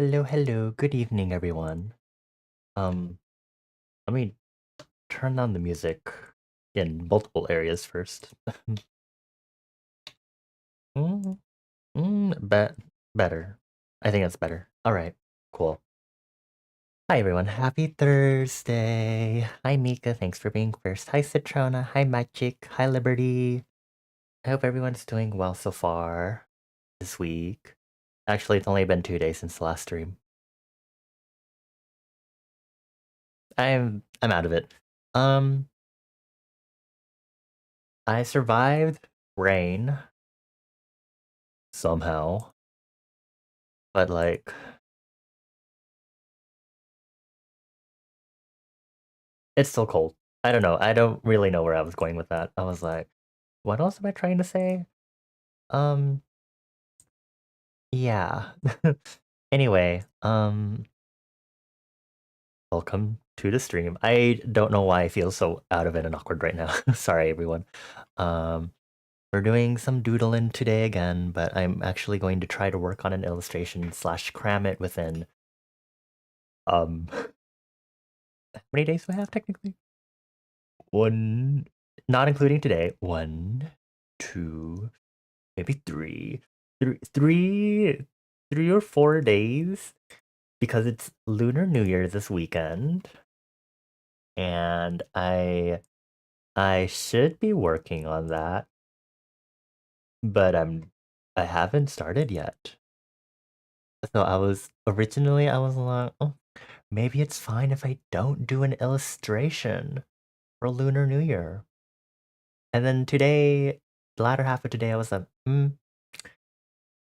Hello. Good evening, everyone. Um, Let me turn down the music in multiple areas first. mm, better. I think that's better. All right, cool. Hi, everyone. Happy Thursday. Hi, Mika. Thanks for being first. Hi, Citrona. Hi, Magic. Hi, Liberty. I hope everyone's doing well so far this week. Actually, it's only been 2 days since the last stream. I'm out of it. Um, I survived rain somehow, but like it's still cold. I don't know. I don't really know where I was going with that. I was like, what else am I trying to say? Um, yeah. Anyway, welcome to the stream. I don't know why I feel so out of it and awkward right now. Sorry, everyone. Um, we're doing some doodling today again, but I'm actually going to try to work on an illustration slash cram it within how many days do I have technically? One, not including today. One, two, maybe three or 4 days because it's Lunar New Year this weekend, and I should be working on that, but I haven't started yet. So I was like, oh, maybe it's fine if I don't do an illustration for Lunar New Year. And then today, the latter half of today, I was like,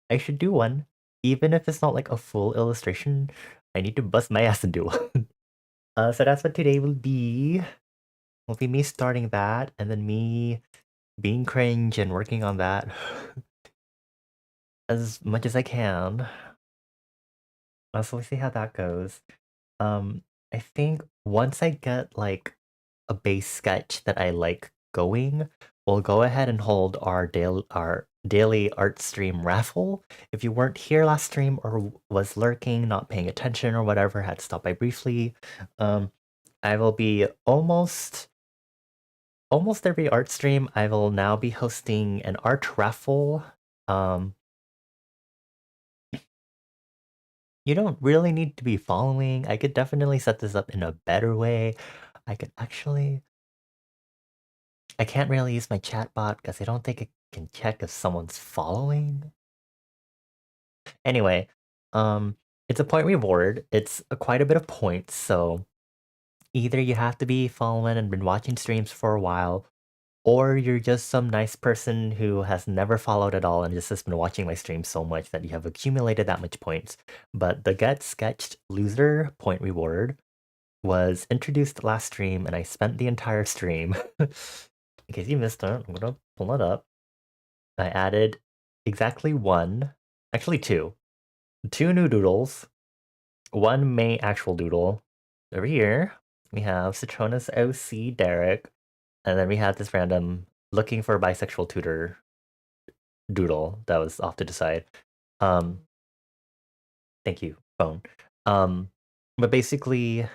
I should do one. Even if it's not like a full illustration, I need to bust my ass and do one. So that's what today will be. Will be me starting that, and then me being cringe and working on that as much as I can. So we'll see how that goes. Um, I think once I get like a base sketch that I like going, we'll go ahead and hold our daily art stream raffle. If you weren't here last stream or was lurking, not paying attention or whatever, had to stop by briefly, I will be almost every art stream. I will now be hosting an art raffle. Um, you don't really need to be following. I could definitely set this up in a better way. I could actually I can't really use my chat bot because I don't think it can check if someone's following. Anyway, it's a point reward. It's quite a bit of points, so either you have to be following and been watching streams for a while, or you're just some nice person who has never followed at all and just has been watching my streams so much that you have accumulated that much points. But the Get Sketched Loser point reward was introduced last stream, and I spent the entire stream. In case you missed it, I'm gonna pull it up. I added exactly one, actually two new doodles, one May actual doodle. Over here, we have Citrona's OC Derek, and then we have this random looking for a bisexual tutor doodle that was off to the side. Thank you, phone. Um, but basically,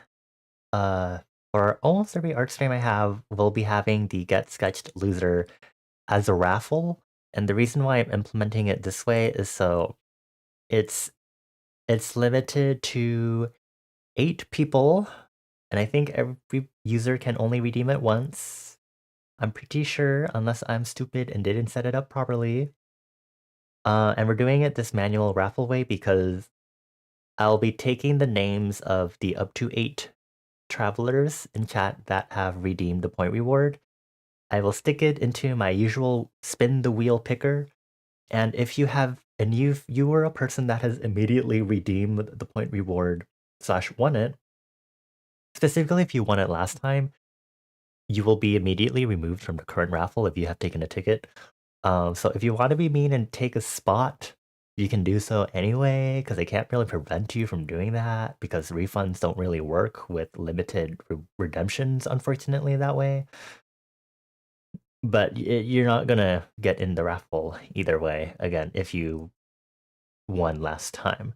uh, for almost every art stream I have, we'll be having the Get Sketched Loser as a raffle. And the reason why I'm implementing it this way is so it's limited to 8 people, and I think every user can only redeem it once. I'm pretty sure, unless I'm stupid and didn't set it up properly. And we're doing it this manual raffle way because I'll be taking the names of the up to 8 travelers in chat that have redeemed the point reward. I will stick it into my usual spin the wheel picker, and if you have and you were a person that has immediately redeemed the point reward slash won it, specifically if you won it last time, you will be immediately removed from the current raffle if you have taken a ticket. So if you want to be mean and take a spot, you can do so anyway, because they can't really prevent you from doing that because refunds don't really work with limited redemptions, unfortunately, that way. But you're not gonna get in the raffle either way, again, if you won last time.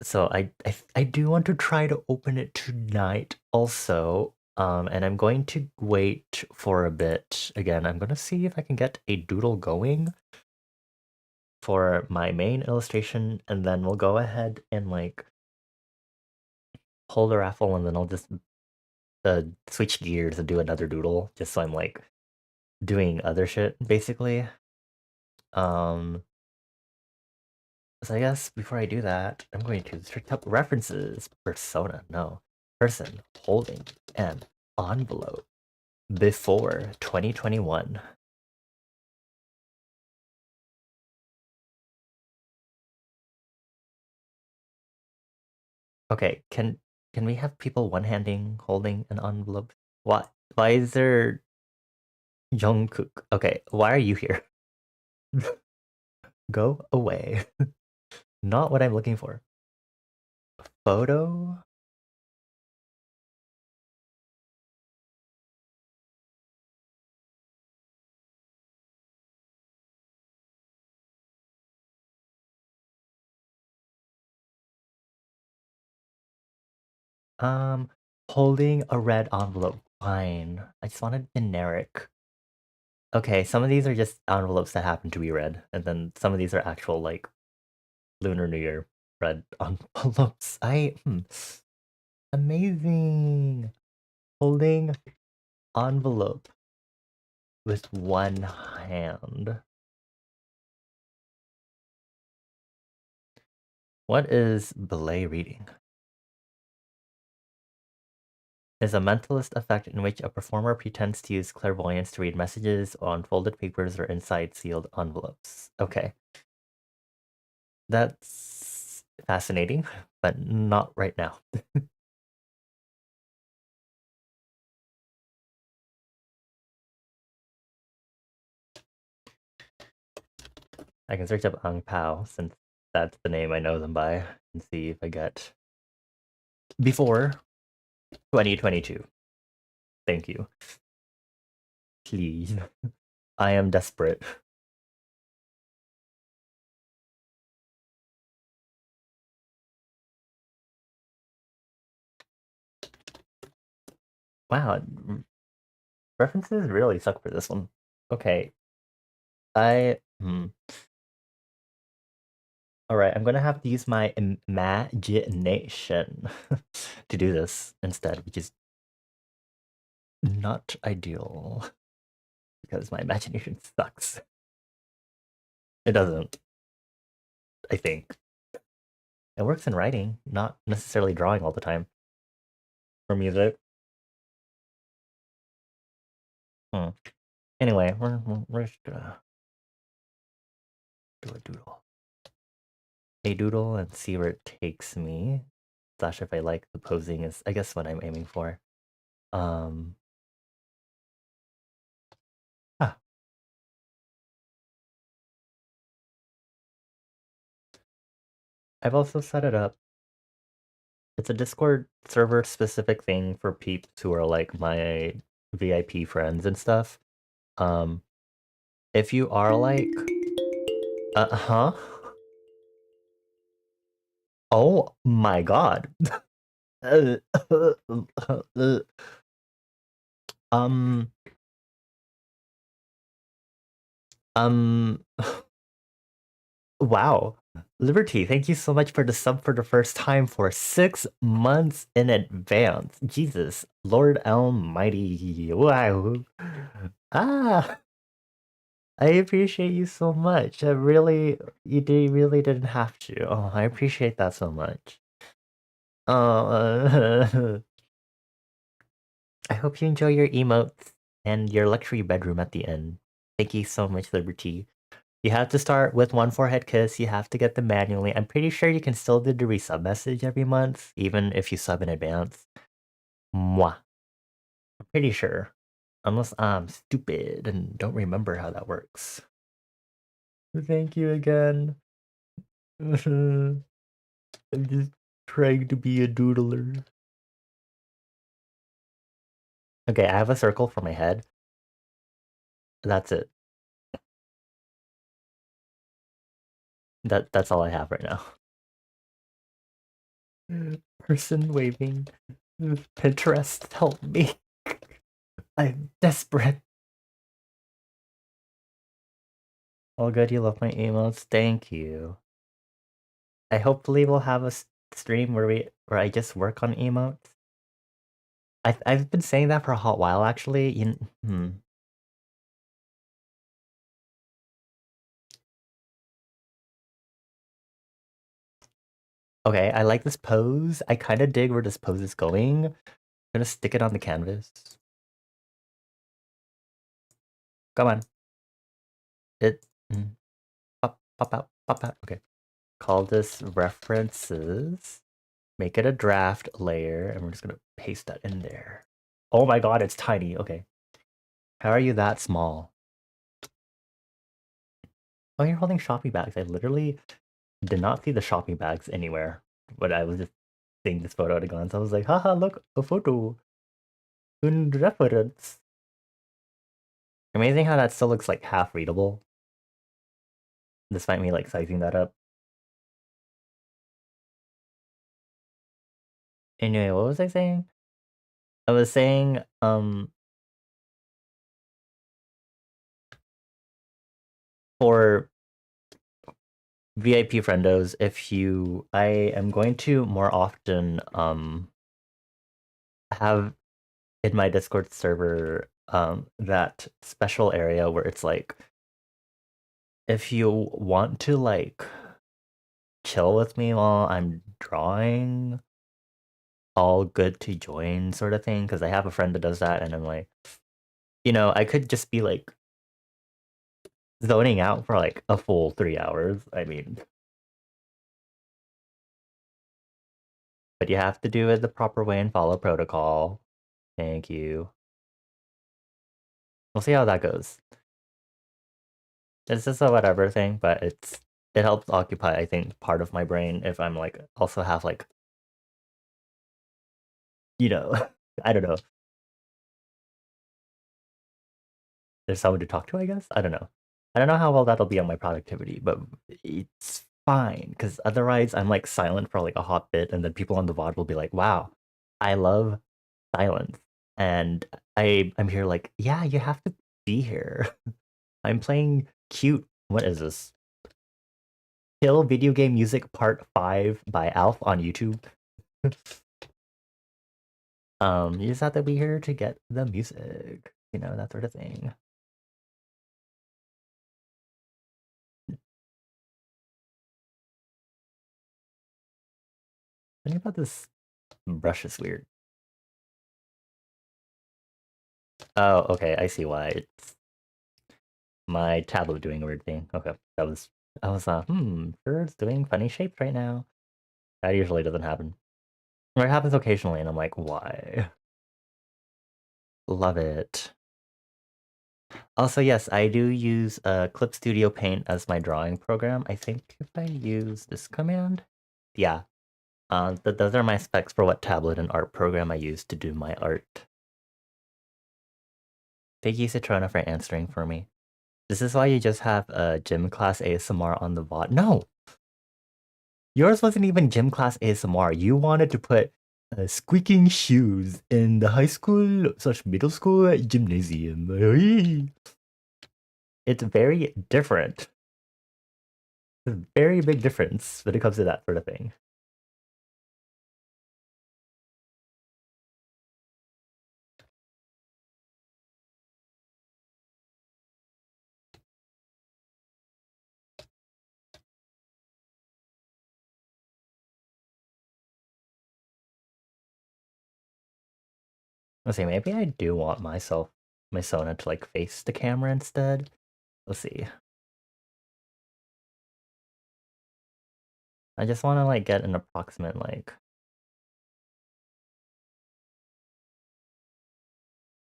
So I do want to try to open it tonight also. And I'm going to wait for a bit. Again, I'm gonna see if I can get a doodle going for my main illustration, and then we'll go ahead and like pull the raffle, and then I'll just switch gears and do another doodle, just so I'm like doing other shit basically. Um, so I guess before I do that, I'm going to search up references. Persona, no. Person holding an envelope before 2021. Okay, can we have people one-handing holding an envelope? Why is there Jungkook? Okay, why are you here? Go away. Not what I'm looking for. Photo? Um, Holding a red envelope. Fine. I just wanted generic. Okay, some of these are just envelopes that happen to be red, and then some of these are actual like Lunar New Year red envelopes. Amazing. Holding envelope with one hand. What is belay reading? Is a mentalist effect in which a performer pretends to use clairvoyance to read messages on folded papers or inside sealed envelopes. Okay. That's fascinating, but not right now. I can search up Ang Pao since that's the name I know them by and see if I get before 2022. Thank you. Please. I am desperate. Wow, references really suck for this one. Okay, all right, I'm gonna have to use my imagination to do this instead, which is not ideal because my imagination sucks. It doesn't, I think. It works in writing, not necessarily drawing all the time. For music. Hmm. Anyway, we're just gonna do a doodle. A doodle and see where it takes me. Slash if I like the posing is I guess what I'm aiming for. Um ah, I've also set it up. It's a Discord server specific thing for peeps who are like my VIP friends and stuff. Um if you are like huh? Oh my god. um um Wow. Liberty, thank you so much for the sub for the first time for 6 months in advance. Jesus, Lord Almighty. Wow. Ah, I appreciate you so much. Really didn't have to. Oh, I appreciate that so much. Oh, I hope you enjoy your emotes and your luxury bedroom at the end. Thank you so much, Liberty. You have to start with one forehead kiss. You have to get them manually. I'm pretty sure you can still do the resub message every month, even if you sub in advance. Mwah. I'm pretty sure. Unless I'm stupid and don't remember how that works. Thank you again. I'm just trying to be a doodler. Okay, I have a circle for my head. That's it. That's all I have right now. Person waving. Pinterest, help me. I'm desperate. All good, you love my emotes. Thank you. I hopefully will have a stream where I just work on emotes. I've been saying that for a hot while actually. Okay, I like this pose. I kind of dig where this pose is going. I'm gonna stick it on the canvas. Come on. It pop out, pop out. Okay. Call this references. Make it a draft layer, and we're just gonna paste that in there. Oh my god, it's tiny. Okay. How are you that small? Oh, you're holding shopping bags. I literally did not see the shopping bags anywhere. But I was just seeing this photo at a glance. I was like, haha, look, a photo. Un reference. Amazing how that still looks like half readable. Despite me like sizing that up. Anyway, what was I saying? I was saying, for VIP friendos, I am going to more often have in my Discord server that special area where it's like if you want to like chill with me while I'm drawing, all good to join sort of thing, because I have a friend that does that and I'm like, I could just be like zoning out for like a full 3 hours. I mean, but you have to do it the proper way and follow protocol. Thank you. We'll see how that goes. It's just a whatever thing, but it helps occupy, I think, part of my brain if I'm like also have like, I don't know. There's someone to talk to, I guess. I don't know. I don't know how well that'll be on my productivity, but it's fine because otherwise I'm like silent for like a hot bit, and then people on the VOD will be like, "Wow, I love silence," and I'm here like, "Yeah, you have to be here." I'm playing cute. What is this? Kill Video Game Music Part 5 by Alf on YouTube. You just have to be here to get the music, that sort of thing. Think about this brush is weird. Oh, okay, I see why. It's my tablet doing a weird thing. Okay, sure, it's doing funny shapes right now. That usually doesn't happen. Or it happens occasionally, and I'm like, why? Love it. Also, yes, I do use Clip Studio Paint as my drawing program. I think if I use this command, yeah. Those are my specs for what tablet and art program I use to do my art. Thank you, Citrona, for answering for me. This is why you just have a gym class ASMR on the bot. No! Yours wasn't even gym class ASMR. You wanted to put squeaking shoes in the high school/middle school gymnasium. It's very different. It's a very big difference when it comes to that sort of thing. Let's see, maybe I do want my Sona to like face the camera instead. Let's see. I just want to like get an approximate like.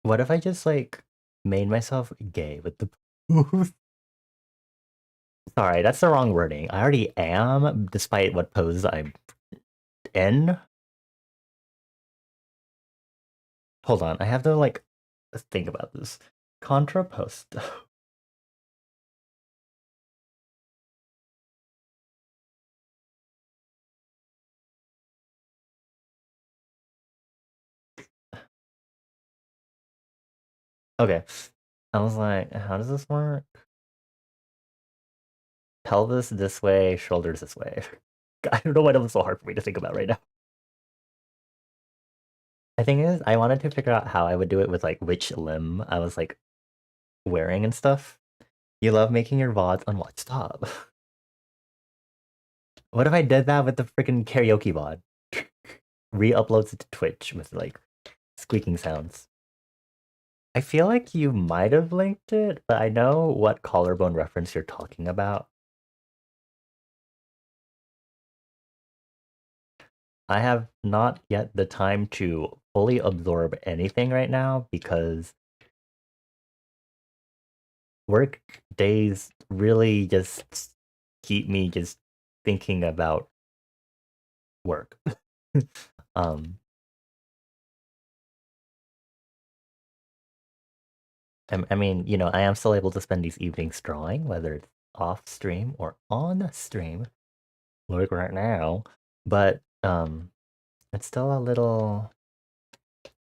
What if I just like made myself gay with the pose? Sorry, that's the wrong wording. I already am, despite what pose I'm in. Hold on, I have to like think about this. Contrapost. Okay. I was like, how does this work? Pelvis this way, shoulders this way. I don't know why that was so hard for me to think about right now. The thing is, I wanted to figure out how I would do it with like which limb I was like wearing and stuff. You love making your VODs on what? Stop. What if I did that with the freaking karaoke VOD? Re-uploads it to Twitch with like squeaking sounds. I feel like you might have linked it, but I know what collarbone reference you're talking about. I have not yet the time to fully absorb anything right now because work days really just keep me just thinking about work. um, I mean, you know, I am still able to spend these evenings drawing, whether it's off stream or on stream, like right now. But it's still a little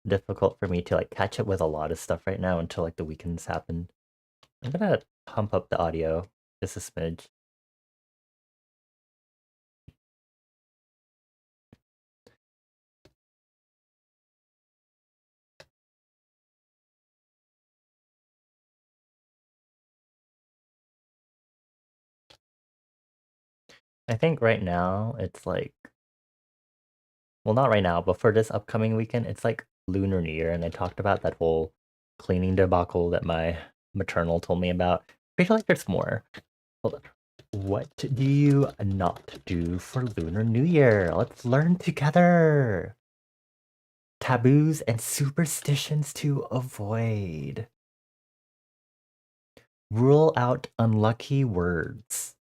difficult for me to like catch up with a lot of stuff right now until like the weekends happen. I'm gonna pump up the audio just a smidge. I think right now it's like, well, not right now, but for this upcoming weekend, it's like Lunar New Year, and I talked about that whole cleaning debacle that my maternal told me about. I feel like there's more. Hold on. What do you not do for Lunar New Year? Let's learn together. Taboos and superstitions to avoid. Rule out unlucky words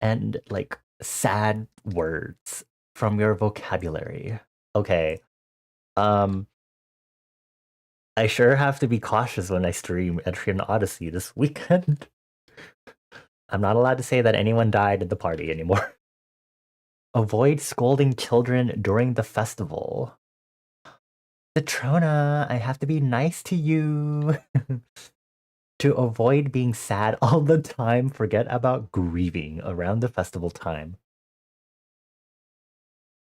and like sad words from your vocabulary. Okay. Um, I sure have to be cautious when I stream Entry and Odyssey this weekend. I'm not allowed to say that anyone died at the party anymore. Avoid scolding children during the festival. Citrona, I have to be nice to you. To avoid being sad all the time, forget about grieving around the festival time.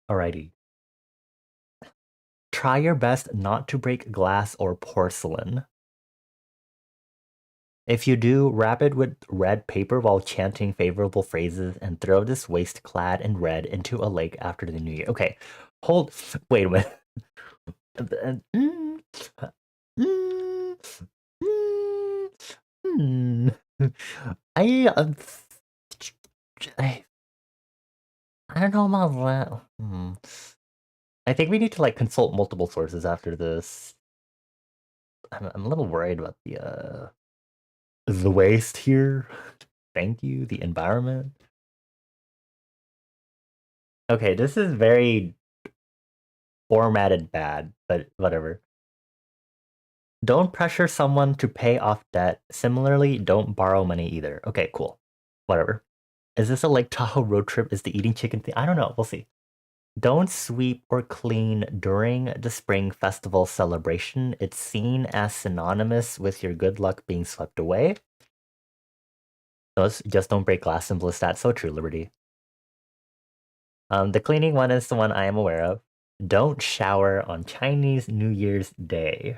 Alrighty. Try your best not to break glass or porcelain. If you do, wrap it with red paper while chanting favorable phrases and throw this waist clad in red into a lake after the new year. Okay, wait a minute. I, uh, I, I don't know about that. I think we need to like consult multiple sources after this. I'm a little worried about the waste here. Thank you, the environment. Okay, this is very formatted bad, but whatever. Don't pressure someone to pay off debt. Similarly, don't borrow money either. Okay, cool. Whatever. Is this a Lake Tahoe road trip? Is the eating chicken thing? I don't know. We'll see. Don't sweep or clean during the spring festival celebration. It's seen as synonymous with your good luck being swept away. Just don't break glass and bliss. That's so true, Liberty. The cleaning one is the one I am aware of. Don't shower on Chinese New Year's Day.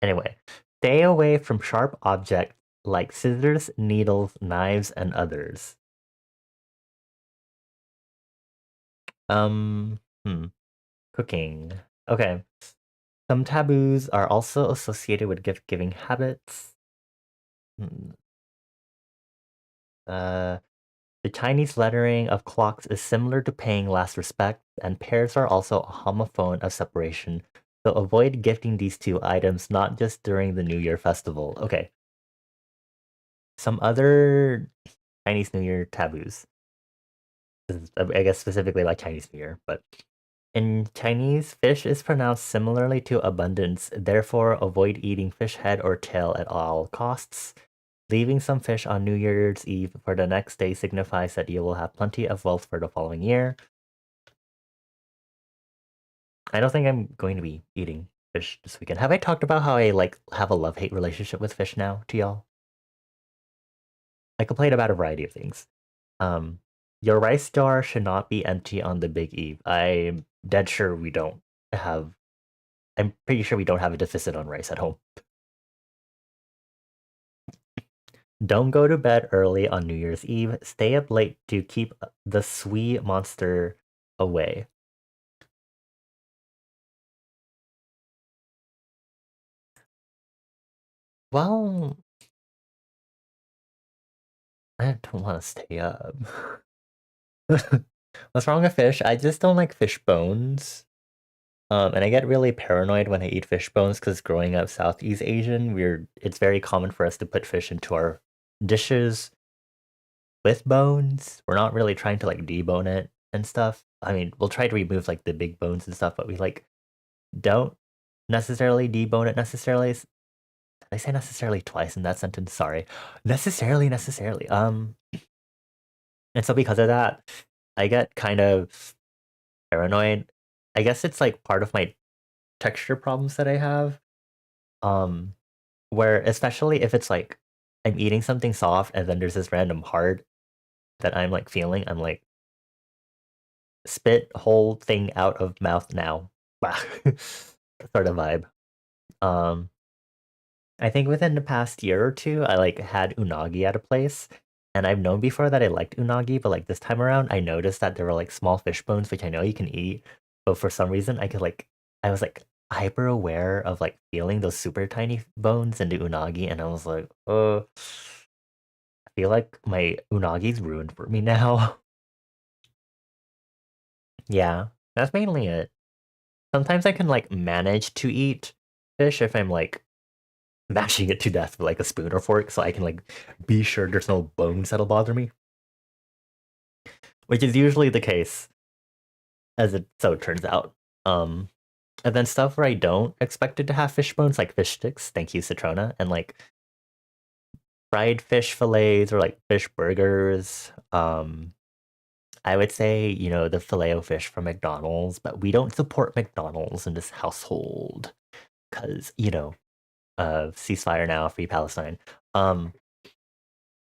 Anyway, stay away from sharp objects like scissors, needles, knives, and others. Um, hmm. Cooking. Okay. Some taboos are also associated with gift-giving habits. Hmm. The Chinese lettering of clocks is similar to paying last respect, and pairs are also a homophone of separation. So avoid gifting these two items not just during the New Year festival. Okay. Some other Chinese New Year taboos. I guess specifically like Chinese New Year, but in Chinese, fish is pronounced similarly to abundance. Therefore, avoid eating fish head or tail at all costs. Leaving some fish on New Year's Eve for the next day signifies that you will have plenty of wealth for the following year. I don't think I'm going to be eating fish this weekend. Have I talked about how I like have a love-hate relationship with fish now to y'all? I complain about a variety of things. Um, your rice jar should not be empty on the Big Eve. I'm dead sure we don't have. I'm pretty sure we don't have a deficit on rice at home. Don't go to bed early on New Year's Eve. Stay up late to keep the sweet monster away. Well, I don't want to stay up. What's wrong with fish? I just don't like fish bones. And I get really paranoid when I eat fish bones because growing up Southeast Asian, it's very common for us to put fish into our dishes with bones. We're not really trying to like debone it and stuff. I mean, we'll try to remove like the big bones and stuff, but we like don't necessarily debone it necessarily. Did I say necessarily twice in that sentence? Sorry. Necessarily. And so because of that, I get kind of paranoid. I guess it's like part of my texture problems that I have. Um, where especially if it's like I'm eating something soft and then there's this random hard that I'm like feeling, I'm like spit whole thing out of mouth now. Sort of vibe. Um, I think within the past year or two, I like had unagi at a place, and I've known before that I liked unagi, but like this time around, I noticed that there were like small fish bones, which I know you can eat, but for some reason, I was like hyper aware of like feeling those super tiny bones in the unagi, and I was like, oh, I feel like my unagi's ruined for me now. Yeah, that's mainly it. Sometimes I can like manage to eat fish if I'm like mashing it to death with like a spoon or fork so I can like be sure there's no bones that'll bother me, which is usually the case as it turns out. Um, and then stuff where I don't expect it to have fish bones, like fish sticks, thank you Citrona, and like fried fish fillets or like fish burgers. I would say, the filet o fish from McDonald's, but we don't support McDonald's in this household because, ceasefire now, free Palestine. Um,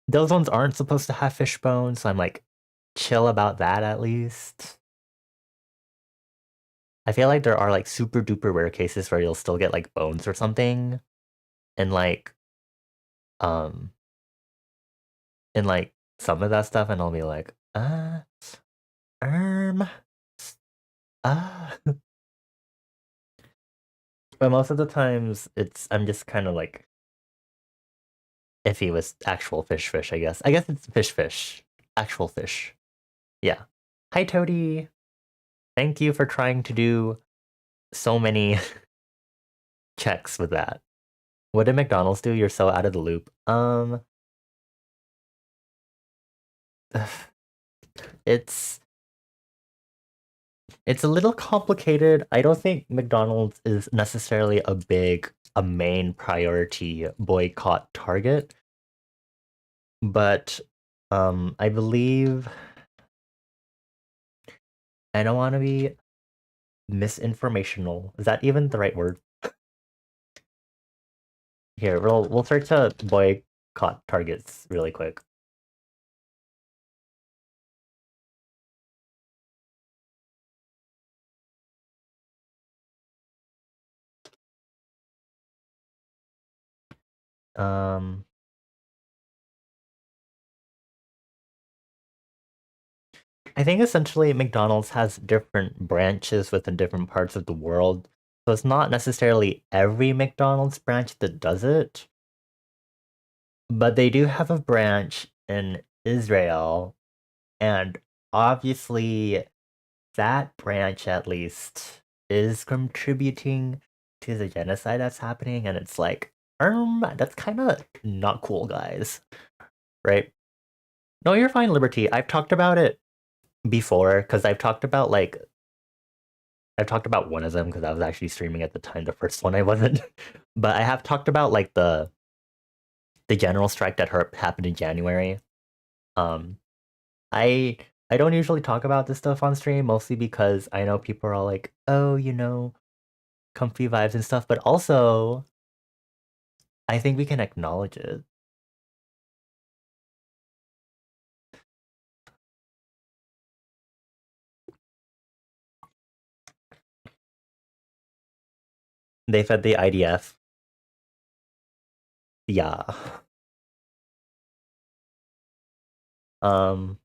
those ones aren't supposed to have fish bones, so I'm like chill about that at least. I feel like there are like super duper rare cases where you'll still get like bones or something, and um some of that stuff, and I'll be like, um, ah. But most of the times, I'm just kind of like if he was actual fish, I guess. I guess it's fish, actual fish. Yeah. Hi, Toady. Thank you for trying to do so many checks with that. What did McDonald's do? You're so out of the loop. It's it's a little complicated. I don't think McDonald's is necessarily a main priority boycott target, but I believe I don't want to be misinformational. Is that even the right word? Here, we'll search boycott targets really quick. Um, I think essentially McDonald's has different branches within different parts of the world. So it's not necessarily every McDonald's branch that does it, but they do have a branch in Israel, and obviously that branch at least is contributing to the genocide that's happening, and it's like, that's kind of not cool, guys, right? No, you're fine, Liberty. I've talked about it before because I've talked about one of them because I was actually streaming at the time. The first one I wasn't, but I have talked about like the general strike that happened in January. Um, I I don't usually talk about this stuff on stream, mostly because I know people are all like, oh, comfy vibes and stuff, but also I think we can acknowledge it. They fed the IDF. Yeah. Um,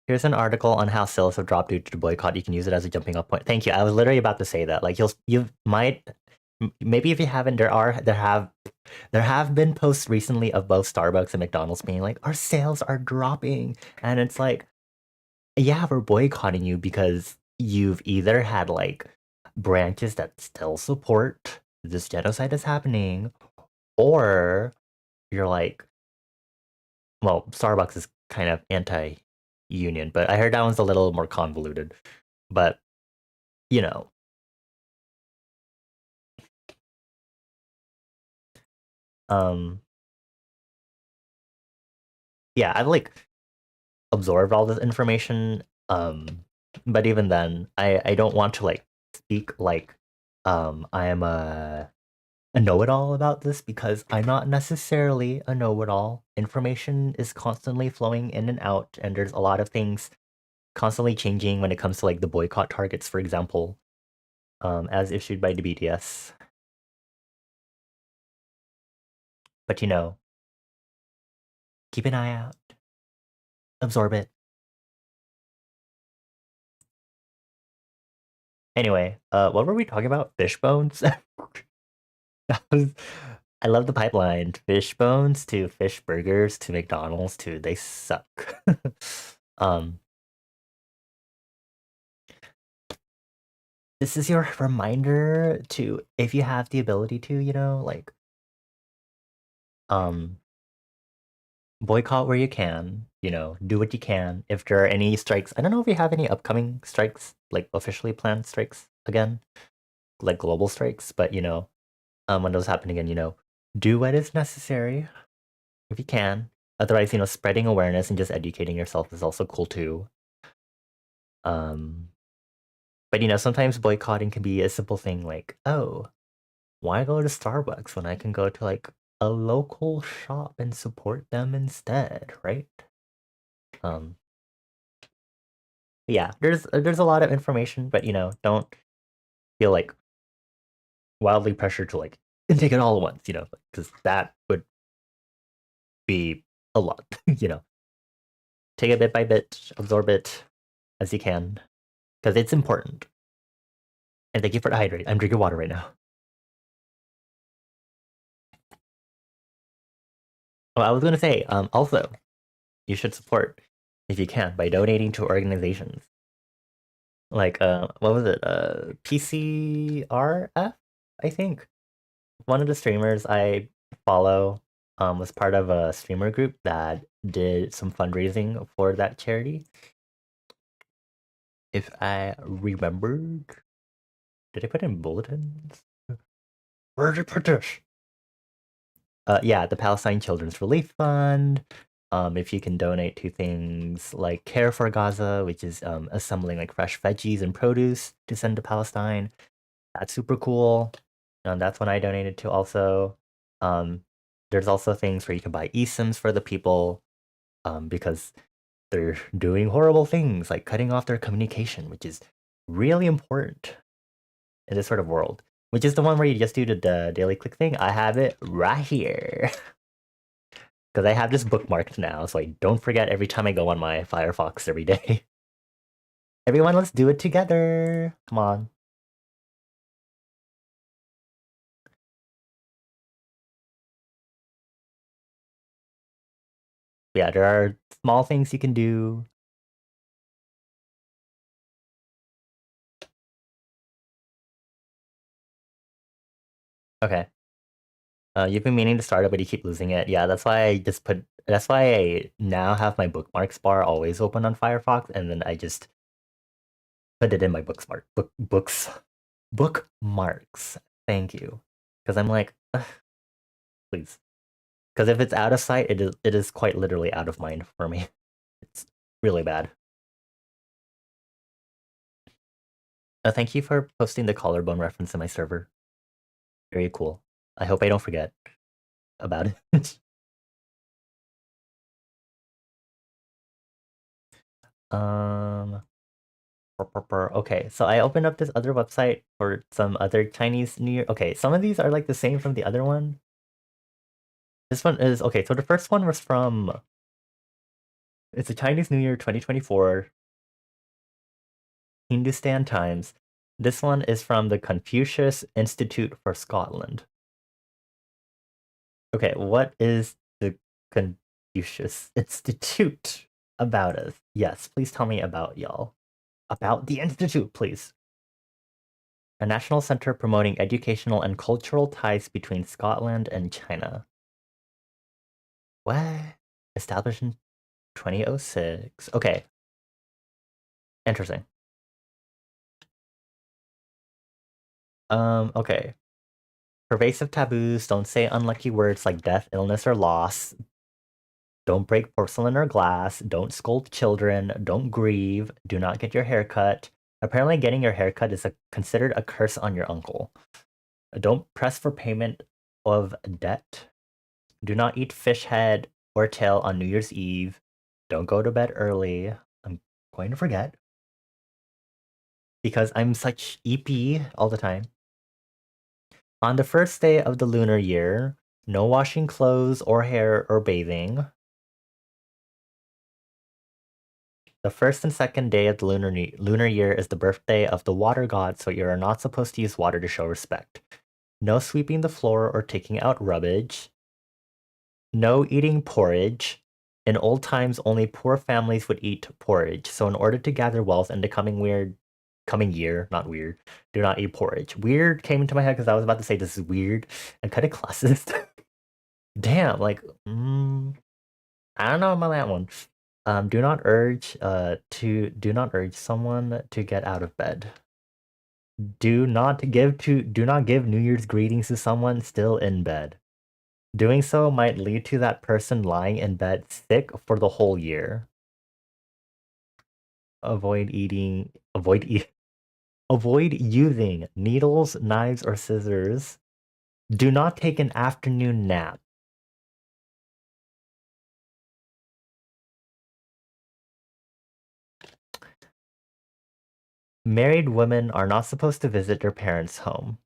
Here's an article on how sales have dropped due to the boycott. You can use it as a jumping off point. Thank you. I was literally about to say that. Like you might maybe if you haven't, there have been posts recently of both Starbucks and McDonald's being like, our sales are dropping. And it's like, yeah, we're boycotting you because you've either had like branches that still support this genocide is happening, or you're like, well, Starbucks is kind of anti-union, but I heard that one's a little more convoluted. But you know, um, yeah, I've like absorbed all this information. But even then, I don't want to like speak like I am a know-it-all about this because I'm not necessarily a know-it-all. Information is constantly flowing in and out, and there's a lot of things constantly changing when it comes to like the boycott targets, for example, as issued by the BTS. But keep an eye out, absorb it. Anyway, what were we talking about? Fish bones? I love the pipeline. Fish bones to fish burgers to McDonald's to they suck. um, this is your reminder to, if you have the ability to, like um boycott where you can, do what you can. If there are any strikes, I don't know if we have any upcoming strikes, like officially planned strikes again, like global strikes, but when those happen again, do what is necessary if you can. Otherwise, spreading awareness and just educating yourself is also cool too. Um, but sometimes boycotting can be a simple thing like, oh, why go to Starbucks when I can go to like a local shop and support them instead, right? Um, yeah, there's a lot of information, but don't feel like wildly pressured to like take it all at once, because that would be a lot, Take it bit by bit, absorb it as you can, because it's important. And thank you for the hydrate. I'm drinking water right now. Oh, I was gonna say, also, you should support if you can by donating to organizations like what was it? PCRF, I think. One of the streamers I follow was part of a streamer group that did some fundraising for that charity. If I remembered, did I put in bulletins? Where did I put this? Yeah, the Palestine Children's Relief Fund. If you can donate to things like Care for Gaza, which is assembling like fresh veggies and produce to send to Palestine, that's super cool. That's when I donated to also. Um, there's also things where you can buy eSIMs for the people because they're doing horrible things like cutting off their communication, which is really important in this sort of world. Which is the one where you just do the daily click thing. I have it right here. Because I have this bookmarked now, so I don't forget every time I go on my Firefox every day. Everyone, let's do it together. Come on. Yeah, there are small things you can do. Okay. You've been meaning to start it, but you keep losing it. Yeah, that's why I just put. That's why I now have my bookmarks bar always open on Firefox, and then I just put it in my bookmarks. Thank you, because I'm like, ugh, please. Because if it's out of sight, it is quite literally out of mind for me. It's really bad. Thank you for posting the collarbone reference in my server. Very cool. I hope I don't forget about it. um, okay, so I opened up this other website for some other Chinese New Year. Okay, some of these are like the same from the other one. This one is okay. So the first one was from it's a Chinese New Year 2024 Hindustan Times. This one is from the Confucius Institute for Scotland. Okay, what is the Confucius Institute about us? Yes, please tell me about y'all. About the Institute, please. A national center promoting educational and cultural ties between Scotland and China. What? Established in 2006. Okay, interesting. Okay. Pervasive taboos, don't say unlucky words like death, illness, or loss. Don't break porcelain or glass. Don't scold children. Don't grieve. Do not get your hair cut. Apparently, getting your hair cut is considered a curse on your uncle. Don't press for payment of debt. Do not eat fish head or tail on New Year's Eve. Don't go to bed early. I'm going to forget because I'm such EP all the time. On the first day of the lunar year, no washing clothes or hair or bathing. The first and second day of the lunar year is the birthday of the water god, so you are not supposed to use water to show respect. No sweeping the floor or taking out rubbish. No eating porridge. In old times, only poor families would eat porridge. So in order to gather wealth in the coming year, not weird, do not eat porridge. Weird came into my head because I was about to say this is weird and kind of classist. Damn, like, I don't know about that one. Do not urge someone to get out of bed. Do not give New Year's greetings to someone still in bed. Doing so might lead to that person lying in bed sick for the whole year. Avoid using needles, knives, or scissors. Do not take an afternoon nap. Married women are not supposed to visit their parents' home.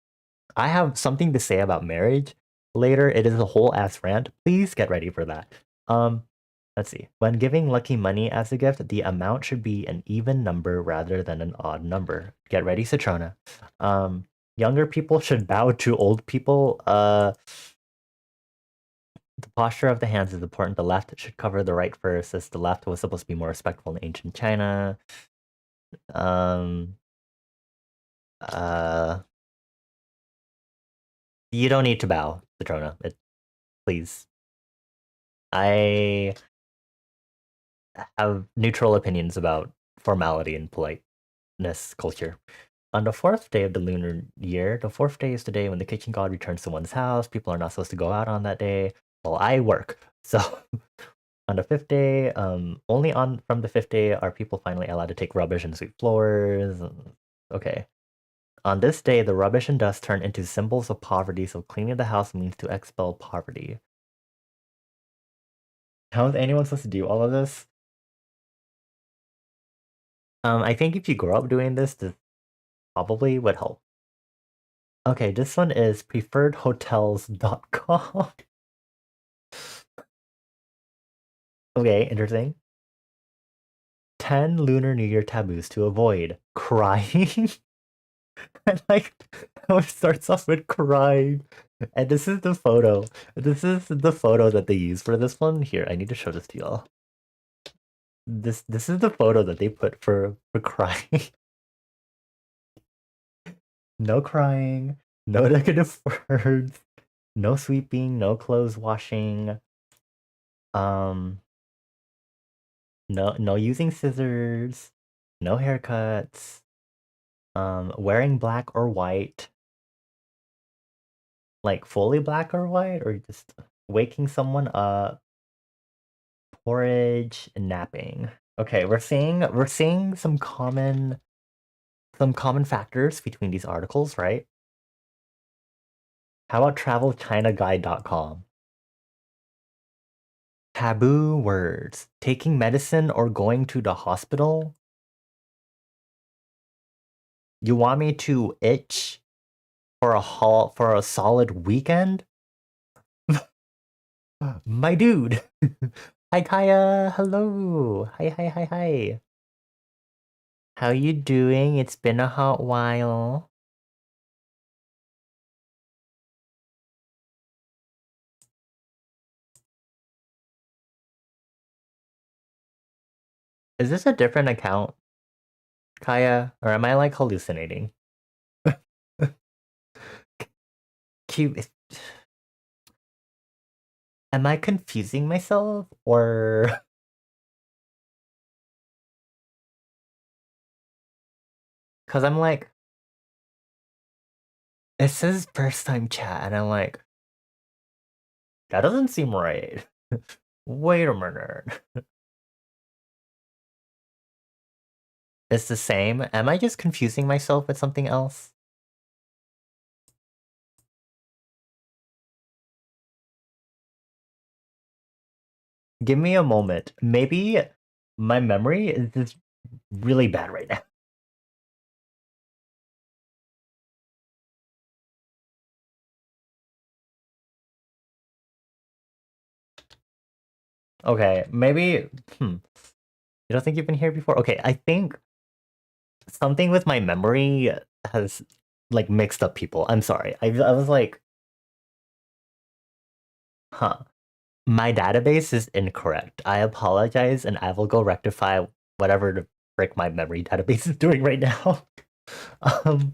I have something to say about marriage later. It is a whole ass rant. Please get ready for that. Um, let's see. When giving lucky money as a gift, the amount should be an even number rather than an odd number. Get ready, Citrona. Younger people should bow to old people. The posture of the hands is important. The left should cover the right first, as the left was supposed to be more respectful in ancient China. Um, uh, you don't need to bow, Citrona. Please. I have neutral opinions about formality and politeness culture. On the fourth day of the lunar year, the fourth day is the day when the kitchen god returns to one's house. People are not supposed to go out on that day. Well, I work. So on the fifth day, only on from the fifth day are people finally allowed to take rubbish and sweep floors. Okay. On this day, the rubbish and dust turn into symbols of poverty, so cleaning the house means to expel poverty. How is anyone supposed to do all of this? I think if you grow up doing this probably would help. Okay, this one is preferredhotels.com. Okay, interesting. 10 Lunar New Year taboos to avoid. Crying. And like how it starts off with crying. And this is the photo. This is the photo that they use for this one. Here, I need to show this to y'all. This is the photo that they put for crying. No crying, no negative words, no sweeping, no clothes washing. Um, no using scissors, no haircuts, wearing black or white, like fully black or white, or just waking someone up, porridge, napping. Okay, we're seeing some common factors between these articles, right? How about travelchinaguide.com? Taboo words. Taking medicine or going to the hospital? You want me to itch for a solid weekend? My dude. Hi Kaya. Hello. Hi. How you doing? It's been a hot while. Is this a different account, Kaya? Or am I like hallucinating? Cute. Am I confusing myself or because I'm like, it says first time chat, and I'm like, that doesn't seem right. Wait a minute. It's the same. Am I just confusing myself with something else? Give me a moment. Maybe my memory is just really bad right now. Okay, maybe. Hmm. You don't think you've been here before? Okay, I think something with my memory has like mixed up people. I'm sorry. I was like, huh. My database is incorrect. I apologize, and I will go rectify whatever the frick my memory database is doing right now. um,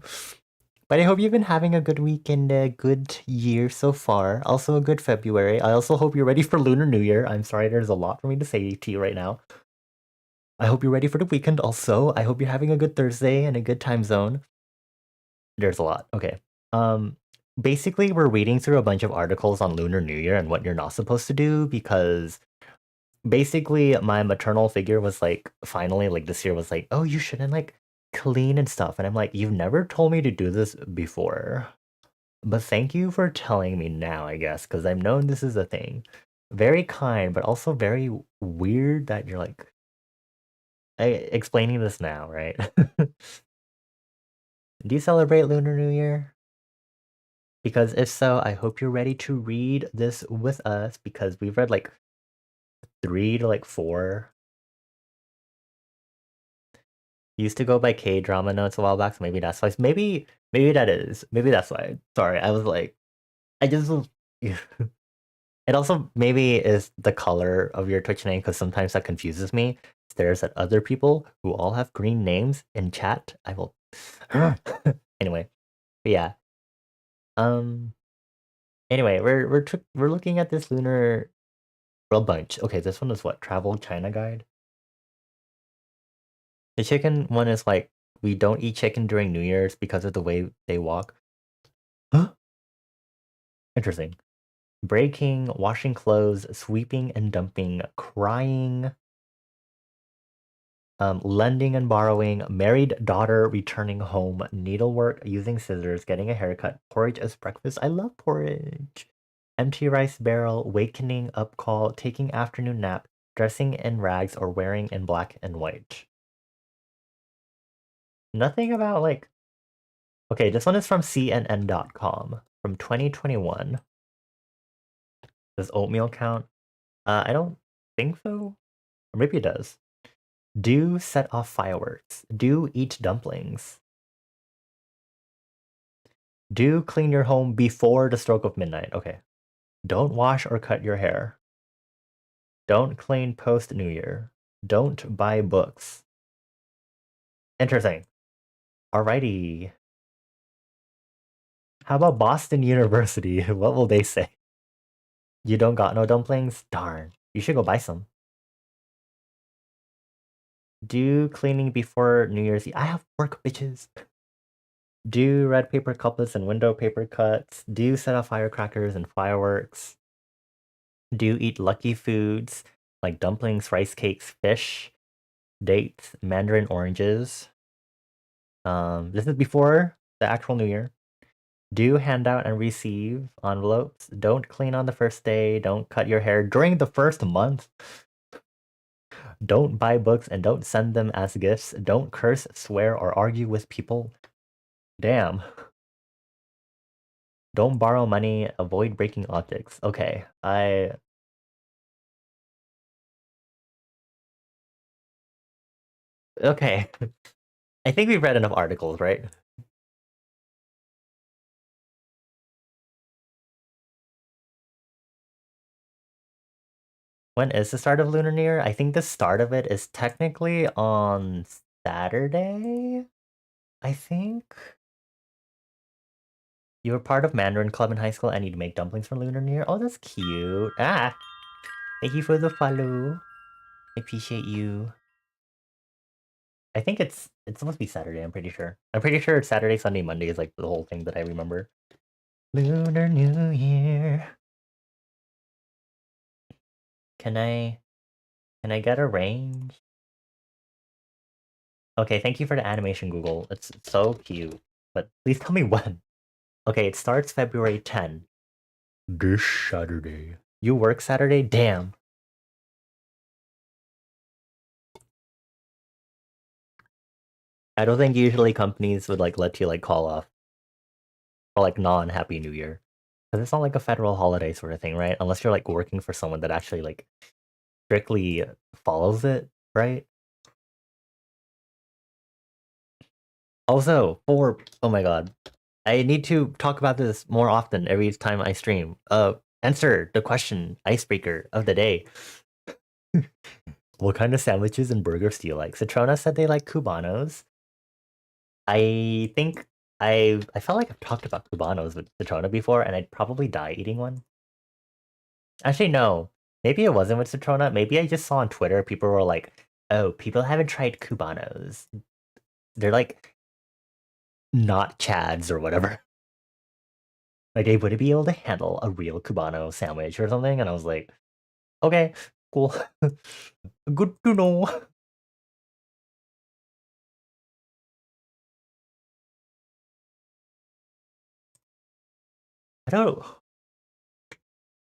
but I hope you've been having a good week and a good year so far. Also, a good February. I also hope you're ready for Lunar New Year. I'm sorry, there's a lot for me to say to you right now. I hope you're ready for the weekend. Also, I hope you're having a good Thursday and a good time zone. There's a lot. Okay. Um, basically, we're reading through a bunch of articles on Lunar New Year and what you're not supposed to do because basically my maternal figure was like finally like this year was like, "Oh, you shouldn't like clean and stuff." And I'm like, "You've never told me to do this before." But thank you for telling me now, I guess, because I've known this is a thing. Very kind, but also very weird that you're like explaining this now, right? Do you celebrate Lunar New Year? Because if so, I hope you're ready to read this with us because we've read like three to like four. Used to go by K drama notes a while back, so maybe that's why. Maybe that is. Maybe that's why. Sorry, I was like, I just. It also maybe is the color of your Twitch name because sometimes that confuses me. There's that other people who all have green names in chat. I will. Anyway, but yeah. Um. Anyway, we're looking at this lunar a bunch. Okay, this one is what Travel China Guide. The chicken one is like we don't eat chicken during New Year's because of the way they walk. Huh? Interesting. Breaking, washing clothes, sweeping and dumping, crying, lending and borrowing, married daughter returning home, needlework, using scissors, getting a haircut, porridge as breakfast. I love porridge. Empty rice barrel, wakening up call, taking afternoon nap, dressing in rags or wearing in black and white. Nothing about like. Okay, this one is from CNN.com from 2021. Does oatmeal count? I don't think so. Or maybe it does. Do set off fireworks. Do eat dumplings. Do clean your home before the stroke of midnight. Okay. Don't wash or cut your hair. Don't clean post New Year. Don't buy books. Interesting. Alrighty. How about Boston University? What will they say? You don't got no dumplings? Darn. You should go buy some. Do cleaning before New Year's Eve. I have work, bitches. Do red paper couplets and window paper cuts. Do set off firecrackers and fireworks. Do eat lucky foods like dumplings, rice cakes, fish. Dates, mandarin oranges. This is before the actual New Year. Do hand out and receive envelopes. Don't clean on the first day. Don't cut your hair during the first month. Don't buy books and don't send them as gifts. Don't curse, swear, or argue with people. Damn. Don't borrow money. Avoid breaking objects. Okay, Okay. I think we've read enough articles, right? When is the start of Lunar New Year? I think the start of it is technically on Saturday, I think. You were part of Mandarin Club in high school and you'd make dumplings for Lunar New Year. Oh, that's cute. Ah, thank you for the follow. I appreciate you. I think it's supposed to be Saturday, I'm pretty sure. I'm pretty sure it's Saturday, Sunday, Monday is like the whole thing that I remember. Lunar New Year. Can I get a range? Okay, thank you for the animation, Google. It's so cute. But please tell me when. Okay, it starts February 10. This Saturday. You work Saturday? Damn. I don't think usually companies would like let you like call off for like non-Happy New Year. Because it's not like a federal holiday sort of thing, right? Unless you're like working for someone that actually like strictly follows it, right? Also, for oh my god, I need to talk about this more often every time I stream. Answer the question icebreaker of the day. What kind of sandwiches and burgers do you like? Citrona said they like Cubanos. I think I felt like I've talked about Cubanos with Citrona before, and I'd probably die eating one. Actually, no. Maybe it wasn't with Citrona. Maybe I just saw on Twitter people were like, "Oh, people haven't tried Cubanos. They're like not Chads or whatever." Like they wouldn't be able to handle a real Cubano sandwich or something, and I was like, "Okay, cool, good to know." I don't.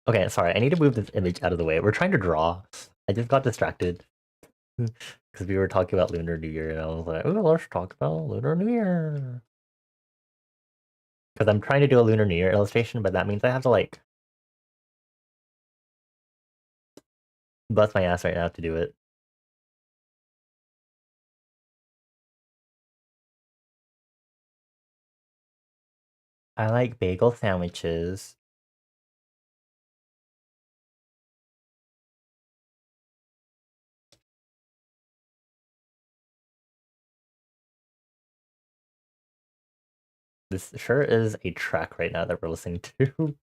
Okay, sorry. I need to move this image out of the way. We're trying to draw. I just got distracted because we were talking about Lunar New Year, and I was like, "Oh, let's talk about Lunar New Year." Because I'm trying to do a Lunar New Year illustration, but that means I have to like bust my ass right now to do it. I like bagel sandwiches. This sure is a track right now that we're listening to.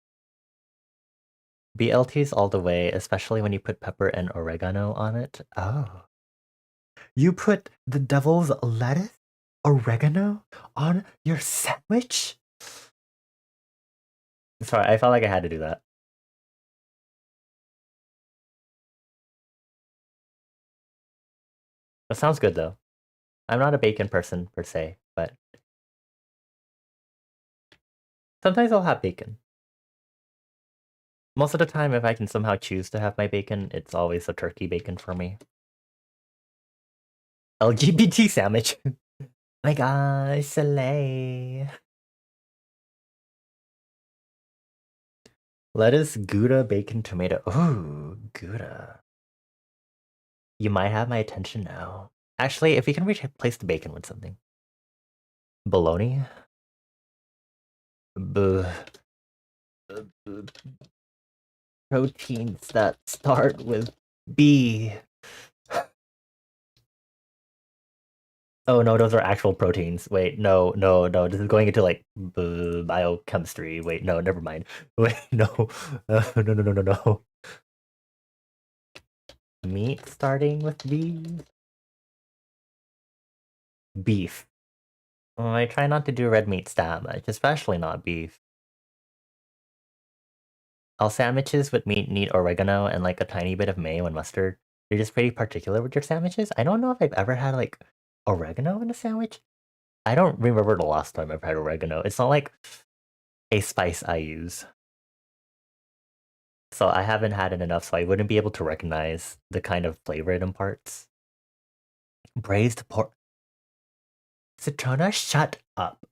BLTs all the way, especially when you put pepper and oregano on it. Oh. You put the devil's lettuce, oregano on your sandwich? Sorry, I felt like I had to do that. That sounds good though. I'm not a bacon person per se, but sometimes I'll have bacon. Most of the time, if I can somehow choose to have my bacon, it's always a turkey bacon for me. LGBT sandwich. My gosh, Soleil. Lettuce, Gouda, bacon, tomato. Ooh, Gouda. You might have my attention now. Actually, if you can replace the bacon with something. Bologna? Buh. Proteins that start with B. Oh no, those are actual proteins. Wait, no, no, no. This is going into like biochemistry. Wait, no, never mind. Wait, no, no, no, no, no, no. Meat starting with B. Beef. Oh, I try not to do red meat that much, especially not beef. All sandwiches with meat need oregano and like a tiny bit of mayo and mustard. You're just pretty particular with your sandwiches. I don't know if I've ever had like oregano in a sandwich. I don't remember the last time I've had oregano. It's not like a spice I use. So I haven't had it enough, so I wouldn't be able to recognize the kind of flavor it imparts. Braised pork. Citrona, shut up.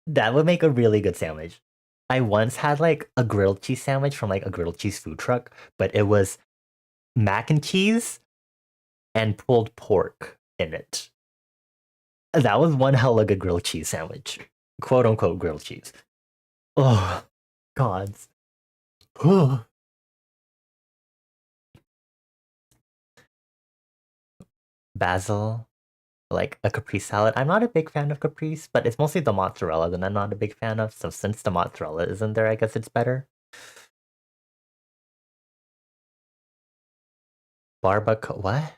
That would make a really good sandwich. I once had like a grilled cheese sandwich from like a grilled cheese food truck, but it was mac and cheese and pulled pork in it. That was one hella good grilled cheese sandwich. Quote unquote grilled cheese. Oh, gods. Basil, like a caprese salad. I'm not a big fan of caprese, but it's mostly the mozzarella that I'm not a big fan of. So since the mozzarella isn't there, I guess it's better. Barbacoa. What?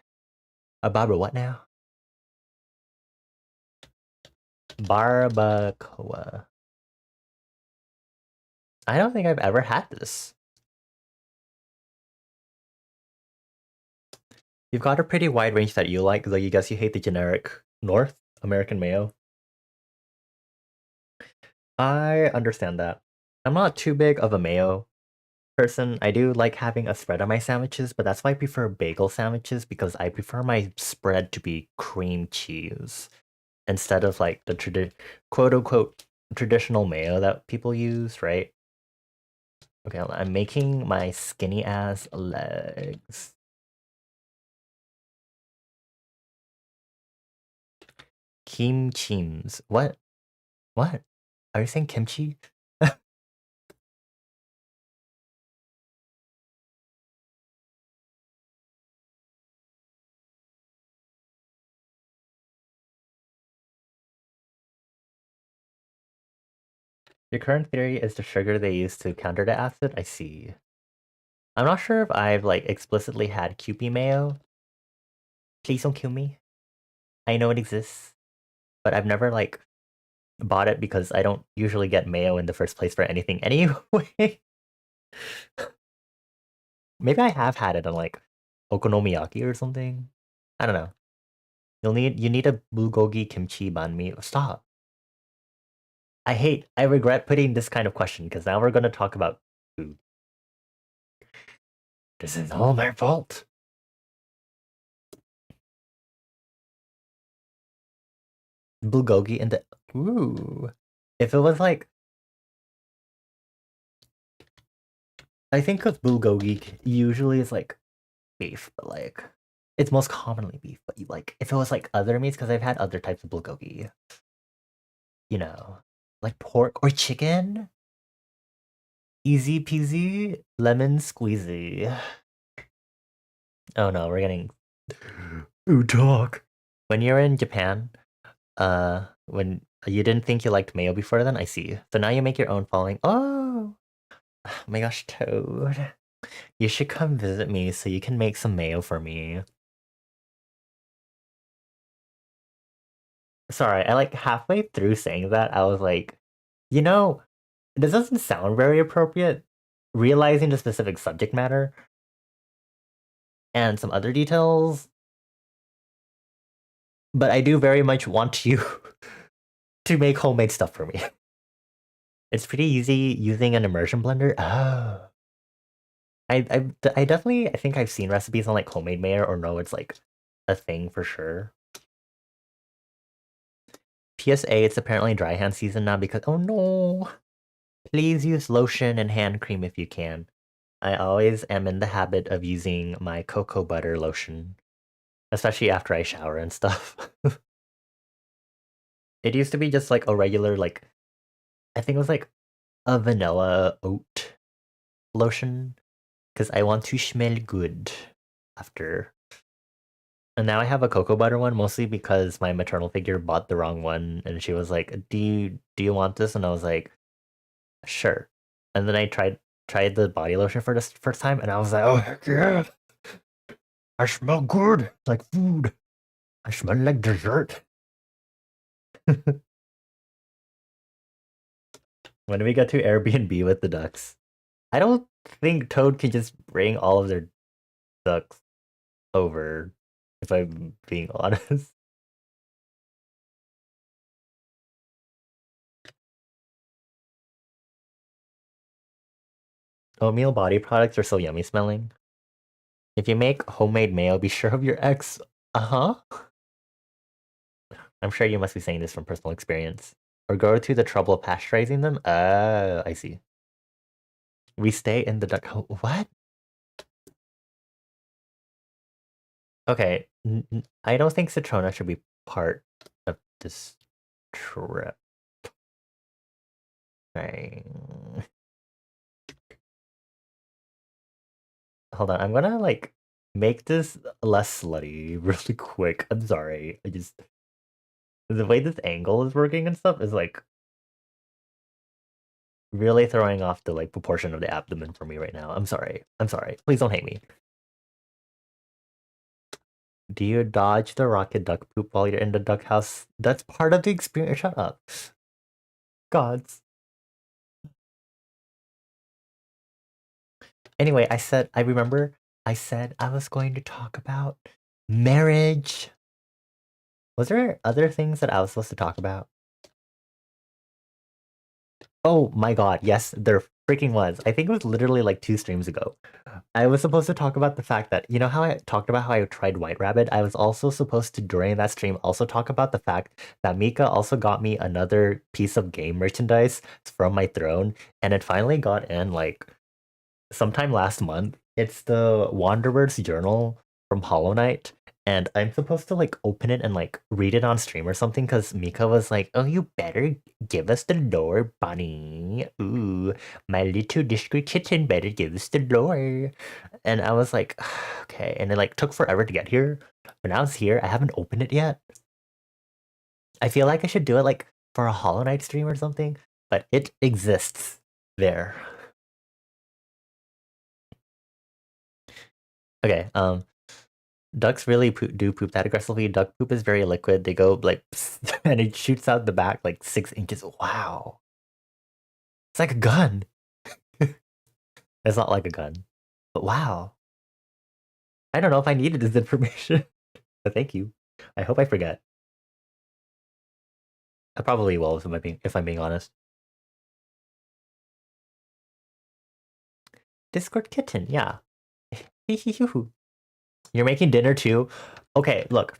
A barba what now? Barbacoa. I don't think I've ever had this. You've got a pretty wide range that you like, though you guess you hate the generic North American mayo. I understand that. I'm not too big of a mayo person. I do like having a spread on my sandwiches, but that's why I prefer bagel sandwiches because I prefer my spread to be cream cheese instead of like the quote unquote traditional mayo that people use, right? Okay, I'm making my skinny ass legs. Kimchims. What? What? Are you saying kimchi? Your current theory is the sugar they use to counter the acid? I see. I'm not sure if I've like explicitly had Kewpie mayo. Please don't kill me. I know it exists, but I've never like bought it because I don't usually get mayo in the first place for anything anyway. Maybe I have had it on like okonomiyaki or something. I don't know. You need a bulgogi kimchi banh mi. Stop. I regret putting this kind of question because now we're gonna talk about food. This is all my fault. Bulgogi and the ooh. If it was like I think of bulgogi usually is like beef, but like it's most commonly beef. But you like if it was like other meats, because I've had other types of bulgogi, you know, like pork or chicken, easy peasy, lemon squeezy. Oh no, we're getting ooh talk. When you're in Japan, when you didn't think you liked mayo before, then I see. So now you make your own following. Oh, oh my gosh, Toad. You should come visit me so you can make some mayo for me. Sorry, I like halfway through saying that, I was like, you know, this doesn't sound very appropriate, realizing the specific subject matter and some other details, but I do very much want you to make homemade stuff for me. It's pretty easy using an immersion blender. Oh. I definitely I think I've seen recipes on like homemade mayo or know it's like a thing for sure. PSA, it's apparently dry hand season now because oh no. Please use lotion and hand cream if you can. I always am in the habit of using my cocoa butter lotion, especially after I shower and stuff. It used to be just like a regular, like, I think it was like a vanilla oat lotion, because I want to smell good after. And now I have a cocoa butter one, mostly because my maternal figure bought the wrong one, and she was like, "Do you want this?" And I was like, "Sure." And then I tried the body lotion for the first time, and I was like, "Oh heck yeah! I smell good, like food. I smell like dessert." When do we get to Airbnb with the ducks? I don't think Toad can just bring all of their ducks. over, if I'm being honest. Oatmeal body products are so yummy smelling. If you make homemade mayo, be sure of your ex. Uh-huh. I'm sure you must be saying this from personal experience. Or go to the trouble of pasteurizing them? I see. We stay in the duck. What? Okay. I don't think Citrona should be part of this trip. Thing. Hold on. I'm gonna like make this less slutty really quick. I'm sorry. I just the way this angle is working and stuff is like really throwing off the like proportion of the abdomen for me right now. I'm sorry. I'm sorry. Please don't hate me. Do you dodge the rocket duck poop while you're in the duck house? That's part of the experience. Shut up. Gods. Anyway, I remember I said I was going to talk about marriage. Was there other things that I was supposed to talk about? Oh my god, yes, there freaking was. I think it was literally like 2 streams ago. I was supposed to talk about the fact that, you know how I talked about how I tried White Rabbit? I was also supposed to, during that stream, also talk about the fact that Mika also got me another piece of game merchandise from my throne, and it finally got in like sometime last month. It's the Wanderer's Journal from Hollow Knight, and I'm supposed to like open it and like read it on stream or something because Mika was like, "Oh, you better give us the lore, bunny. Ooh, my little discreet kitten better give us the lore." And I was like, "Okay." And it like took forever to get here, but now it's here. I haven't opened it yet. I feel like I should do it like for a Hollow Knight stream or something, but it exists there. Okay, ducks really do poop that aggressively. Duck poop is very liquid. They go like, and it shoots out the back like 6 inches. Wow. It's like a gun. It's not like a gun, but wow. I don't know if I needed this information, but thank you. I hope I forget. I probably will if I'm being honest. Discord kitten, yeah. You're making dinner too? Okay, look.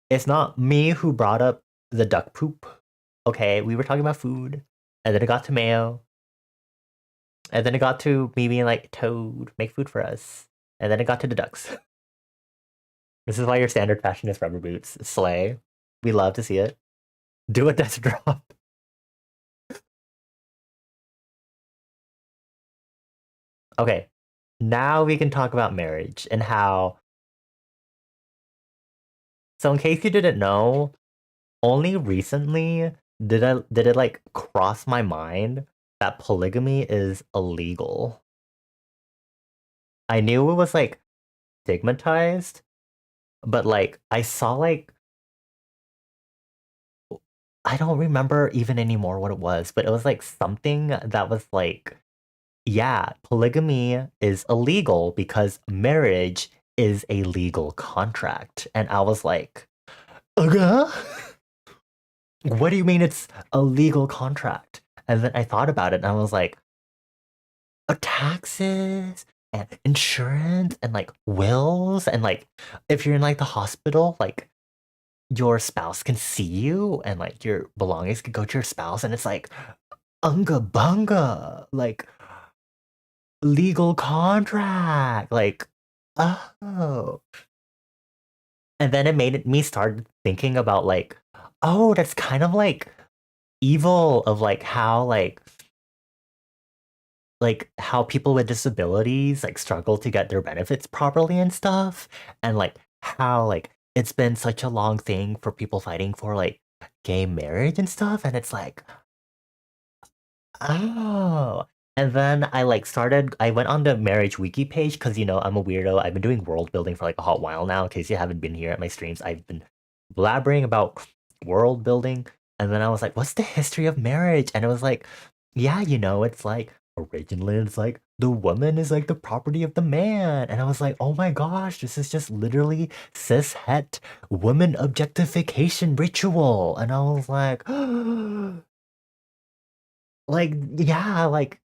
It's not me who brought up the duck poop. Okay, we were talking about food, and then it got to mayo, and then it got to me being like, Toad, make food for us. And then it got to the ducks. This is why your standard fashion is rubber boots. Slay. We love to see it. Do a death drop. Okay. Now we can talk about marriage and how. So in case you didn't know, only recently did it like cross my mind that polygamy is illegal. I knew it was like stigmatized, but like I saw like I don't remember even anymore what it was, but it was like something that was like, yeah, polygamy is illegal because marriage is a legal contract. And I was like, uh what do you mean it's a legal contract? And then I thought about it and I was like, taxes and insurance and like wills and like if you're in like the hospital, like your spouse can see you and like your belongings can go to your spouse and it's like unga bunga, like legal contract, like oh. And then it made me start thinking about like, oh, that's kind of like evil of like how people with disabilities like struggle to get their benefits properly and stuff, and like how like it's been such a long thing for people fighting for like gay marriage and stuff, and it's like, oh. And then I went on the marriage wiki page because, you know, I'm a weirdo. I've been doing world building for like a hot while now. In case you haven't been here at my streams, I've been blabbering about world building. And then I was like, what's the history of marriage? And it was like, yeah, you know, it's like originally it's like the woman is like the property of the man. And I was like, oh my gosh, this is just literally cis het woman objectification ritual. And I was like, like, yeah, like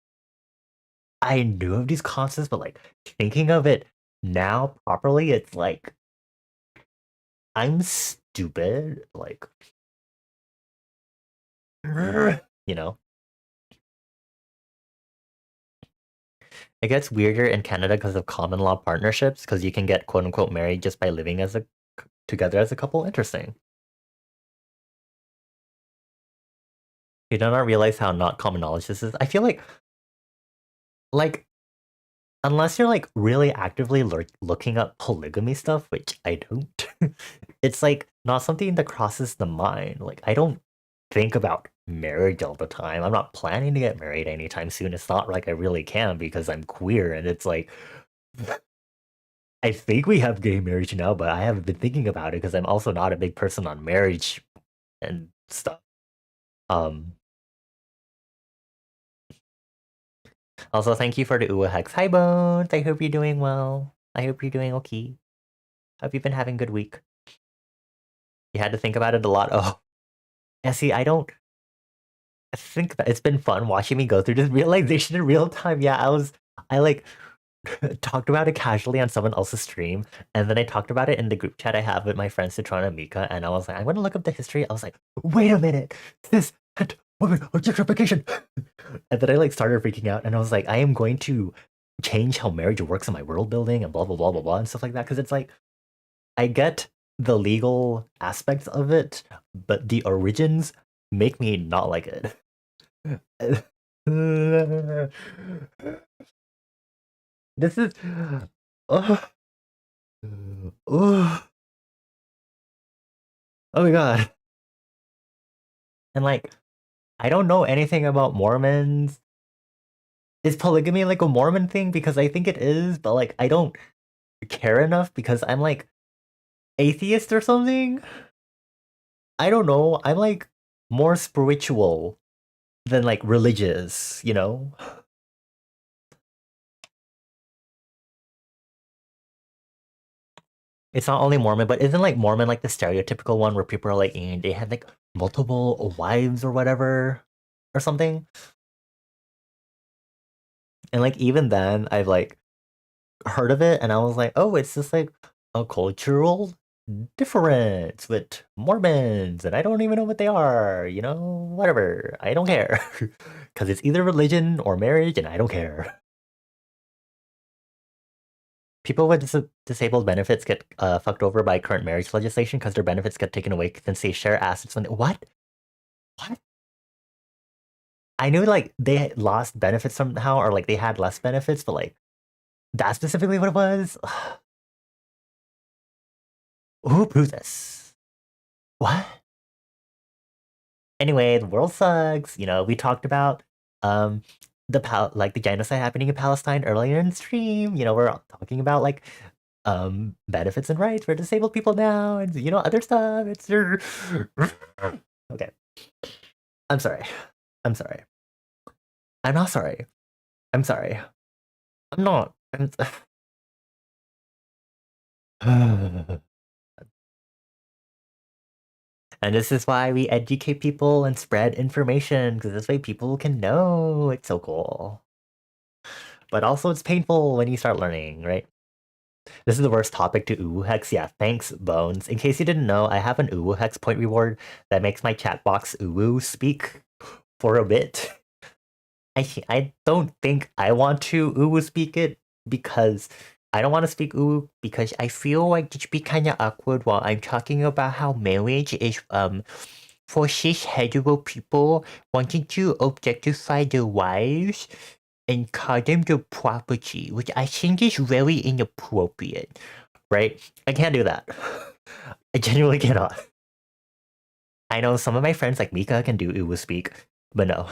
I knew of these concepts, but like thinking of it now properly, it's like I'm stupid. Like, you know, it gets weirder in Canada because of common law partnerships, because you can get quote unquote married just by living as a together as a couple. Interesting. You do not realize how not common knowledge this is. I feel like unless you're like really actively looking up polygamy stuff, which I don't, it's like not something that crosses the mind. Like I don't think about marriage all the time. I'm not planning to get married anytime soon. It's not like I really can because I'm queer, and it's like I think we have gay marriage now, but I haven't been thinking about it because I'm also not a big person on marriage and stuff. Um Also, thank you for the Uwa Hex. Hi, Bones. I hope you're doing well. I hope you're doing okay. Hope you've been having a good week. You had to think about it a lot. Oh, yeah, see, I don't think that it's been fun watching me go through this realization in real time. Yeah, I like talked about it casually on someone else's stream, and then I talked about it in the group chat I have with my friends Citron and Mika, and I was like, I'm gonna look up the history. I was like, wait a minute, this had woman objectification. And then I like started freaking out, and I was like, I am going to change how marriage works in my world building and blah blah blah blah blah and stuff like that. Because it's like I get the legal aspects of it, but the origins make me not like it. This is oh, oh, oh my god. And like I don't know anything about Mormons. Is polygamy like a Mormon thing? Because I think it is, but like I don't care enough because I'm like atheist or something. I don't know. I'm like more spiritual than like religious, you know? It's not only Mormon, but isn't like Mormon like the stereotypical one where people are like they had like multiple wives or whatever or something? And like even then I've like heard of it and I was like, oh, it's just like a cultural difference with Mormons and I don't even know what they are, you know, whatever. I don't care. Because it's either religion or marriage and I don't care. People with disabled benefits get fucked over by current marriage legislation because their benefits get taken away since they share assets when what? What? I knew like they lost benefits somehow or like they had less benefits, but like that's specifically what it was. Who approved this? What? Anyway, the world sucks. You know, we talked about um like the genocide happening in Palestine earlier in the stream. You know, we're talking about like benefits and rights for disabled people now and you know other stuff. It's okay. I'm sorry. I'm sorry. I'm not sorry. I'm sorry. I'm not. And this is why we educate people and spread information, because this way people can know. It's so cool. But also it's painful when you start learning, right? This is the worst topic to Uwu Hex. Yeah, thanks, Bones. In case you didn't know, I have an Uwu Hex point reward that makes my chat box Uwu speak for a bit. I don't think I want to Uwu speak it because I don't want to speak Uwu because I feel like it should be kind of awkward while I'm talking about how marriage is for cis hetero people wanting to objectify their wives and call them their property, which I think is very inappropriate. Right? I can't do that. I genuinely cannot. I know some of my friends like Mika can do Uwu speak, but no.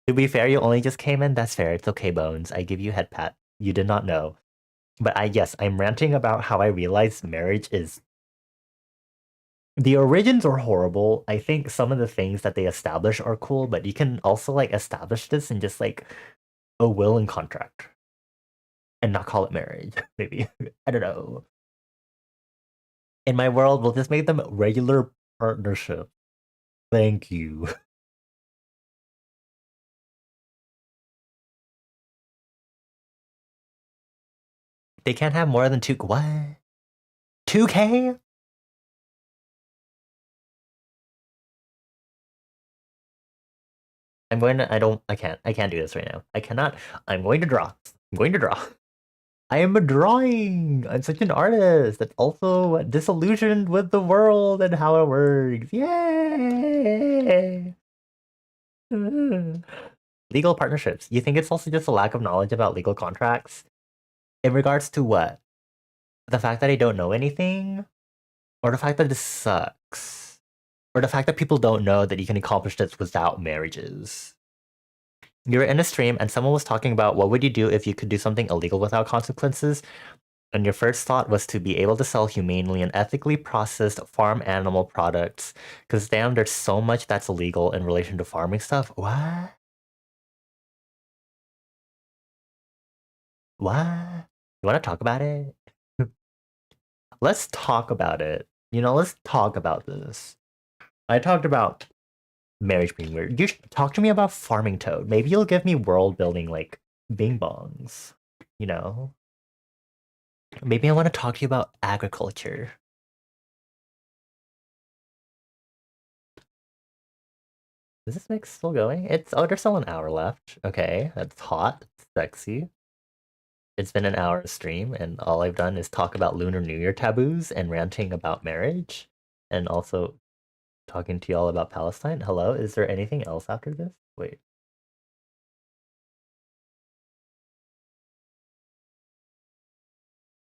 To be fair, you only just came in. That's fair. It's okay, Bones. I give you head pat. You did not know. But yes, I'm ranting about how I realized marriage is. The origins are horrible. I think some of the things that they establish are cool, but you can also like establish this and just like a will and contract and not call it marriage. Maybe. I don't know. In my world, we'll just make them regular partnership. Thank you. They can't have more than two. What? 2K? I'm going to. I can't do this right now. I cannot. I'm going to draw. I'm going to draw. I am a drawing. I'm such an artist that's also disillusioned with the world and how it works. Yay! Legal partnerships. You think it's also just a lack of knowledge about legal contracts? In regards to what? The fact that I don't know anything? Or the fact that this sucks? Or the fact that people don't know that you can accomplish this without marriages? You were in a stream and someone was talking about what would you do if you could do something illegal without consequences? And your first thought was to be able to sell humanely and ethically processed farm animal products. Because damn, there's so much that's illegal in relation to farming stuff. What? What? You want to talk about it? Let's talk about it. Let's talk about this. I talked about marriage being weird. You should talk to me about farming toad. Maybe you'll give me world building like bing bongs. You know? Maybe I want to talk to you about agriculture. Is this mix still going? There's still an hour left. Okay, that's hot, sexy. It's been an hour of stream, and all I've done is talk about Lunar New Year taboos and ranting about marriage, and also talking to y'all about Palestine. Hello, is there anything else after this? Wait.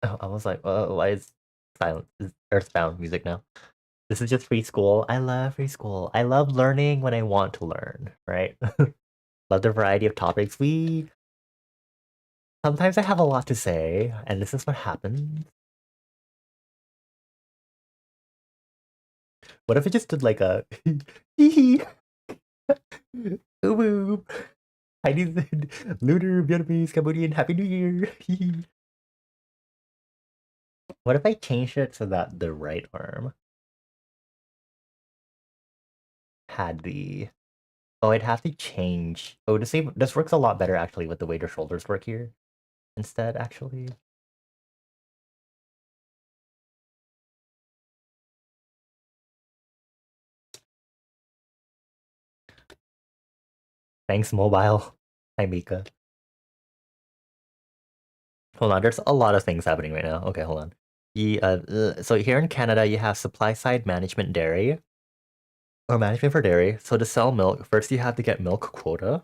Oh, I was like, why is silent? Is Earthbound music now? This is just free school. I love free school. I love learning when I want to learn, right? Love the variety of topics. Sometimes I have a lot to say, and this is what happens. What if it just did like a hee hee? Ooh, Chinese, Lunar, Vietnamese, Cambodian, Happy New Year. What if I changed it so that the right arm had the... Oh, I'd have to change... Oh, this works a lot better actually with the way the shoulders work here instead, actually. Thanks, mobile. Hi, Mika. Hold on, there's a lot of things happening right now. Okay, hold on. So here in Canada, you have supply side management dairy, or management for dairy. So to sell milk, first you have to get milk quota.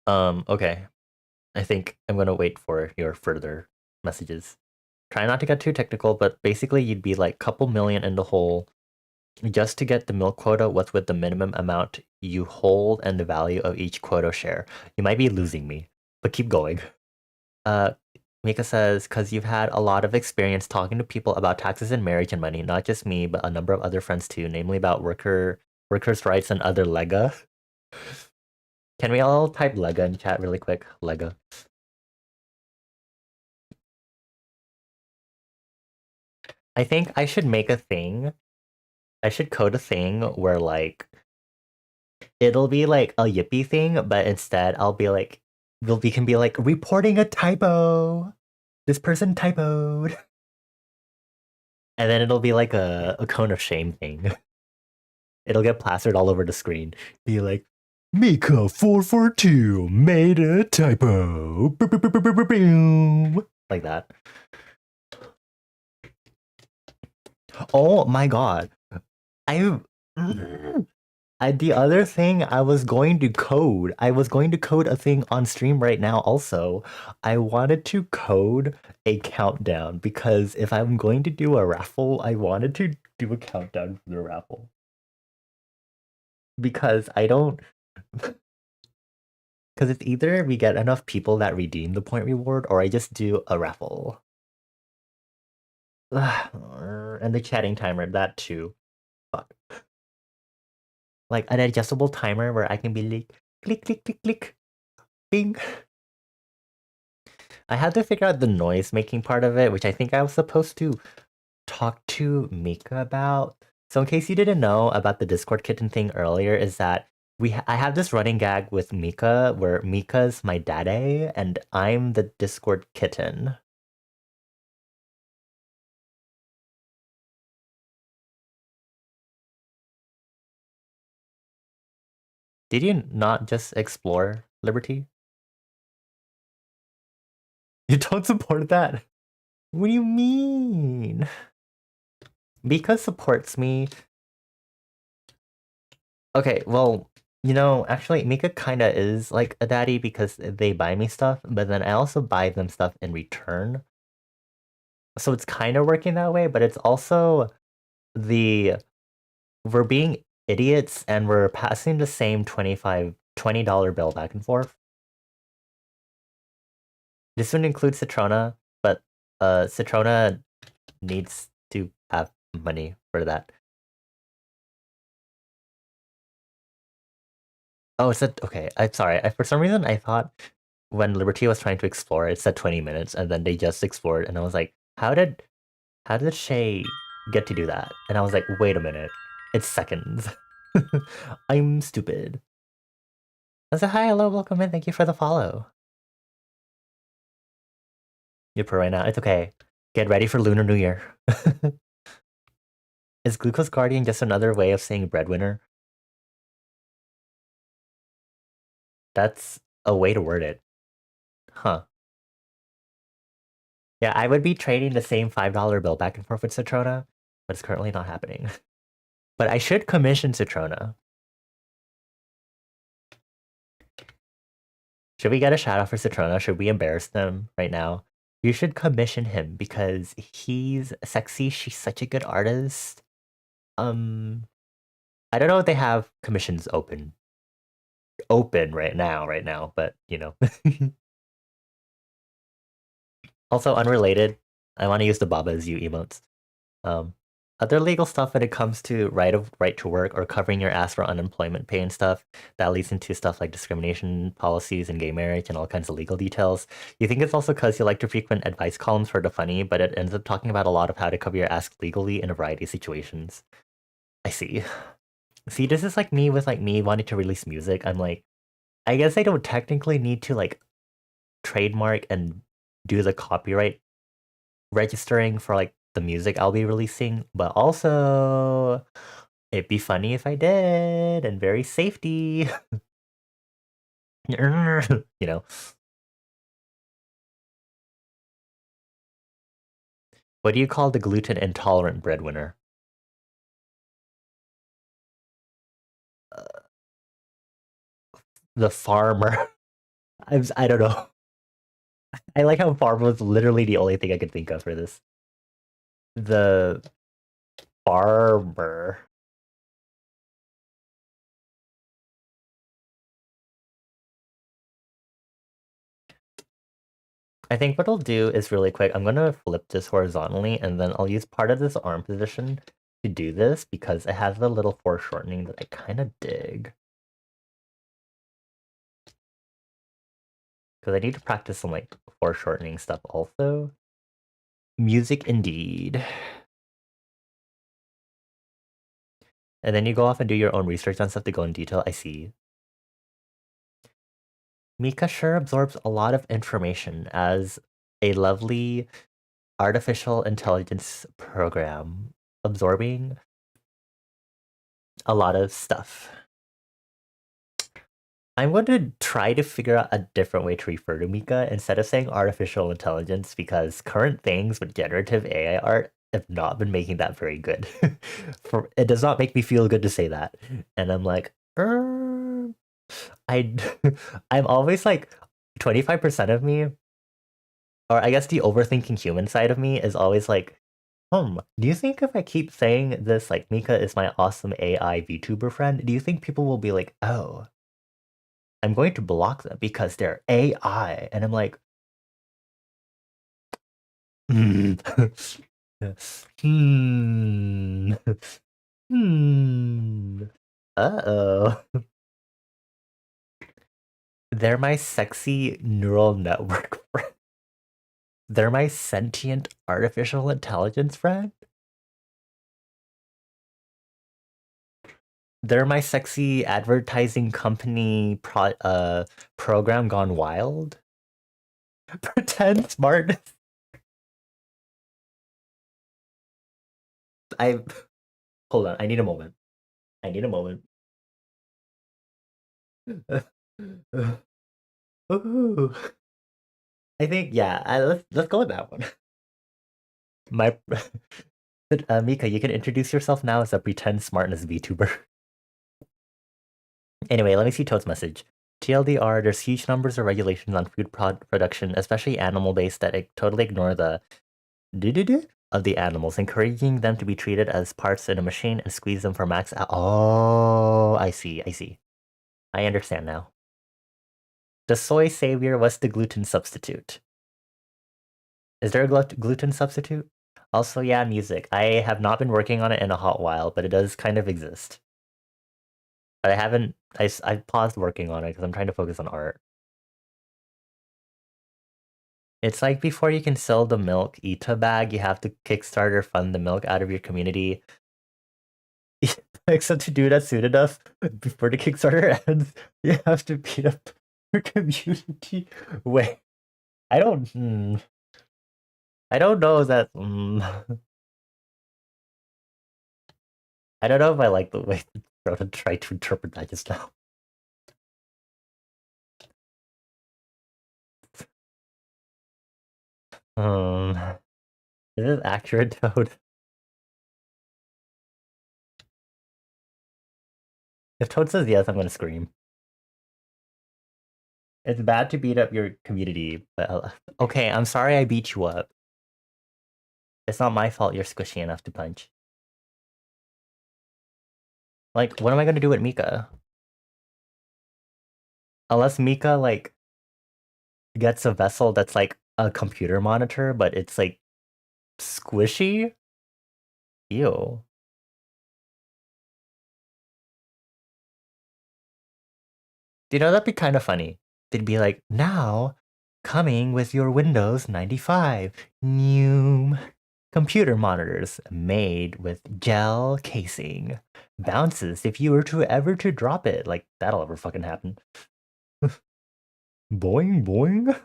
Okay. I think I'm gonna wait for your further messages. Try not to get too technical, but basically you'd be like couple million in the hole just to get the milk quota, what's with the minimum amount you hold and the value of each quota share. You might be losing me, but keep going. Uh, Mika says, because you've had a lot of experience talking to people about taxes and marriage and money, not just me, but a number of other friends too, namely about workers' rights and other lega. Can we all type lega in chat really quick? Lega. I think I should make a thing. I should code a thing where like it'll be like a yippee thing, but instead I'll be like we can be like reporting a typo. This person typoed. And then it'll be like a cone of shame thing. It'll get plastered all over the screen. Be like, Mika 442 made a typo. Boom. Like that. Oh my god. I the other thing I was going to code a thing on stream right now also. I wanted to code a countdown because if I'm going to do a raffle, I wanted to do a countdown for the raffle. Because I don't... Because it's either we get enough people that redeem the point reward or I just do a raffle. And the chatting timer, that too. Fuck. like an adjustable timer where I can be like click click click click bing. I had to figure out the noise making part of it, which I think I was supposed to talk to Mika about. So in case you didn't know about the Discord kitten thing earlier, is that I have this running gag with Mika where Mika's my daddy and I'm the Discord kitten. Did you not just explore Liberty? You don't support that? What do you mean? Mika supports me. Okay, well, actually, Mika kinda is like a daddy because they buy me stuff, but then I also buy them stuff in return. So it's kind of working that way, but it's also the we're being idiots and we're passing the same $20 bill back and forth. This would include Citrona, but Citrona needs to have money for that. Oh, it said okay. I'm sorry. For some reason I thought when Liberty was trying to explore, it said 20 minutes, and then they just explored, and I was like, how did Shay get to do that? And I was like, wait a minute, it's seconds. I'm stupid. I said, hi, hello, welcome in. Thank you for the follow. You're pro right now. It's okay. Get ready for Lunar New Year. Is Glucose Guardian just another way of saying breadwinner? That's a way to word it. Huh. Yeah, I would be trading the same $5 bill back and forth with Citrona, but it's currently not happening. But I should commission Citrona. Should we get a shout out for Citrona? Should we embarrass them right now? You should commission him because he's sexy. She's such a good artist. I don't know if they have commissions open right now, but Also unrelated, I want to use the Baba is you emotes. Um, Other legal stuff when it comes to right to work or covering your ass for unemployment pay and stuff that leads into stuff like discrimination policies and gay marriage and all kinds of legal details. You think it's also because you like to frequent advice columns for the funny, but it ends up talking about a lot of how to cover your ass legally in a variety of situations. I see. See, this is like me with like me wanting to release music. I'm like, I guess I don't technically need to like trademark and do the copyright registering for like the music I'll be releasing, but also it'd be funny if I did and very safety. you know. What do you call the gluten intolerant breadwinner? Uh, the farmer. I don't know. I like how farmer was literally the only thing I could think of for this. The farmer. I think what I'll do is really quick. I'm gonna flip this horizontally, and then I'll use part of this arm position to do this because it has the little foreshortening that I kind of dig. Because I need to practice some like foreshortening stuff also. Music indeed. And then you go off and do your own research on stuff to go in detail. I see. Mika sure absorbs a lot of information as a lovely artificial intelligence program, absorbing a lot of stuff. I'm going to try to figure out a different way to refer to Mika instead of saying artificial intelligence because current things with generative AI art have not been making that very good. It does not make me feel good to say that. And I'm like, I I'm always like 25% of me, or I guess the overthinking human side of me is always like, do you think if I keep saying this, like Mika is my awesome AI VTuber friend, do you think people will be like, oh, I'm going to block them because they're AI? And I'm like, hmm, hmm, hmm. Uh-oh. They're my sexy neural network friend. They're my sentient artificial intelligence friend. They're my sexy advertising company program gone wild. Pretend smart. I hold on. I need a moment. I need a moment. Ooh. I think yeah. Let's go with that one. My Mika, you can introduce yourself now as a pretend smartness VTuber. Anyway, let me see Toad's message. TLDR, there's huge numbers of regulations on food production, especially animal-based, that totally ignore the do of the animals, encouraging them to be treated as parts in a machine and squeeze them for max. Oh, I see. I see. I understand now. The soy savior was the gluten substitute. Is there a gluten substitute? Also, yeah, music. I have not been working on it in a hot while, but it does kind of exist. But I haven't. I paused working on it because I'm trying to focus on art. It's like before you can sell the milk Ita bag, you have to Kickstarter fund the milk out of your community. Except to do that soon enough before the Kickstarter ends, you have to beat up your community. Wait, I don't. I don't know that. I don't know if I like the way Rhoda tried to interpret that just now. Um, is this accurate, Toad? If Toad says yes, I'm gonna scream. It's bad to beat up your community, but okay, I'm sorry I beat you up. It's not my fault you're squishy enough to punch. Like, what am I gonna do with Mika? Unless Mika, like, gets a vessel that's like a computer monitor, but it's like squishy? Ew. Do you know that'd be kind of funny? They'd be like, now, coming with your Windows 95, new computer monitors made with gel casing. Bounces if you were to ever to drop it. Like, that'll ever fucking happen. Boing, boing.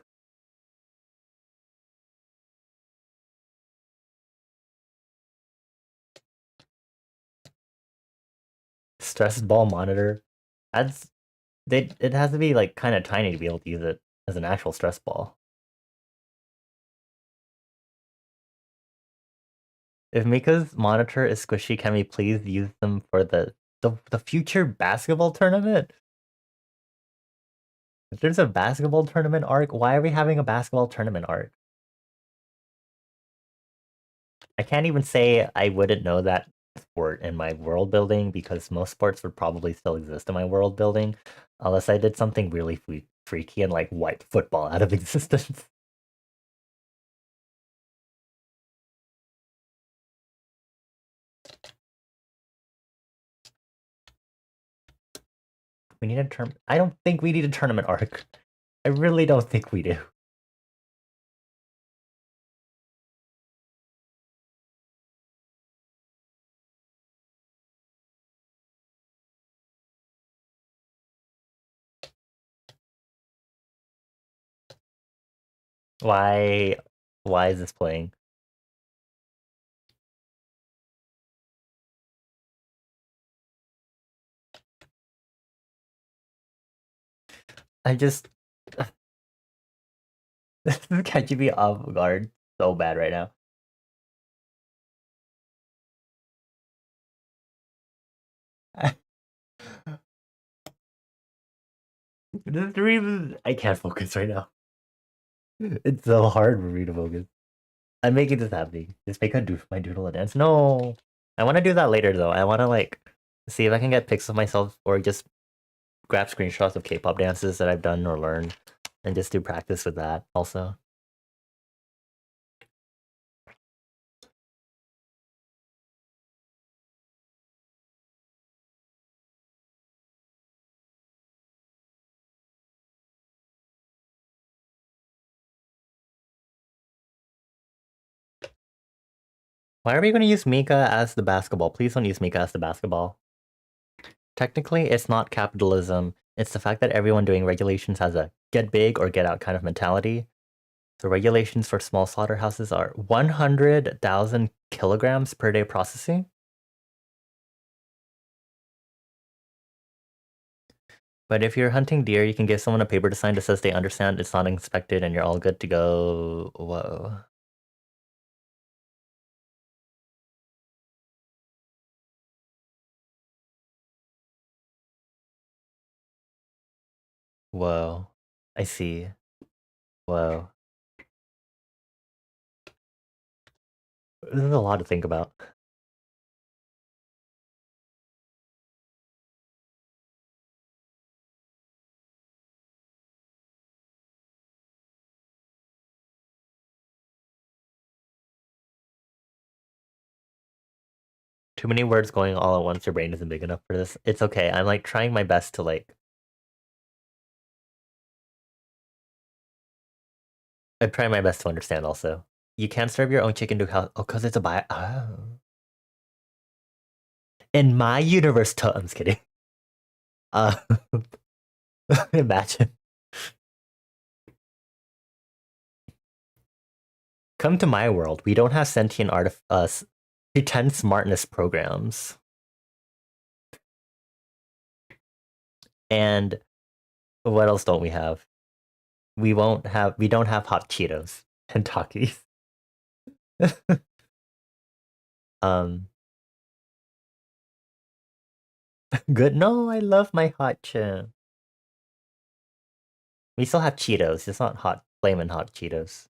Stress ball monitor. That's it has to be like kind of tiny to be able to use it as an actual stress ball. If Mika's monitor is squishy, can we please use them for the future basketball tournament? If there's a basketball tournament arc, why are we having a basketball tournament arc? I can't even say I wouldn't know that sport in my world building because most sports would probably still exist in my world building unless I did something really freaky and like wipe football out of existence. We need a term. I don't think we need a tournament arc. I really don't think we do. Why why is this playing? I just this is catching me off guard so bad right now. This dream I can't focus right now. It's so hard for me to focus. I'm making this happening. Just make my doodle a dance. No, I want to do that later though. I want to like see if I can get pics of myself or just grab screenshots of K-pop dances that I've done or learned, and just do practice with that also. Why are we going to use Mika as the basketball? Please don't use Mika as the basketball. Technically, it's not capitalism. It's the fact that everyone doing regulations has a get big or get out kind of mentality. The regulations for small slaughterhouses are 100,000 kilograms per day processing. But if you're hunting deer, you can give someone a paper to sign that says they understand it's not inspected and you're all good to go. Whoa. Whoa. I see. Whoa. This is a lot to think about. Too many words going all at once. Your brain isn't big enough for this. It's okay. I'm like trying my best to like. I'm trying my best to understand also. You can't serve your own chicken to cow. Oh, because it's a bio. Oh. In my universe, I'm just kidding. Uh, imagine. Come to my world. We don't have sentient pretend smartness programs. And what else don't we have? We don't have hot Cheetos and Takis. um Good. No, I love my hot chip. We still have Cheetos. It's not hot flamin' hot Cheetos.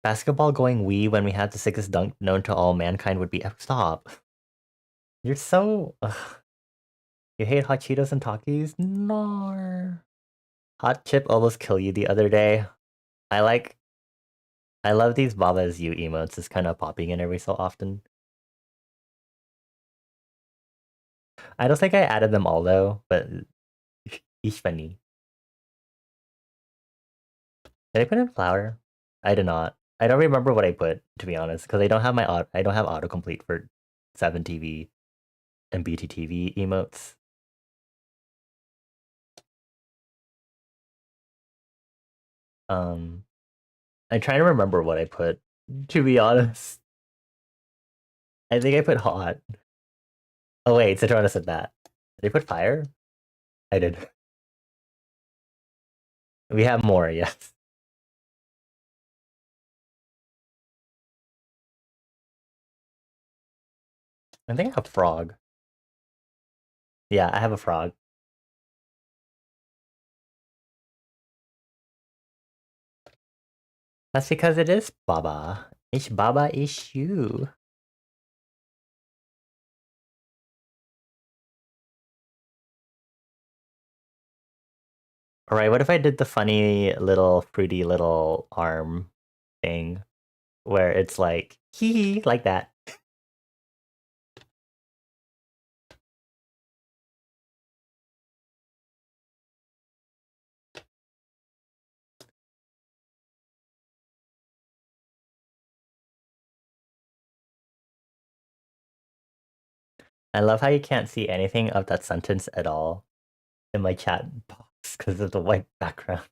Basketball going wee when we had the sickest dunk known to all mankind would be stop. You're so You hate hot Cheetos and Takis? No. Hot chip almost kill you the other day. I love these Baba is you emotes. It's kind of popping in every so often. I don't think I added them all though, but each funny. Did I put in flour? I did not. I don't remember what I put, to be honest, because I don't have I don't have autocomplete for 7TV and BTTV emotes. Um, I'm trying to remember what I put, to be honest. I think I put hot. Oh wait, Citrona said that. Did I put fire? I did. We have more, yes. I think I have frog. Yeah, I have a frog. That's because it is Baba. It's Baba is you. Alright, what if I did the funny little fruity little arm thing where it's like hee hee like that? I love how you can't see anything of that sentence at all in my chat box because of the white background.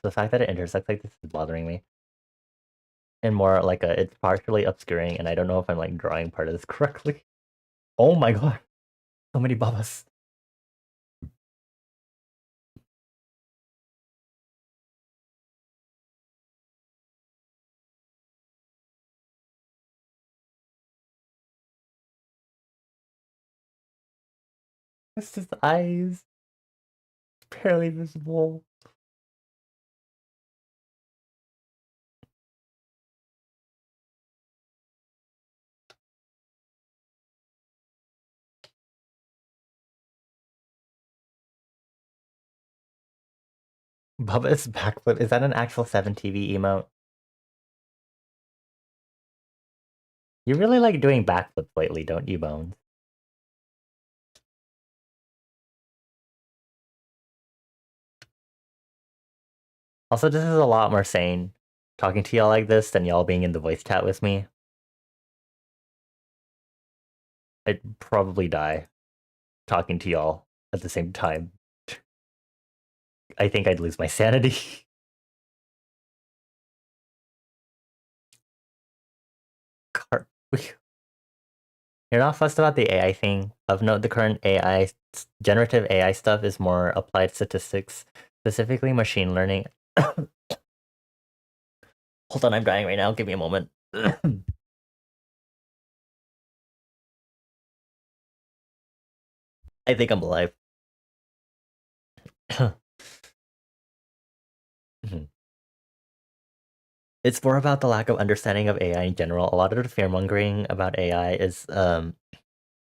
The fact that it intersects like this is bothering me. And more like it's partially obscuring, and I don't know if I'm like drawing part of this correctly. Oh my god, so many babas. It's just eyes, barely visible. Bubba's backflip. Is that an actual 7TV emote? You really like doing backflips lately, don't you, Bones? Also, this is a lot more sane talking to y'all like this than y'all being in the voice chat with me. I'd probably die talking to y'all at the same time. I think I'd lose my sanity. You're not fussed about the AI thing. Of note, the current AI, generative AI stuff is more applied statistics, specifically machine learning. Hold on, I'm dying right now. Give me a moment. I think I'm alive. It's more about the lack of understanding of AI in general. A lot of the fear mongering about AI is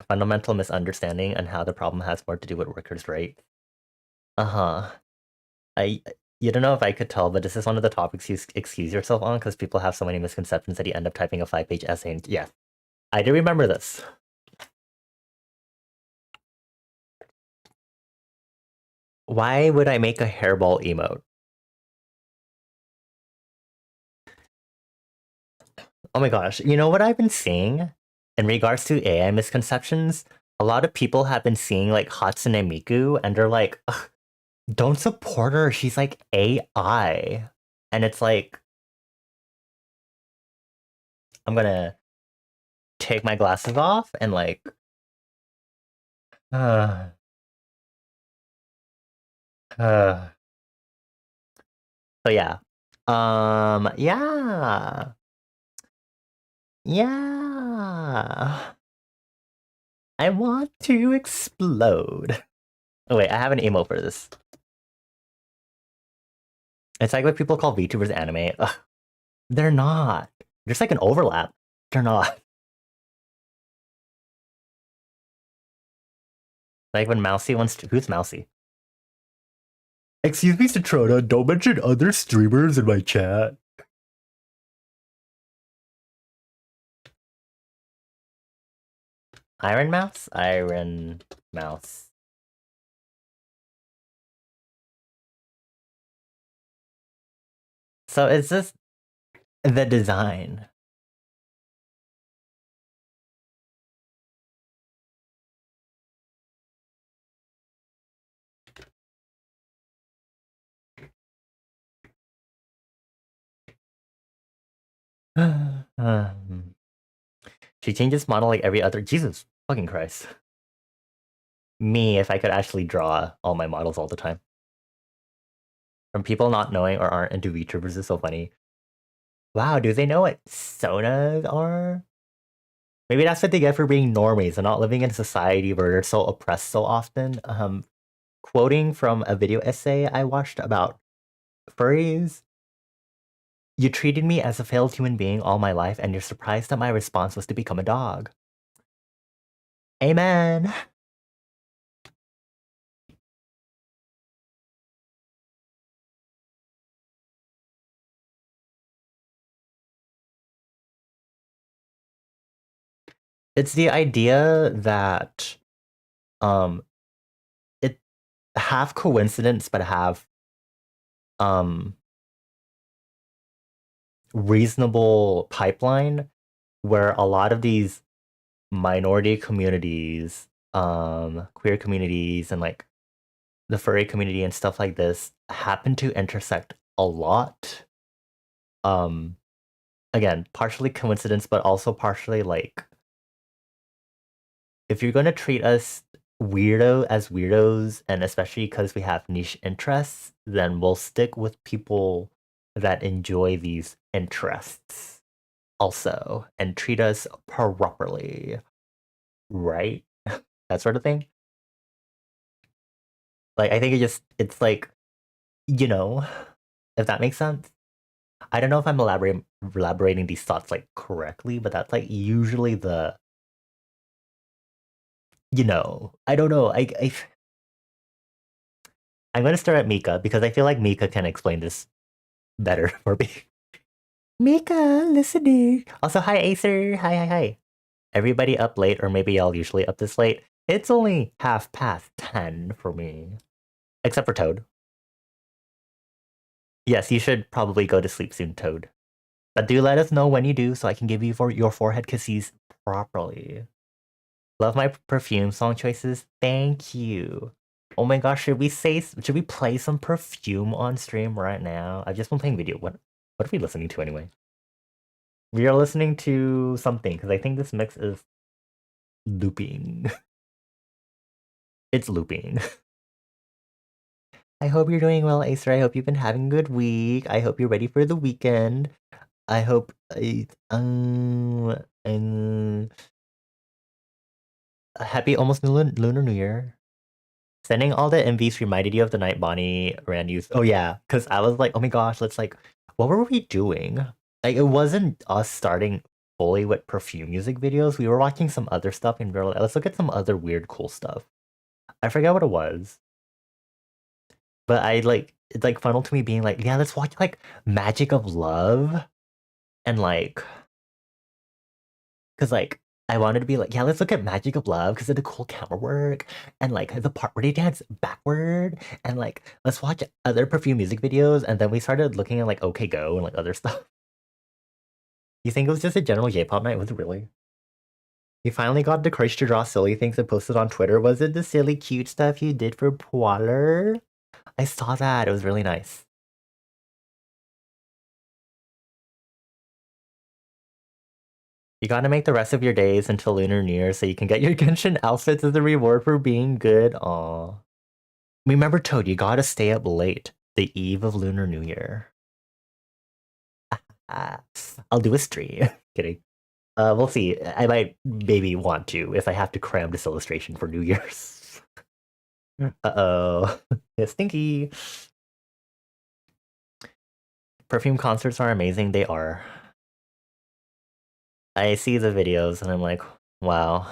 fundamental misunderstanding and how the problem has more to do with workers' rights. Uh-huh. I you don't know if I could tell, but this is one of the topics you excuse yourself on because people have so many misconceptions that you end up typing a 5-page essay. And yeah, I do remember this. Why would I make a hairball emote? Oh my gosh, you know what I've been seeing in regards to AI misconceptions? A lot of people have been seeing like Hatsune Miku and they're like, don't support her. She's like AI. And it's like, I'm gonna take my glasses off and like, uh, uh. So yeah. Yeah. Yeah. I want to explode. Oh wait, I have an emo for this. It's like what people call VTubers anime. Ugh, they're not. There's like an overlap. They're not. Like when Mousy wants to. Who's Mousy? Excuse me, Citrona. Don't mention other streamers in my chat. Iron Mouse? Iron Mouse. So it's just the design. She changes model like every other. Jesus fucking Christ. Me, if I could actually draw all my models all the time. From people not knowing or aren't into VTubers is so funny. Wow, do they know what sonas are? Maybe that's what they get for being normies and not living in a society where they're so oppressed so often. Quoting from a video essay I watched about furries, you treated me as a failed human being all my life, and you're surprised that my response was to become a dog. Amen. It's the idea that um it half coincidence but half um reasonable pipeline where a lot of these minority communities, queer communities and like the furry community and stuff like this happen to intersect a lot. Um Again, partially coincidence, but also partially like if you're gonna treat us weirdos, and especially because we have niche interests, then we'll stick with people that enjoy these interests also and treat us properly, right? That sort of thing. Like I think it's like, you know, if that makes sense. I don't know if I'm elaborating these thoughts like correctly, but that's like usually the, I don't know. I'm gonna start at Mika because I feel like Mika can explain this better for me. Mika, listening. Also, hi Acer. Hi. Everybody up late, or maybe y'all usually up this late. It's only 10:30 for me. Except for Toad. Yes, you should probably go to sleep soon, Toad. But do let us know when you do so I can give you your forehead kisses properly. Love my perfume song choices. Thank you. Oh my gosh, should we play some perfume on stream right now? I've just been playing video. What are we listening to anyway? We are listening to something because I think this mix is looping. It's looping. I hope you're doing well, Acer. I hope you've been having a good week. I hope you're ready for the weekend. I hope and happy almost Lunar New Year. Sending all the MVs reminded you of the night Bonnie ran you. Oh yeah, because I was like, oh my gosh, what were we doing? Like, it wasn't us starting fully with perfume music videos. We were watching some other stuff and we were like, let's look at some other weird, cool stuff. I forget what it was, but it's like funneled to me being like, yeah, let's watch like Magic of Love and like, because like I wanted to be like, yeah, let's look at Magic of Love because of the cool camera work and like the part where they dance backward and like let's watch other perfume music videos. And then we started looking at like OK Go and like other stuff. You think it was just a general J-pop night? Was it really? You finally got the courage to draw silly things and posted on Twitter. Was it the silly cute stuff you did for Poiler? I saw that. It was really nice. You gotta make the rest of your days until Lunar New Year so you can get your Genshin outfits as a reward for being good. Aw. Remember, Toad, you gotta stay up late the eve of Lunar New Year. Ah, I'll do a stream. Kidding. We'll see. I might maybe want to if I have to cram this illustration for New Year's. Uh-oh. It's stinky. Perfume concerts are amazing. They are. I see the videos and I'm like, wow,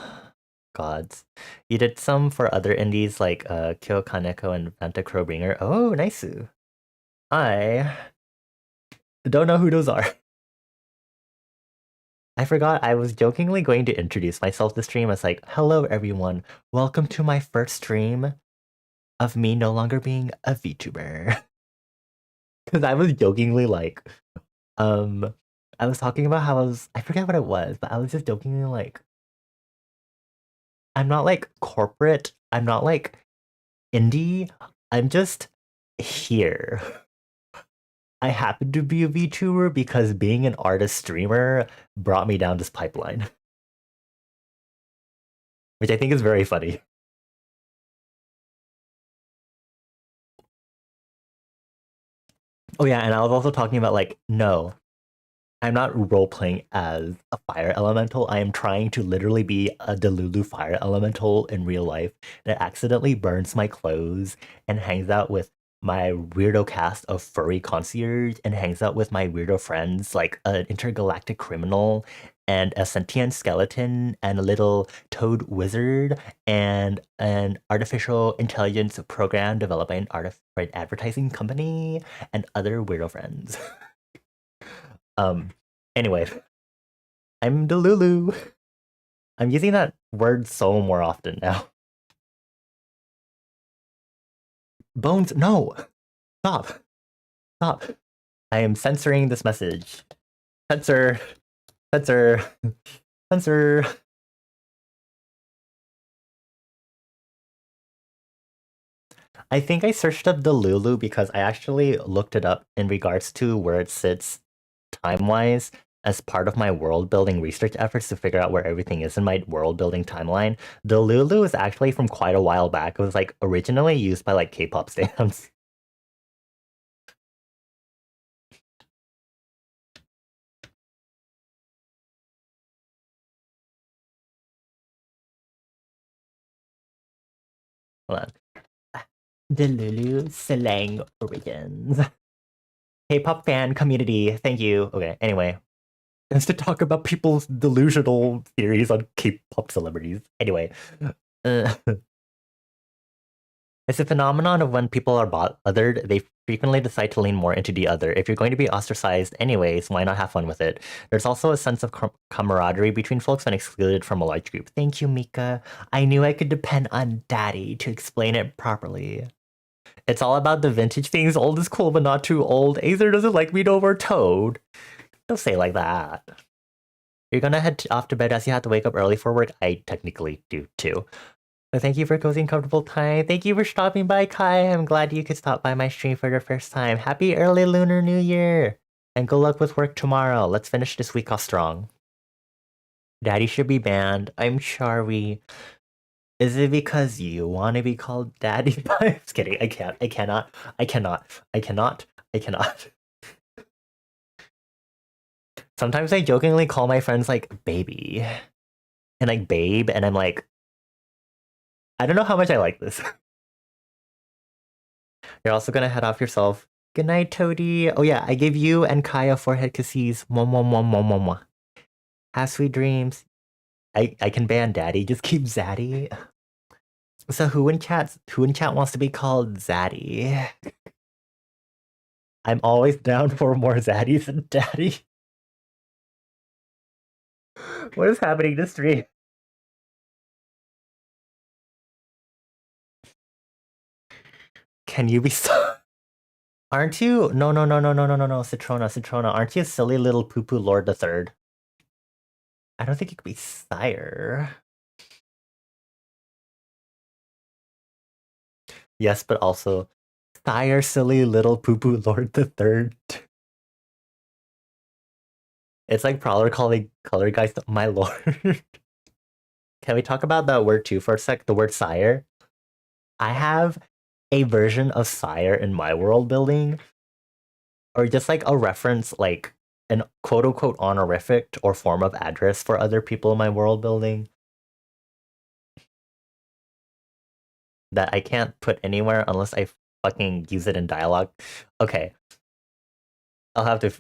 gods. You did some for other indies like Kyo Kaneko and Vanta Crowbringer. Oh, nice. I don't know who those are. I forgot I was jokingly going to introduce myself this stream as like, hello everyone, welcome to my first stream of me no longer being a VTuber. Because I was jokingly like, um, I was talking about how I forget what it was, but I was just jokingly like, I'm not like corporate, I'm not like indie, I'm just here. I happen to be a VTuber because being an artist streamer brought me down this pipeline, which I think is very funny. Oh yeah, and I was also talking about like, no, I'm not role playing as a fire elemental. I am trying to literally be a Delulu fire elemental in real life that accidentally burns my clothes and hangs out with my weirdo cast of furry concierge and hangs out with my weirdo friends like an intergalactic criminal and a sentient skeleton and a little toad wizard and an artificial intelligence program developed by an advertising company and other weirdo friends. Um, anyway, I'm Delulu. I'm using that word so more often now. Bones, no! Stop! Stop! I am censoring this message. Censor! Censor! Censor! I think I searched up Delulu because I actually looked it up in regards to where it sits time-wise as part of my world building research efforts to figure out where everything is in my world building timeline. Delulu is actually from quite a while back. It was like originally used by like K-pop stans. Hold on. Delulu slang origins. K-pop fan community, thank you. Okay, anyway. It's to talk about people's delusional theories on K-pop celebrities. Anyway. Uh, It's a phenomenon of when people are othered, they frequently decide to lean more into the other. If you're going to be ostracized anyways, why not have fun with it? There's also a sense of camaraderie between folks when excluded from a large group. Thank you, Mika. I knew I could depend on Daddy to explain it properly. It's all about the vintage things. Old is cool, but not too old. Aether doesn't like me over Toad. Don't say it like that. You're gonna head off to bed as you have to wake up early for work. I technically do too. But thank you for cozy and comfortable time. Thank you for stopping by, Kai. I'm glad you could stop by my stream for the first time. Happy early Lunar New Year! And good luck with work tomorrow. Let's finish this week off strong. Daddy should be banned. I'm sorry. Is it because you want to be called Daddy? I'm just kidding. I can't. I cannot. I cannot. I cannot. I cannot. Sometimes I jokingly call my friends like baby and like babe, and I'm like, I don't know how much I like this. You're also gonna head off yourself. Good night, Toadie. Oh yeah, I gave you and Kaya forehead kisses. Mwah, mwah, mwah, mwah, mwah, mwah. Have sweet dreams. I can ban Daddy. Just keep Zaddy. So who in chat wants to be called Zaddy? I'm always down for more Zaddies than Daddy. What is happening to stream? Can you be so? Aren't you? No, no, no, no, no, no, no, no, Citrona, Citrona. Aren't you a silly little poo-poo Lord the Third? I don't think you could be Sire. Yes, but also Sire, silly little poo-poo Lord the Third. It's like Prowler calling color guys my lord. Can we talk about that word too for a sec? The word sire. I have a version of sire in my world building, or just like a reference, like an quote unquote honorific or form of address for other people in my world building that I can't put anywhere unless I fucking use it in dialogue. Okay, I'll have to.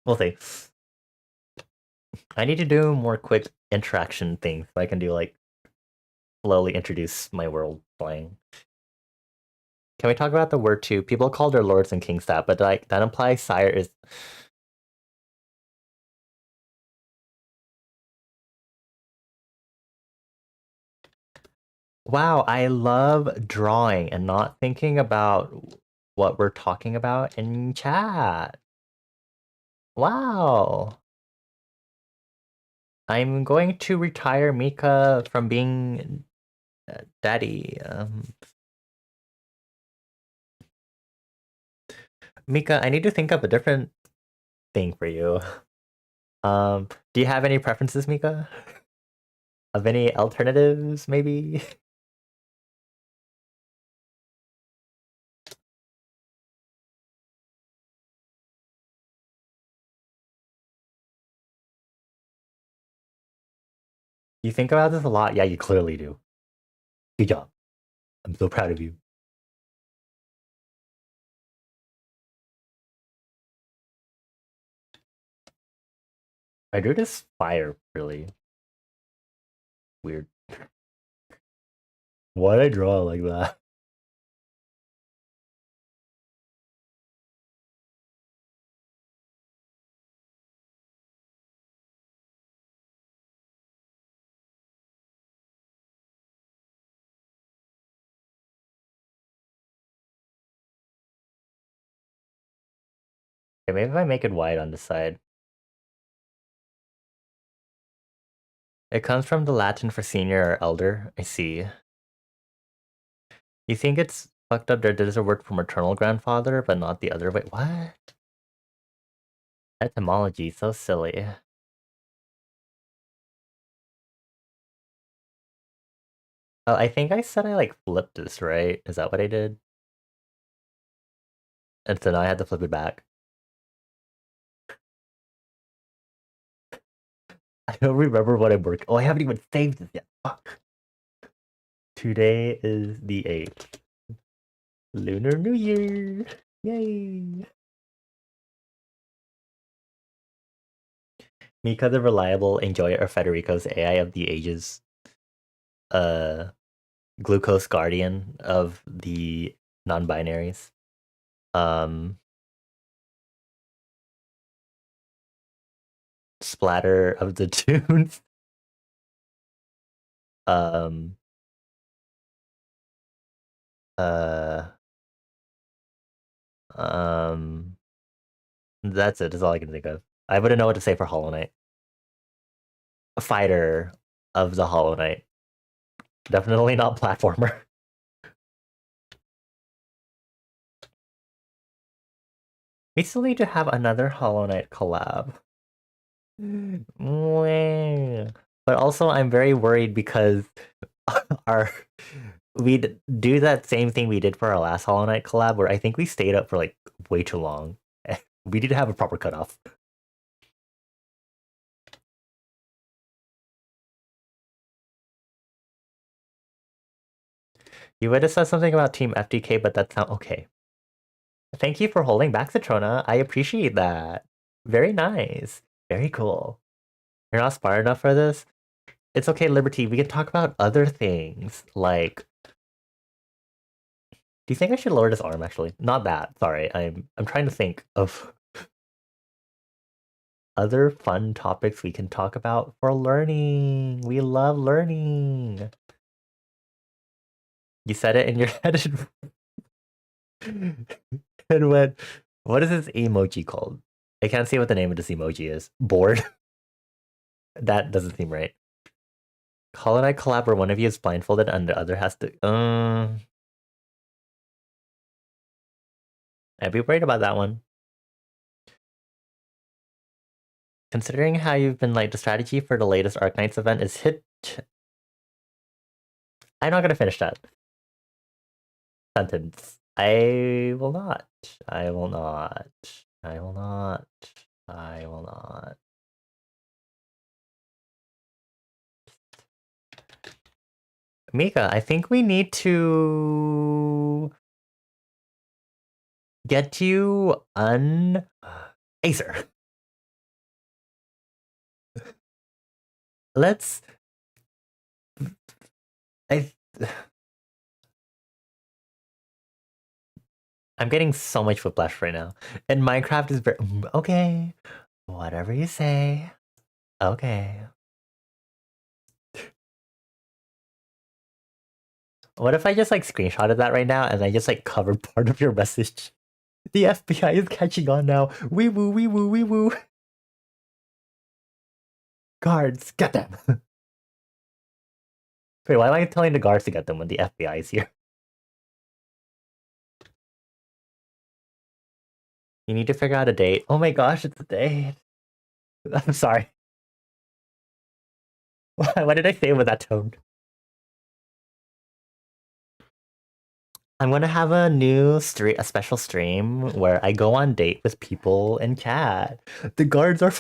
We'll see. I need to do more quick interaction things so I can do like slowly introduce my world playing. Can we talk about the word too? People call their lords and kings that, but like that implies sire is. Wow, I love drawing and not thinking about what we're talking about in chat. Wow. I'm going to retire Mika from being daddy. Mika, I need to think up a different thing for you. Do you have any preferences, Mika? Of any alternatives, maybe? You think about this a lot? Yeah, you clearly do. Good job. I'm so proud of you. I drew this fire really weird. Why'd I draw like that? Okay, maybe if I make it white on the side. It comes from the Latin for senior or elder. I see. You think it's fucked up that there's a word for maternal grandfather, but not the other way? What? Etymology, so silly. Oh, I think I said I like flipped this, right? Is that what I did? And so now I had to flip it back. I don't remember what I'm working. Oh, I haven't even saved this yet. Fuck. Today is the 8th. Lunar New Year. Yay. Mika the Reliable, Enjoyer, or Federico's AI of the Ages. Glucose guardian of the non-binaries. Um, Splatter of the tunes. Um, uh, um, that's it. That's all I can think of. I wouldn't know what to say for Hollow Knight. A fighter of the Hollow Knight. Definitely not platformer. We still need to have another Hollow Knight collab. But also, I'm very worried because our we'd do that same thing we did for our last Hollow Knight collab, where I think we stayed up for like way too long. We need to have a proper cutoff. You would have said something about Team FDK, but that's not okay. Thank you for holding back, Citrona. I appreciate that. Very nice. Very cool. You're not smart enough for this? It's okay, Liberty. We can talk about other things. Like, do you think I should lower this arm, actually? Not that. Sorry. I'm trying to think of other fun topics we can talk about for learning. We love learning. You said it in your head and went, what is this emoji called? I can't see what the name of this emoji is. Bored? That doesn't seem right. Call and I collab where one of you is blindfolded and the other has to. I'd be worried about that one. Considering how you've been like the strategy for the latest Arknights event is hit. I'm not gonna finish that sentence. I will not. I will not. I will not. I will not. Mika, I think we need to get you Acer. Let's. I. I'm getting so much whiplash right now, and Minecraft is very okay. Whatever you say. Okay. What if I just like screenshotted that right now and I just like covered part of your message? The FBI is catching on now. Wee woo, wee woo, wee woo. Guards, get them. Wait, why am I telling the guards to get them when the FBI is here? You need to figure out a date. Oh my gosh, it's a date. I'm sorry. Why did I say it with that tone? I'm gonna have a new stream, a special stream where I go on date with people in chat. The guards are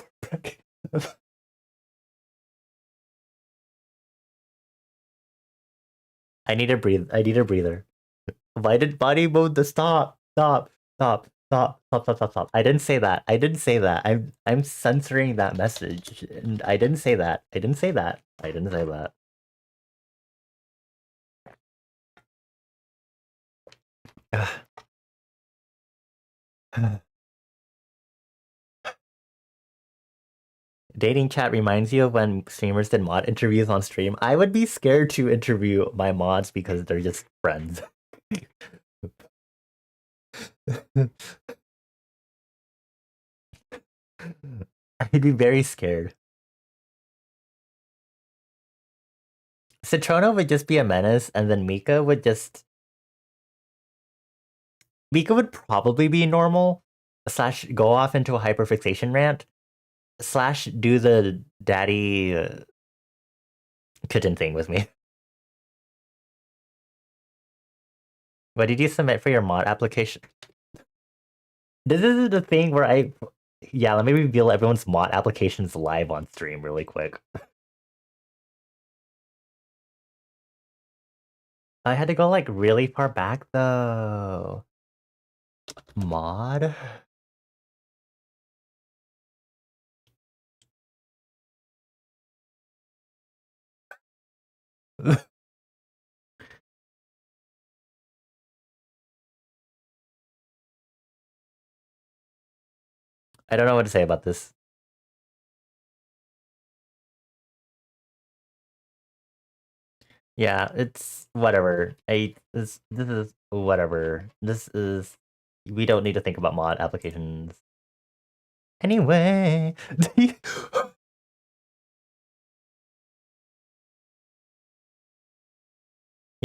I need a breathe. I need a breather. Why did body mode the stop? Stop. Stop. Stop. Stop. Stop. Stop. Stop. I didn't say that. I didn't say that. I'm censoring that message. And I didn't say that. I didn't say that. I didn't say that. Dating chat reminds you of when streamers did mod interviews on stream. I would be scared to interview my mods because they're just friends. I'd be very scared. Citrona would just be a menace, and then Mika would just. Mika would probably be normal, slash go off into a hyperfixation rant, slash do the daddy kitten thing with me. What did you submit for your mod application? This is the thing where yeah, let me reveal everyone's mod applications live on stream really quick. I had to go like really far back though. Mod? I don't know what to say about this. Yeah, it's whatever. This is whatever. This is we don't need to think about mod applications. Anyway. You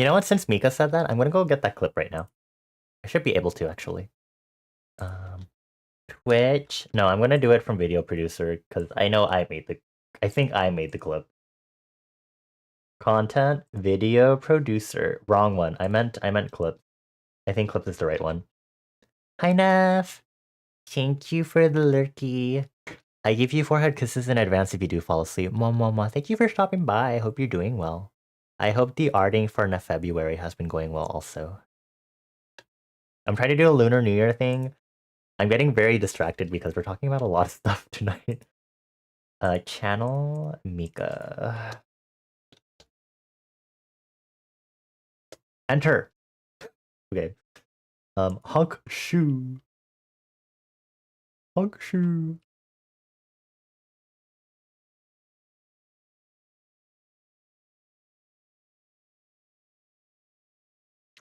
know what? Since Mika said that, I'm gonna go get that clip right now. I should be able to actually. Um Twitch. No, I'm gonna do it from video producer because I know I think I made the clip. Content video producer. Wrong one. I meant clip. I think clip is the right one. Hi Neff. Thank you for the lurky. I give you forehead kisses in advance if you do fall asleep. Mama, thank you for stopping by. I hope you're doing well. I hope the arting for February has been going well also. I'm trying to do a Lunar New Year thing. I'm getting very distracted because we're talking about a lot of stuff tonight. Channel Mika. Enter. Okay. Hunk shoe. Hunk shoe.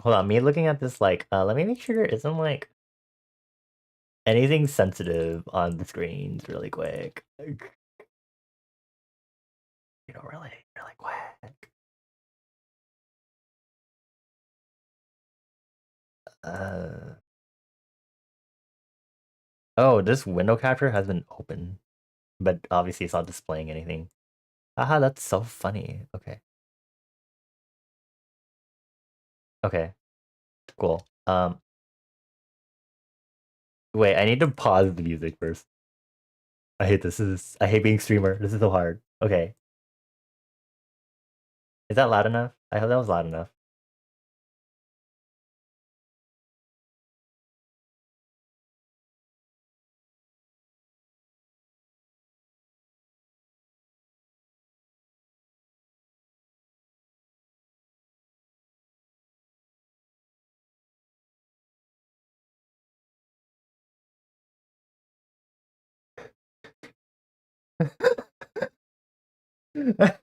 Hold on, me looking at this like, let me make sure there isn't like anything sensitive on the screens really quick. Really, really quick. Uh, oh, this window capture has been open, but obviously it's not displaying anything. Haha, that's so funny. Okay. Okay, cool. Wait, I need to pause the music first. I hate this. I hate being streamer. This is so hard. Okay. Is that loud enough? I hope that was loud enough. We're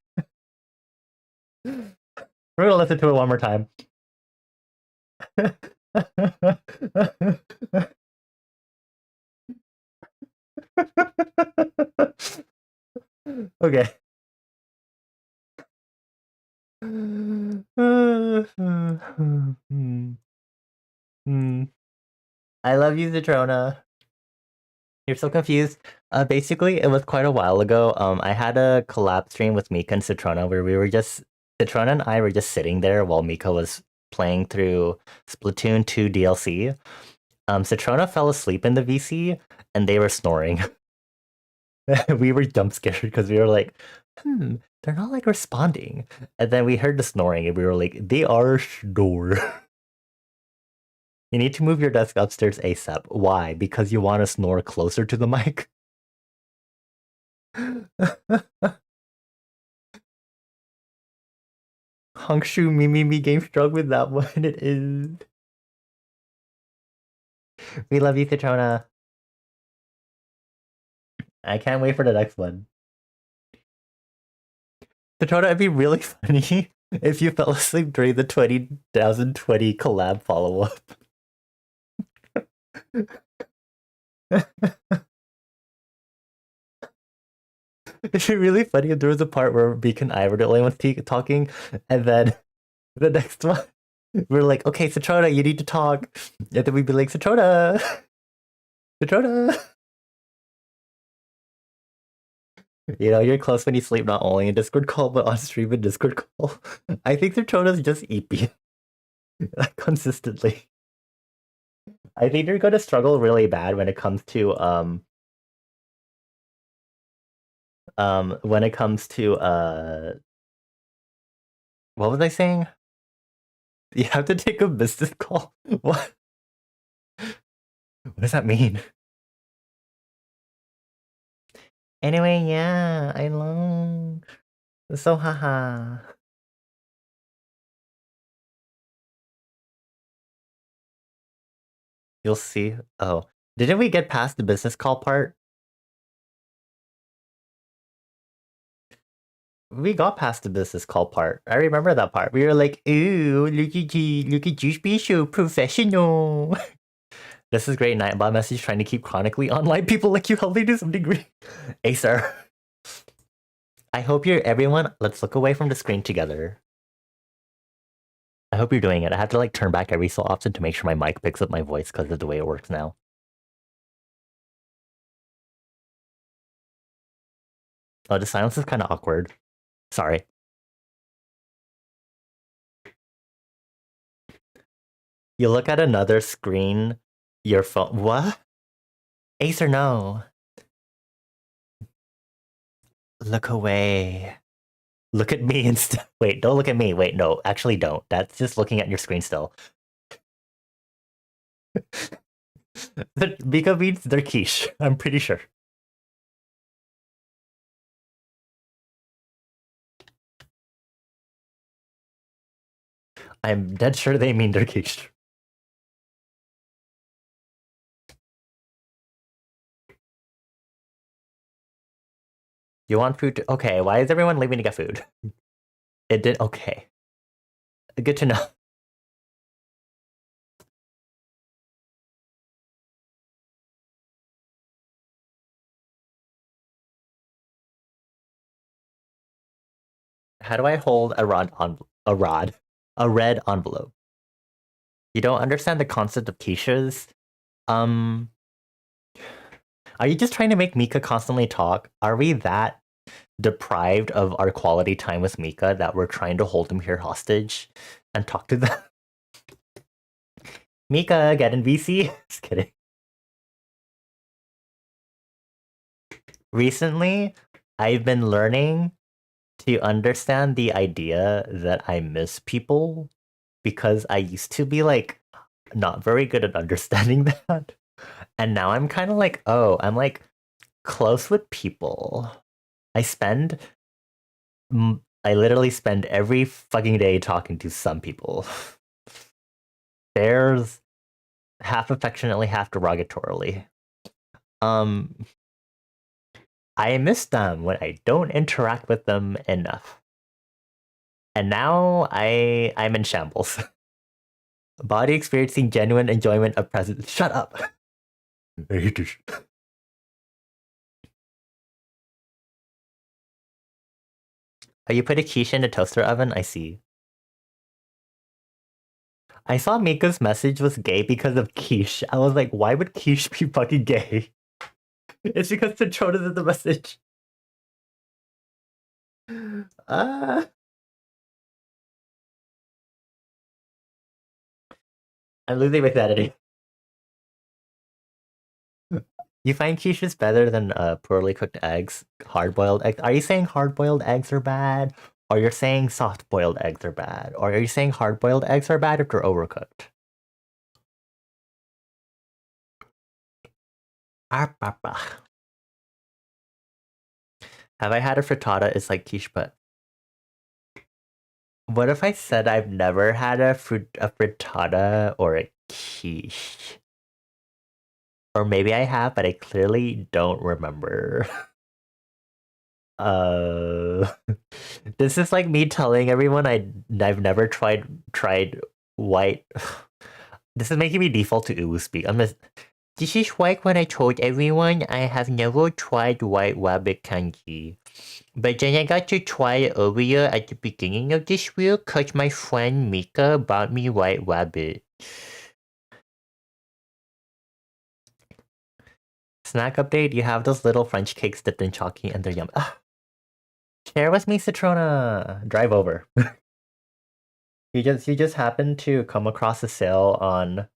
gonna listen to it one more time. Okay. I love you, Zitrona. You're so confused. Basically, it was quite a while ago. I had a collab stream with Mika and Citrona where Citrona and I were just sitting there while Mika was playing through Splatoon 2 DLC. Citrona fell asleep in the VC and they were snoring. We were jump scared because we were like, they're not like responding. And then we heard the snoring and we were like, they are snore. You need to move your desk upstairs ASAP. Why? Because you want to snore closer to the mic? Hongshu Mimi game struggle with that one. It is. We love you, Citrona. I can't wait for the next one. Citrona, it'd be really funny if you fell asleep during the 2020 collab follow up. It'd be really funny if there was a part where Beacon and I were the only ones talking, and then the next one, we're like, okay, Citrona, you need to talk. And then we'd be like, Citrona! Citrona! You know, you're close when you sleep, not only in Discord call, but on stream and Discord call. I think Citrona's just EP consistently. I think you're gonna struggle really bad when it comes to when it comes to what was I saying? You have to take a business call. What? What does that mean? Anyway, yeah, I love. So haha. You'll see. Oh, didn't we get past the business call part? we got past the business call part. I remember that part. We were like, ooh, look at you be so professional. This is great Nightbot message trying to keep chronically online people like you healthy to some degree. Hey, sir. I hope you're everyone. Let's look away from the screen together. I hope you're doing it. I have to like turn back every so often to make sure my mic picks up my voice because of the way it works now. Oh, the silence is kind of awkward. Sorry. You look at another screen, your phone. What? Ace or no? Look away. Look at me instead. Wait, don't look at me. Wait, no, actually don't. That's just looking at your screen still. Mika means they're quiche. I'm pretty sure. I'm dead sure they mean they're quiche. You want food? Okay, why is everyone leaving to get food? It did. Okay. Good to know. How do I hold a red envelope? You don't understand the concept of quiches? Um, are you just trying to make Mika constantly talk? Are we that deprived of our quality time with Mika that we're trying to hold him here hostage and talk to them? Mika, get in VC? Just kidding. Recently, I've been learning to understand the idea that I miss people because I used to be like not very good at understanding that. And now I'm kind of like, oh, I'm like close with people. I spend, I literally spend every fucking day talking to some people. There's half affectionately, half derogatorily. Um, I miss them when I don't interact with them enough. And now I'm in shambles. Body experiencing genuine enjoyment of presence. Shut up. I hate this. Oh, you put a quiche in a toaster oven? I see. I saw Mika's message was gay because of quiche. I was like, why would quiche be fucking gay? It's because Centrone is in the message. Uh, I'm losing my sanity. You find quiches better than poorly cooked eggs, hard-boiled eggs? Are you saying hard-boiled eggs are bad? Or you're saying soft-boiled eggs are bad? Or are you saying hard-boiled eggs are bad if they're overcooked? Ah, bah, bah. Have I had a frittata? It's like quiche, but what if I said I've never had a frittata or a quiche? Or maybe I have, but I clearly don't remember. Uh, this is like me telling everyone I've never tried white. This is making me default to Uwu speak. This is like when I told everyone I have never tried white rabbit kanji. But then I got to try it earlier at the beginning of this week cause my friend Mika bought me white rabbit. Snack update, you have those little French cakes dipped in chalky and they're yum. Ah, share with me, Citrona. Drive over. You just happened to come across a sale on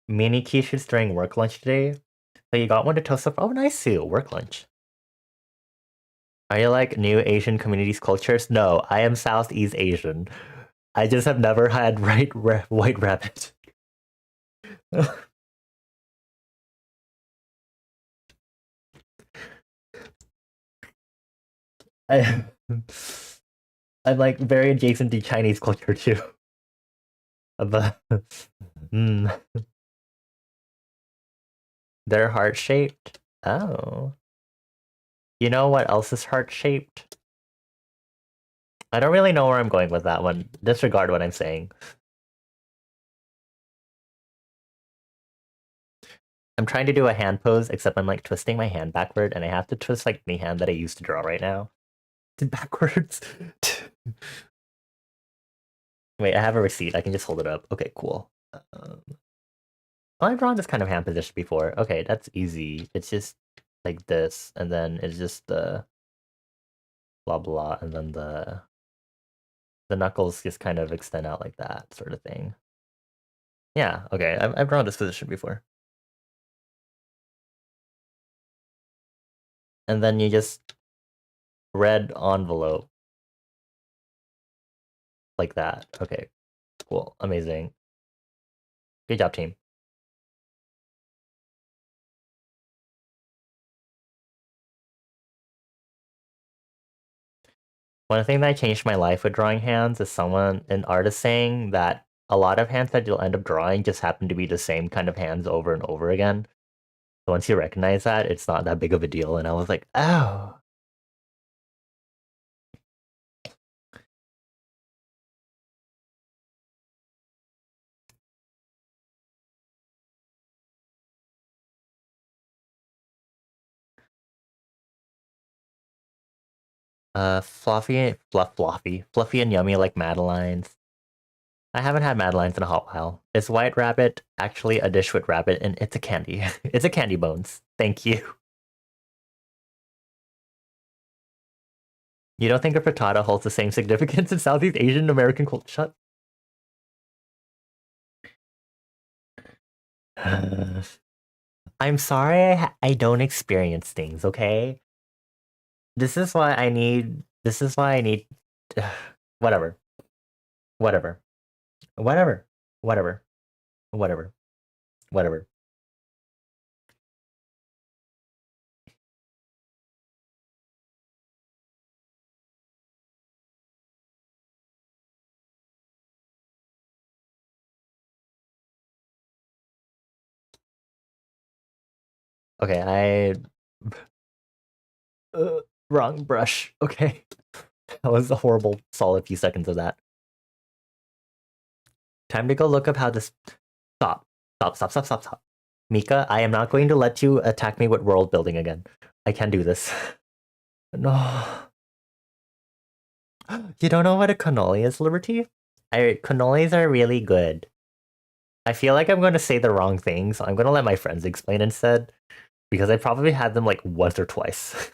mini quiches during work lunch today. So you got one to toast up. Oh, nice, Sue. Work lunch. Are you like new Asian communities cultures? No, I am Southeast Asian. I just have never had white rabbit. I, I'm like very adjacent to Chinese culture too. But mm, they're heart shaped. Oh, you know what else is heart shaped? I don't really know where I'm going with that one. Disregard what I'm saying. I'm trying to do a hand pose, except I'm like twisting my hand backward, and I have to twist like the hand that I used to draw right now. Backwards. Wait, I have a receipt. I can just hold it up. Okay, cool. I've drawn this kind of hand position before. Okay, that's easy. It's just like this, and then it's just the blah blah, and then the knuckles just kind of extend out like that sort of thing. Yeah, okay, I've drawn this position before. And then you just red envelope like that. Okay, cool, amazing. Good job, team. One thing that changed my life with drawing hands is an artist saying that a lot of hands that you'll end up drawing just happen to be the same kind of hands over and over again. So once you recognize that, it's not that big of a deal. And I was like, oh. Fluffy and yummy like Madeleines. I haven't had Madeleines in a hot while. Is White Rabbit actually a dish with rabbit? And it's a candy. It's a candy bones. Thank you. You don't think a frittata holds the same significance in Southeast Asian American culture? Shut. I'm sorry I don't experience things, okay? This is why I need. This is why I need. Whatever. Whatever. Whatever. Whatever. Whatever. Whatever. Okay, wrong brush. Okay. That was a horrible solid few seconds of that. Time to go look up how this. Stop. Stop, stop, stop, stop, stop. Mika, I am not going to let you attack me with world building again. I can't do this. No. You don't know what a cannoli is, Liberty? Cannolis are really good. I feel like I'm going to say the wrong thing, so I'm going to let my friends explain instead. Because I probably had them like once or twice.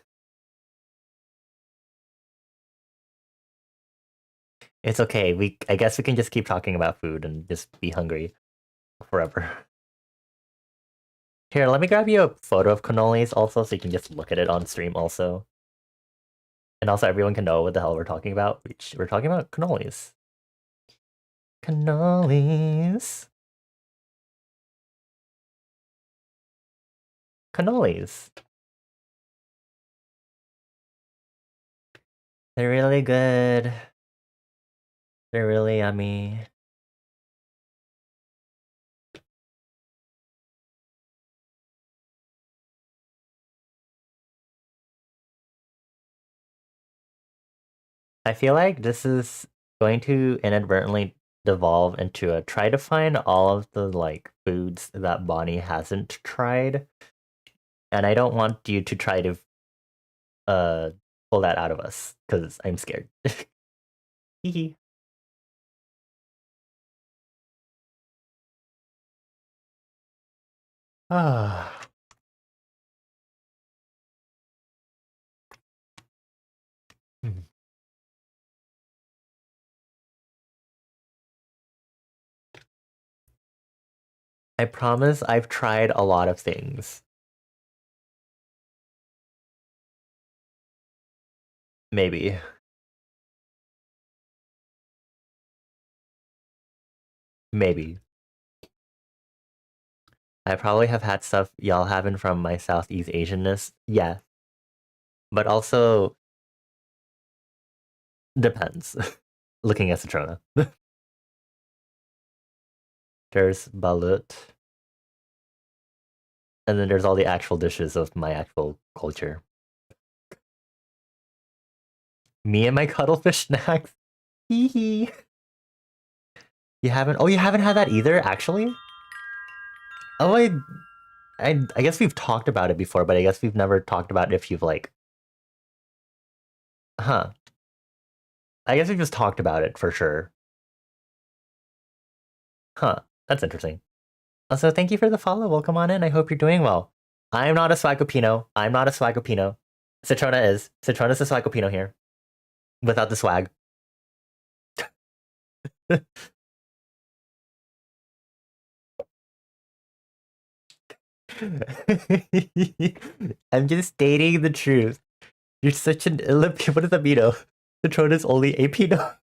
It's okay. I guess we can just keep talking about food and just be hungry forever. Here, let me grab you a photo of cannolis also so you can just look at it on stream also. And also everyone can know what the hell we're talking about. We're talking about cannolis. Cannolis. Cannolis. They're really good. They're really yummy. I feel like this is going to inadvertently devolve into a try to find all of the like foods that Bonnie hasn't tried. And I don't want you to try to uh pull that out of us because I'm scared. Hee Ah. I promise I've tried a lot of things. Maybe. Maybe. I probably have had stuff y'all haven't from my Southeast Asianness. Yeah. But also depends. Looking at Citrona. There's balut. And then there's all the actual dishes of my actual culture. Me and my cuttlefish snacks. Hee hee. You haven't? Oh, you haven't had that either, actually? Oh, I guess we've talked about it before, but I guess we've never talked about if you've like, huh? I guess we just talked about it for sure. Huh? That's interesting. Also, thank you for the follow. Welcome on in. I hope you're doing well. I'm not a Swagopino. I'm not a Swagopino. Citrona is. Citrona's a Swagopino here. Without the swag. I'm just stating the truth. You're such an what is a Pino? Citrona's only a Pino.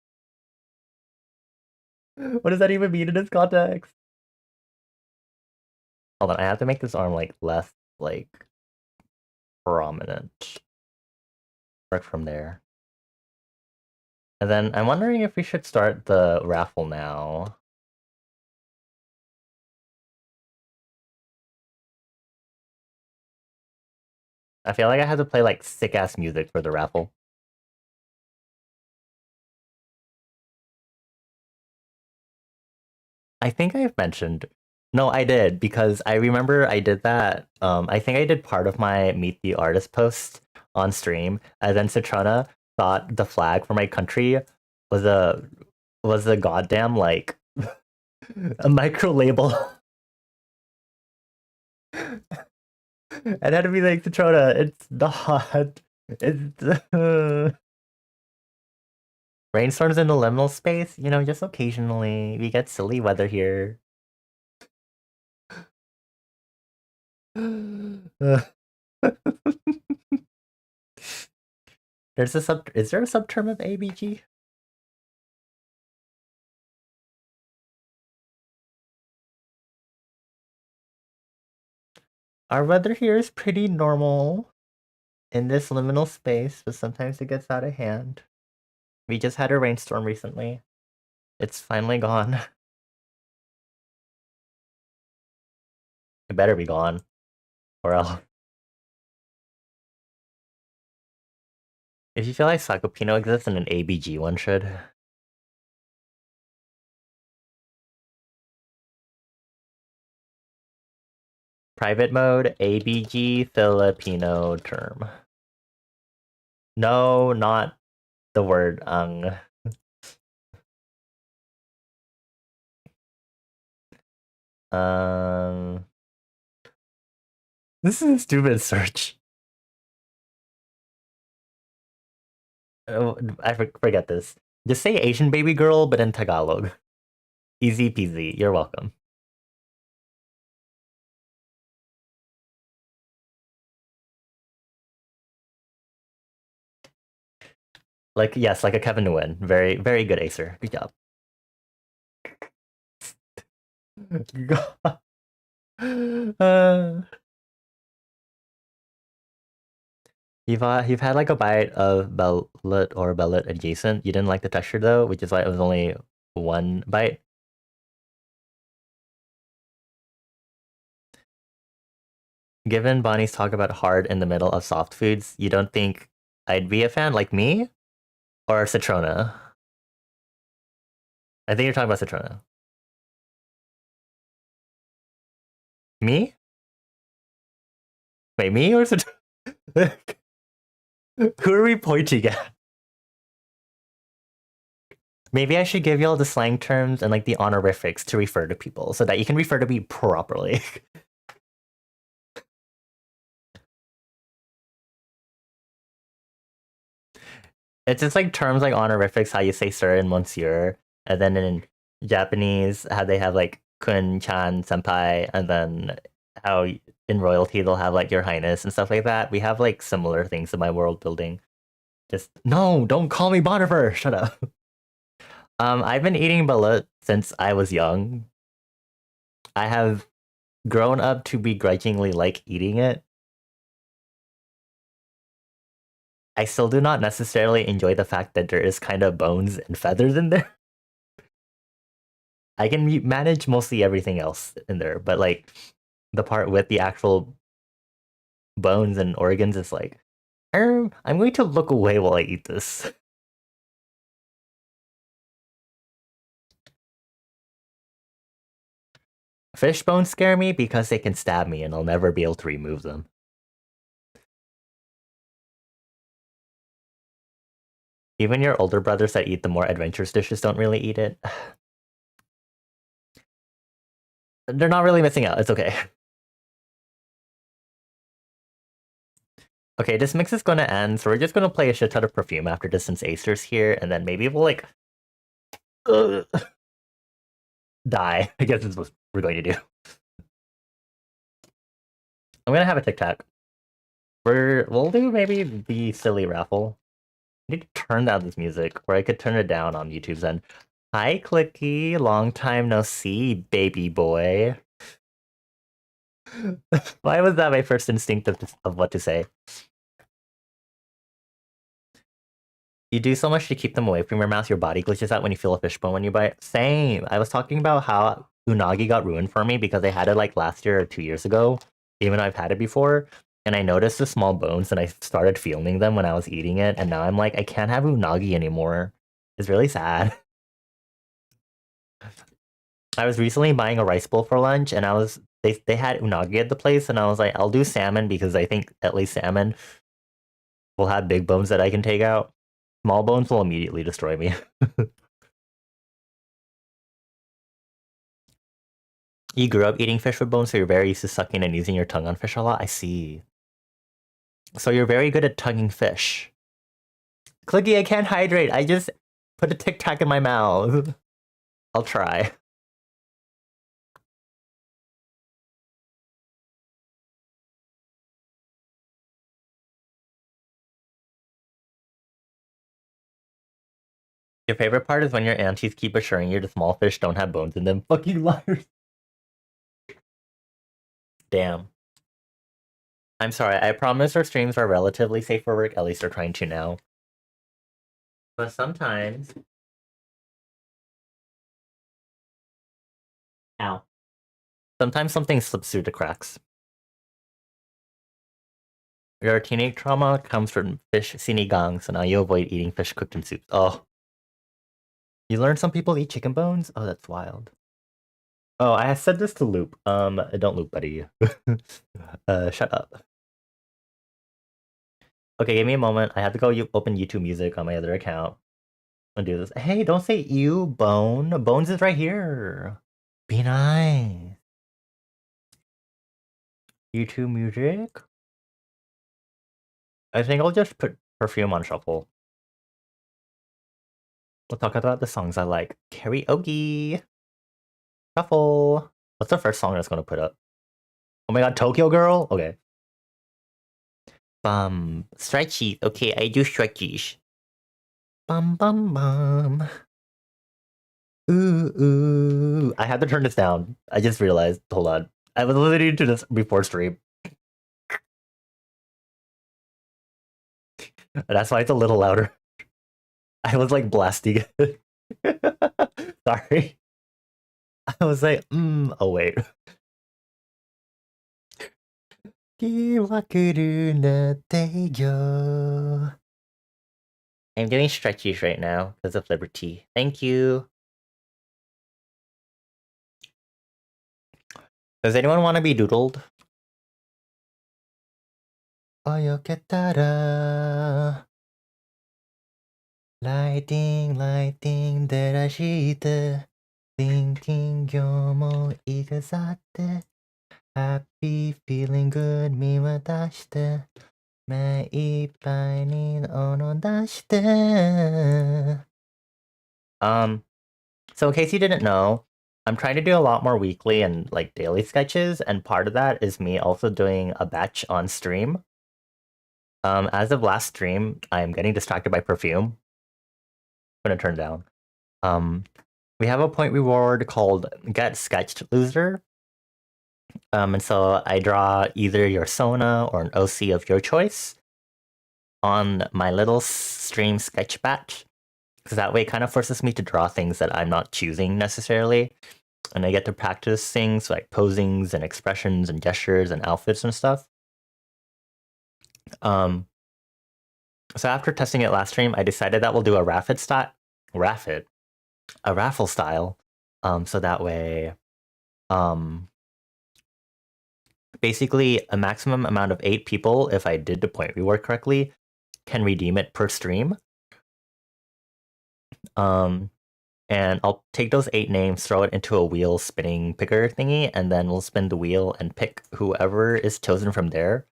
What does that even mean in this context? Hold on, I have to make this arm like less like prominent. Work from there. And then I'm wondering if we should start the raffle now. I feel like I have to play like sick ass music for the raffle. I think I've mentioned. No, I did because I remember I did that. I think I did part of my Meet the Artist post on stream, and then Citrona thought the flag for my country was a goddamn like a micro label. And had to be like Citrona, it's not. It's rainstorms in the liminal space. You know, just occasionally we get silly weather here. There's a sub. Is there a subterm of ABG? Our weather here is pretty normal in this liminal space, but sometimes it gets out of hand. We just had a rainstorm recently. It's finally gone. It better be gone, or else. If you feel like Sakopino exists, then an ABG one should. Private mode, ABG Filipino term. No, not the word ang. This is a stupid search. I forget this. Just say Asian baby girl, but in Tagalog. Easy peasy. You're welcome. Like, yes, like a Kevin Nguyen. Very, very good Acer. Good job. You've had like a bite of Bellet or Bellet adjacent. You didn't like the texture though, which is why it was only one bite. Given Bonnie's talk about hard in the middle of soft foods, you don't think I'd be a fan like me? Or Citrona? I think you're talking about Citrona. Me? Wait, me or Citrona? Who are we pointing at? Maybe I should give you all the slang terms and like the honorifics to refer to people so that you can refer to me properly. It's just like terms like honorifics, how you say sir and monsieur, and then in Japanese, how they have like kun, chan, senpai, and then how in royalty they'll have like your highness and stuff like that. We have like similar things in my world building. Just no, don't call me Bonifer. Shut up. I've been eating balut since I was young. I have grown up to begrudgingly like eating it. I still do not necessarily enjoy the fact that there is kind of bones and feathers in there. I can manage mostly everything else in there, but like the part with the actual bones and organs is like, I'm going to look away while I eat this. Fish bones scare me because they can stab me and I'll never be able to remove them. Even your older brothers that eat the more adventurous dishes don't really eat it. They're not really missing out. It's okay. Okay, this mix is gonna end, so we're just gonna play a shit ton of perfume after this since Acer's here, and then maybe we'll like die. I guess is what we're going to do. I'm gonna have a tic tac. We'll do maybe the silly raffle. I need to turn down this music, or I could turn it down on YouTube's end. Hi, Clicky. Long time no see, baby boy. Why was that my first instinct of what to say? You do so much to keep them away from your mouth, your body glitches out when you feel a fishbone when you bite. Same. I was talking about how unagi got ruined for me because I had it like last year or 2 years ago, even though I've had it before. And I noticed the small bones and I started feeling them when I was eating it. And now I'm like, I can't have unagi anymore. It's really sad. I was recently buying a rice bowl for lunch and they had unagi at the place and I was like, I'll do salmon because I think at least salmon will have big bones that I can take out. Small bones will immediately destroy me. You grew up eating fish with bones, so you're very used to sucking and using your tongue on fish a lot? I see. So you're very good at tonguing fish. Clicky, I can't hydrate. I just put a Tic Tac in my mouth. I'll try. Your favorite part is when your aunties keep assuring you the small fish don't have bones in them. Fucking liars. Damn. I'm sorry, I promise our streams are relatively safe for work, at least they're trying to now. But sometimes... Ow. Sometimes something slips through the cracks. Your teenage trauma comes from fish sinigang, so now you avoid eating fish cooked in soup. Oh. You learned some people eat chicken bones? Oh, that's wild. Oh, I said this to Loop. Don't Loop, buddy. Shut up. Okay, give me a moment. I have to go open YouTube Music on my other account and do this. Hey, don't say ew, Bone. Bones is right here. Be nice. YouTube Music? I think I'll just put Perfume on shuffle. We'll talk about the songs I like. Karaoke. Shuffle. What's the first song that's gonna put up? Oh my god, Tokyo Girl? Okay. Stretchies. Okay, I do stretchies. Bum bum bum. Ooh ooh. I had to turn this down. I just realized. Hold on. I was listening to this before stream. That's why it's a little louder. I was like blasting it. Sorry. I was like, oh wait. I'm getting stretchies right now because of Liberty. Thank you. Does anyone want to be doodled? Oyoketara. Lighting, lighting, 照らして Thinking 今日もいくさって Happy, feeling good 見渡して目いっぱいにお出して So in case you didn't know, I'm trying to do a lot more weekly and like daily sketches, and part of that is me also doing a batch on stream. As of last stream, I'm getting distracted by perfume. I'm gonna turn down. We have a point reward called Get Sketched Loser. And so I draw either your Sona or an OC of your choice on my little stream sketch batch. Because that way it kind of forces me to draw things that I'm not choosing necessarily. And I get to practice things like posings and expressions and gestures and outfits and stuff. So after testing it last stream, I decided that we'll do a raffle style. A raffle style. So that way, basically a maximum amount of 8 people, if I did the point reward correctly, can redeem it per stream. And I'll take those 8 names, throw it into a wheel spinning picker thingy, and then we'll spin the wheel and pick whoever is chosen from there.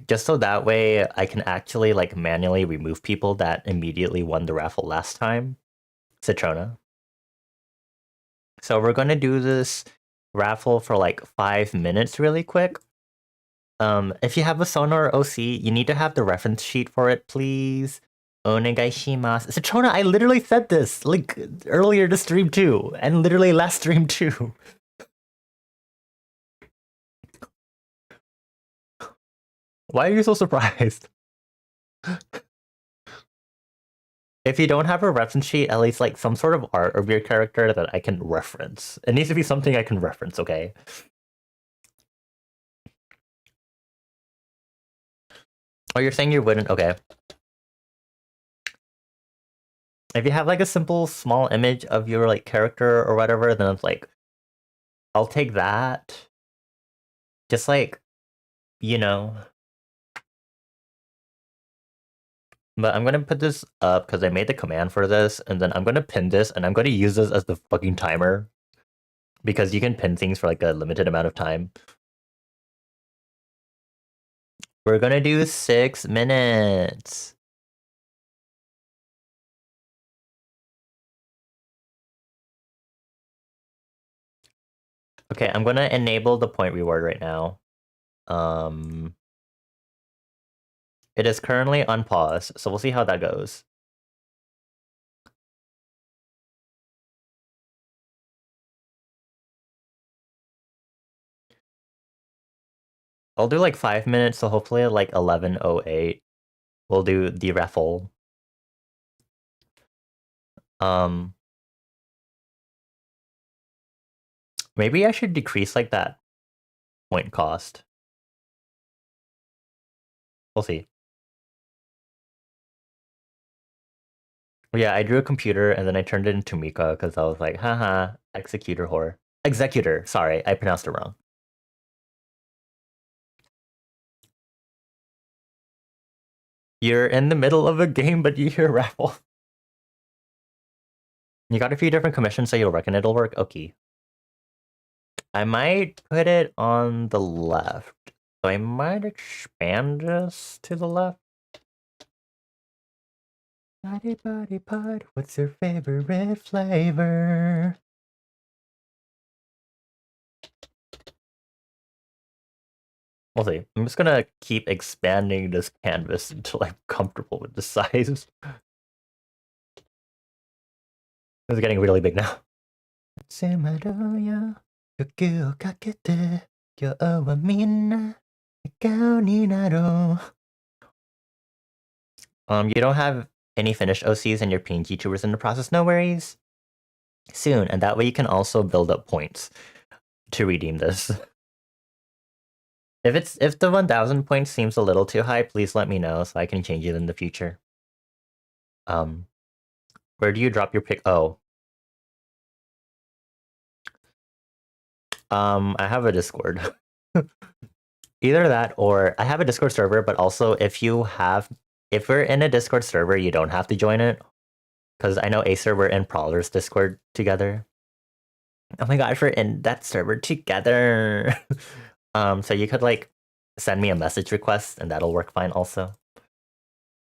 Just so that way I can actually like manually remove people that immediately won the raffle last time. Citrona. So we're gonna do this raffle for like 5 minutes really quick. If you have a Sonar OC, you need to have the reference sheet for it, please. Onegaishimasu. Citrona, I literally said this like earlier this stream too, and literally last stream too. Why are you so surprised? If you don't have a reference sheet, at least like some sort of art of your character that I can reference. It needs to be something I can reference, okay? Oh, you're saying you wouldn't? Okay. If you have like a simple small image of your like character or whatever, then it's like, I'll take that. Just like, you know. But I'm gonna put this up because I made the command for this, and then I'm gonna pin this, and I'm gonna use this as the fucking timer. Because you can pin things for like a limited amount of time. We're gonna do 6 minutes. Okay, I'm gonna enable the point reward right now. It is currently on pause, so we'll see how that goes. I'll do like 5 minutes, so hopefully at like 11:08, we'll do the raffle. Maybe I should decrease like that point cost. We'll see. Yeah, I drew a computer and then I turned it into Mika because I was like, haha, executor whore. Executor, sorry, I pronounced it wrong. You're in the middle of a game, but you hear raffle. You got a few different commissions, so you'll reckon it'll work? Okay. I might put it on the left. So I might expand this to the left. Body, body, pod, what's your favorite flavor? We'll see. I'm just gonna keep expanding this canvas until I'm comfortable with the size. It's getting really big now. You don't have any finished OCs and your PNG tubers in the process, no worries. Soon, and that way you can also build up points to redeem this. If the 1000 points seems a little too high, please let me know so I can change it in the future. Where do you drop your pick? Oh. I have a Discord. Either that or I have a Discord server, but also if we're in a Discord server, you don't have to join it. Because I know Acer, we're in Prowler's Discord together. Oh my gosh, we're in that server together. So you could like send me a message request and that'll work fine also.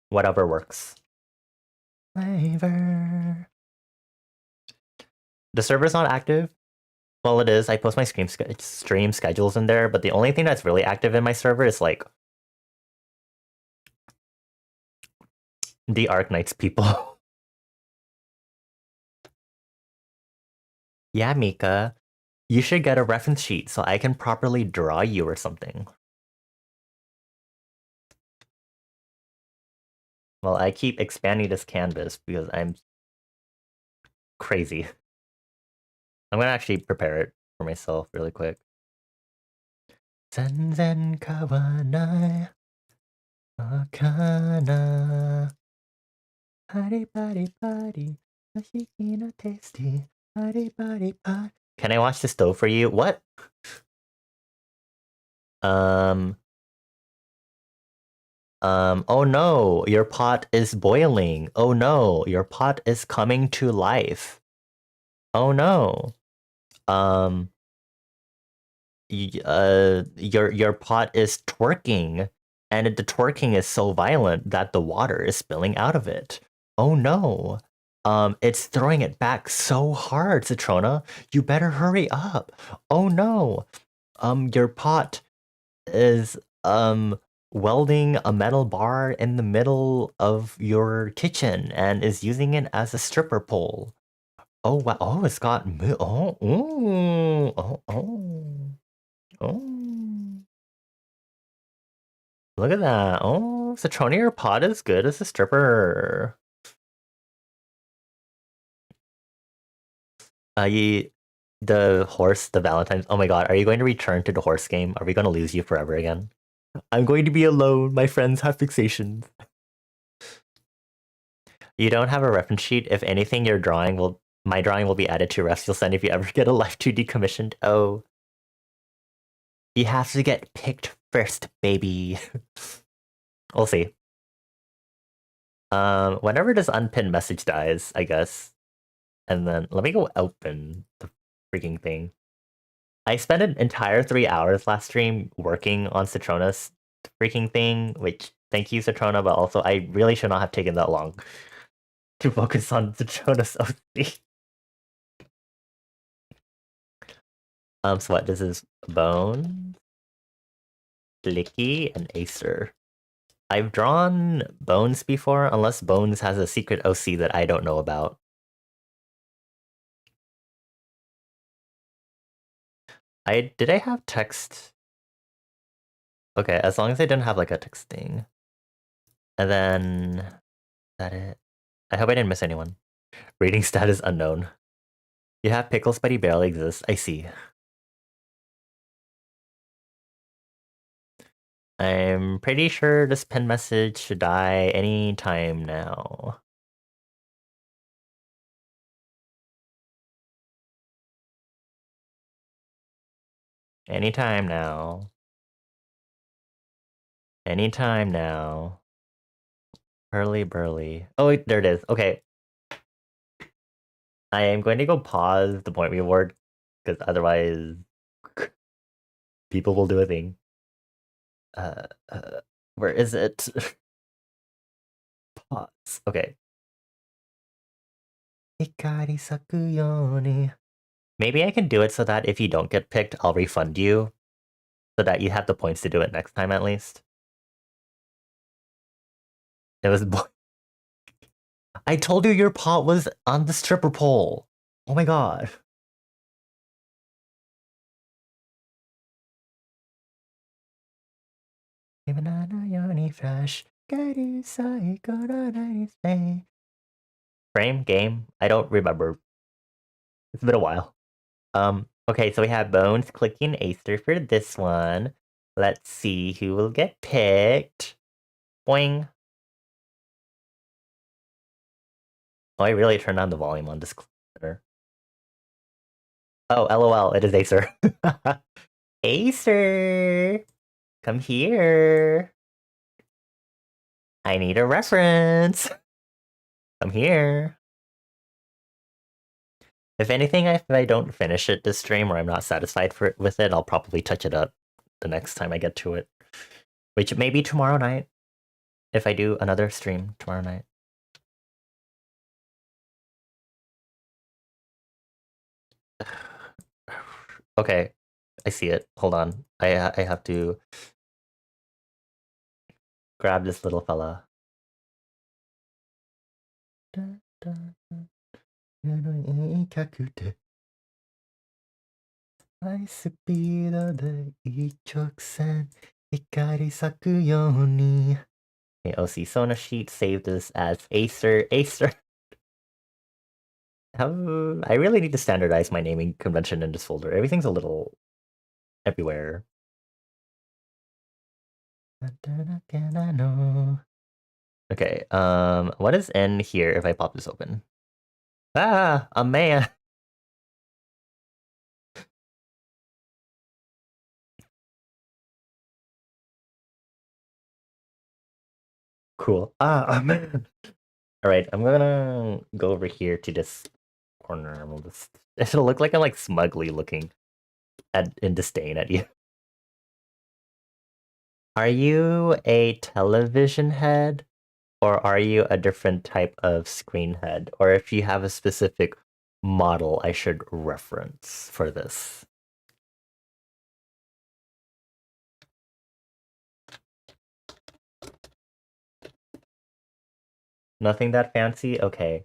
Whatever works. Flavor. The server's not active. Well, it is. I post my stream schedules in there, but the only thing that's really active in my server is like the Arknights people. Yeah, Mika. You should get a reference sheet so I can properly draw you or something. Well, I keep expanding this canvas because I'm crazy. I'm gonna actually prepare it for myself really quick. Zenzen kawanai akana hari bari bari yoshiki no tasty hari bari bari. Can I watch the stove for you? What? Um, oh no, your pot is boiling. Oh no, your pot is coming to life. Oh no. Um, your pot is twerking, and the twerking is so violent that the water is spilling out of it. Oh no. It's throwing it back so hard, Citrona. You better hurry up. Oh no. Your pot is welding a metal bar in the middle of your kitchen and is using it as a stripper pole. Oh wow! Oh, it's got oh ooh, oh oh oh. Look at that! Oh, Citroni, your pot is good as a stripper. You, the horse, the Valentine's. Oh my God! Are you going to return to the horse game? Are we going to lose you forever again? I'm going to be alone. My friends have fixations. You don't have a reference sheet. If anything, my drawing will be added to refs you'll send if you ever get a Life 2 decommissioned. Oh, you have to get picked first, baby. We'll see. Whenever this unpinned message dies, I guess. And then let me go open the freaking thing. I spent an entire 3 hours last stream working on Citrona's freaking thing, which thank you, Citrona, but also I really should not have taken that long to focus on Citrona's OC. So what? This is Bone, Blicky, and Acer. I've drawn Bones before, unless Bones has a secret OC that I don't know about. Did I have text? Okay, as long as I didn't have like a text thing. And then is that it? I hope I didn't miss anyone. Rating status unknown. You have pickles, but he barely exists. I see. I'm pretty sure this pin message should die any time now. Anytime now. Anytime now. Hurly burly. Oh, wait, there it is. Okay. I am going to go pause the point reward because otherwise people will do a thing. Uh, where is it? Pause. Okay. Hikari saku yo ni. Maybe I can do it so that if you don't get picked, I'll refund you. So that you have the points to do it next time at least. It was I told you your pot was on the stripper pole. Oh my god. Frame game? I don't remember. It's been a while. Okay, so we have Bones, Clicky, and Acer for this one. Let's see who will get picked. Boing. Oh, I really turned on the volume on this clicker. Oh, LOL, it is Acer. Acer! Come here. I need a reference. Come here. If anything, if I don't finish it this stream or I'm not satisfied with it, I'll probably touch it up the next time I get to it. Which may be tomorrow night. If I do another stream tomorrow night. Okay, I see it. Hold on. I have to grab this little fella. High speed で一直線光り咲くように Okay, OC Sona sheet saved this as Acer. Acer. I really need to standardize my naming convention in this folder. Everything's a little everywhere. Okay, what is N here if I pop this open? Ah, a man. Cool. All right, I'm gonna go over here to this corner. We'll just it'll look like I'm like smugly looking at in disdain at you. Are you a television head or are you a different type of screen head? Or if you have a specific model I should reference for this. Nothing that fancy? Okay.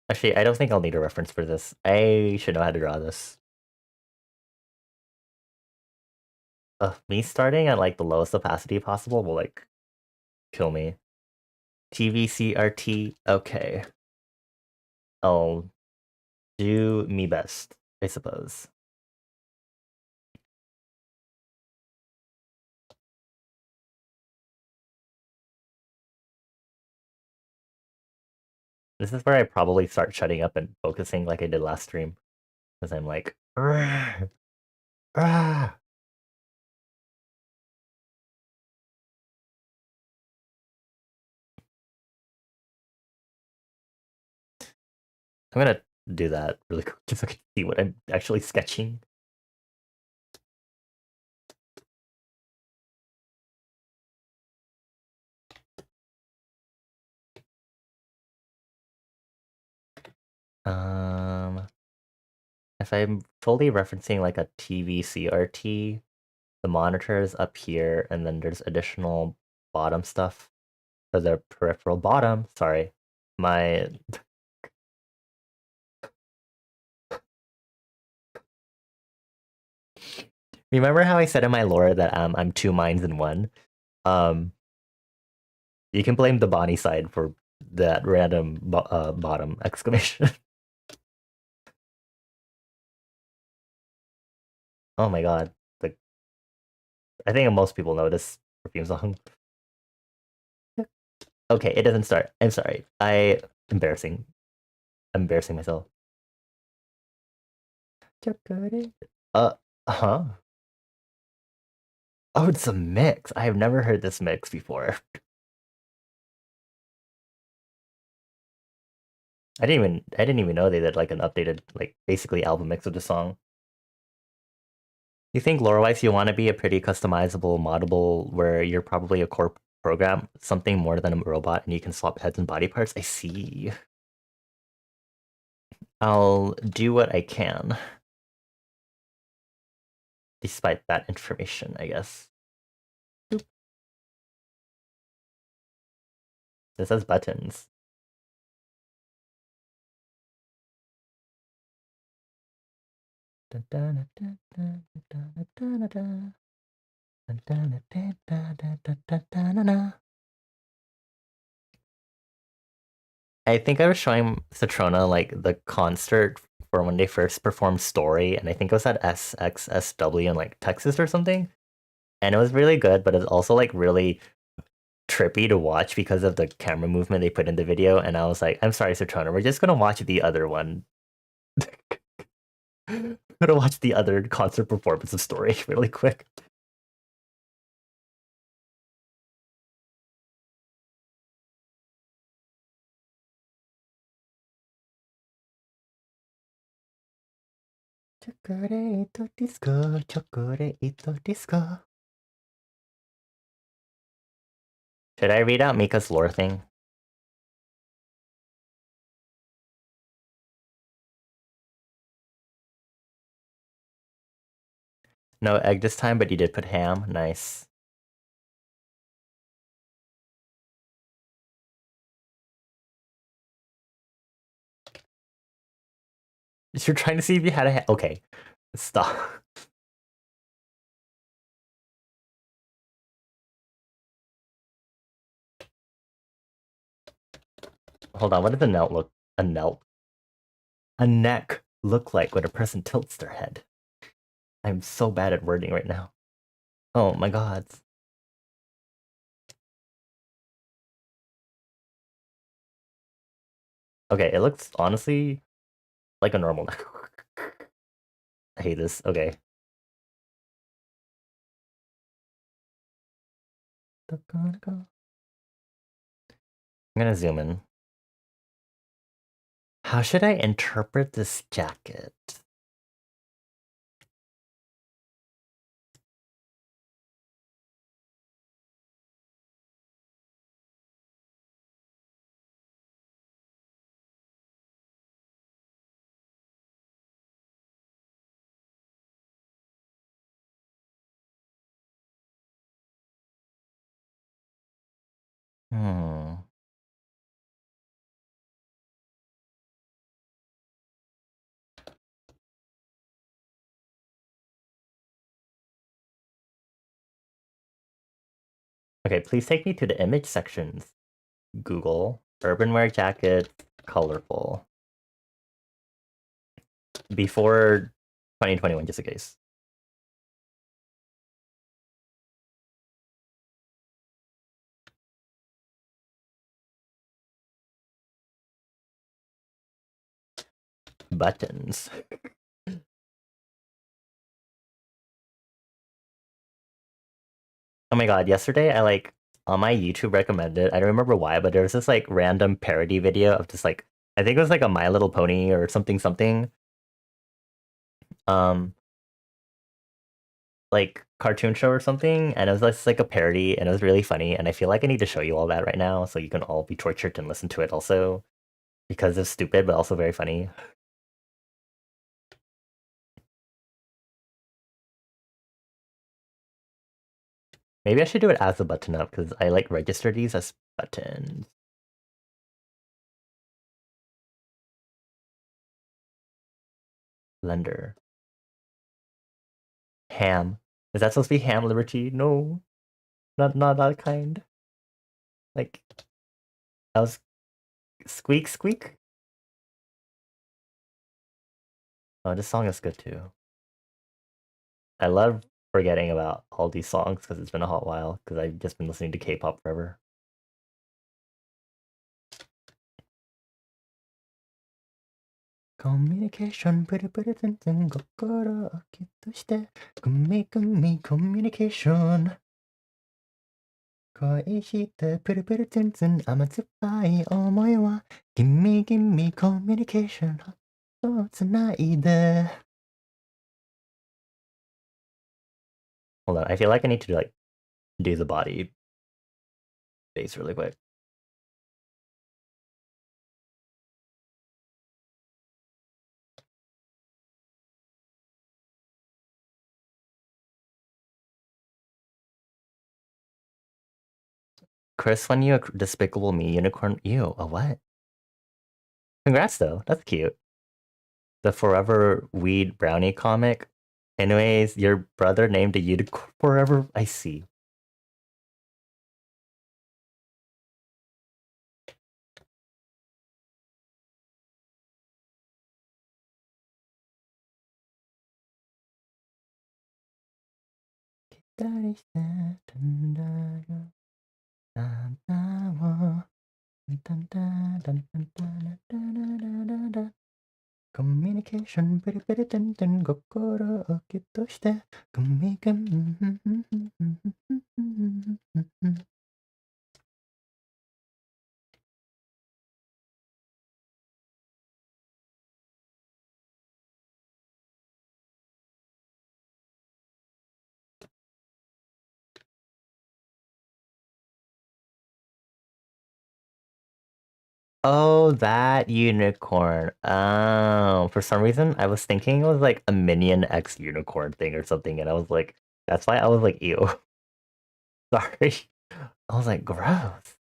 Actually, I don't think I'll need a reference for this. I should know how to draw this. Me starting at like the lowest opacity possible will like kill me. TVCRT. Okay. I'll do me best, I suppose. This is where I probably start shutting up and focusing like I did last stream. Because I'm like, "Argh, ah." I'm gonna do that really quick just so I can see what I'm actually sketching. Um, if I'm fully referencing like a TV CRT, the monitor is up here, and then there's additional bottom stuff. So the peripheral bottom, sorry, my remember how I said in my lore that I'm two minds in one? Um, you can blame the Bonnie side for that random bottom exclamation. Oh my god. Like I think most people know this perfume song. Okay, it doesn't start. I'm sorry. Embarrassing. I'm embarrassing myself. Huh? Oh, it's a mix. I have never heard this mix before. I didn't even know they did like an updated, like basically album mix of the song. You think lore-wise you want to be a pretty customizable, moddable, where you're probably a core program, something more than a robot, and you can swap heads and body parts? I see. I'll do what I can, despite that information, I guess. Boop. This has buttons. I think I was showing Citrona like the concert for when they first performed Story, and I think it was at SXSW in like Texas or something. And it was really good, but it's also like really trippy to watch because of the camera movement they put in the video. And I was like, I'm sorry, Citrona, we're just gonna watch the other one. I'm gonna watch the other concert performance of Story really quick. Chocolate disco, chocolate disco. Should I read out Mika's lore thing? No egg this time, but you did put ham. Nice. You're trying to see if you had a ham. Okay. Stop. Hold on, what does a knelt look? A knelt? A neck look like when a person tilts their head? I'm so bad at wording right now. Oh my god. Okay, it looks honestly like a normal neck. I hate this. Okay. I'm gonna zoom in. How should I interpret this jacket? Hmm. Okay, please take me to the image sections. Google, urban wear jacket, colorful. Before 2021, just in case. Buttons. Oh my god, yesterday I on my YouTube recommended, I don't remember why, but there was this like random parody video of just like I think it was like a My Little Pony or something something. Um like cartoon show or something, and it was just like a parody and it was really funny, and I feel like I need to show you all that right now so you can all be tortured and listen to it also because it's stupid but also very funny. Maybe I should do it as a button up because I like register these as buttons. Blender. Ham. Is that supposed to be ham liberty? No. Not that kind. Like that was squeak squeak. Oh, this song is good too. I love forgetting about all these songs because it's been a hot while because I've just been listening to K-pop forever. Communication, communication. 恋してプルプルツンツン甘酸っぱい思いは君コミュニケーションをつないで Hold on, I feel like I need to like do the body bass really quick. Chris, when you a Despicable Me unicorn, ew, a what? Congrats though, that's cute. The Forever Weed Brownie comic. Anyways, your brother named a unicorn forever. I see. Communication ペリペリテンテン心をギュッとしてコミュニケーション Oh, that unicorn. Oh, for some reason, I was thinking it was like a Minion X unicorn thing or something, and I was like, that's why I was like, ew. Sorry. I was like, gross.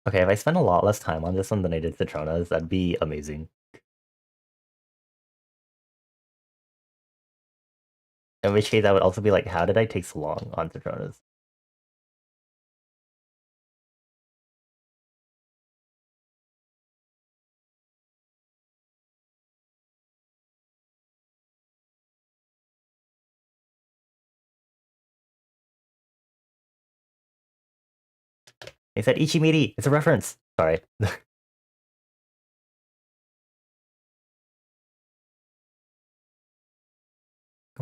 Okay, if I spend a lot less time on this one than I did Citrona's, that'd be amazing. In which case, I would also be like, how did I take so long on Citrona's? They said Ichimiri. It's a reference. Sorry.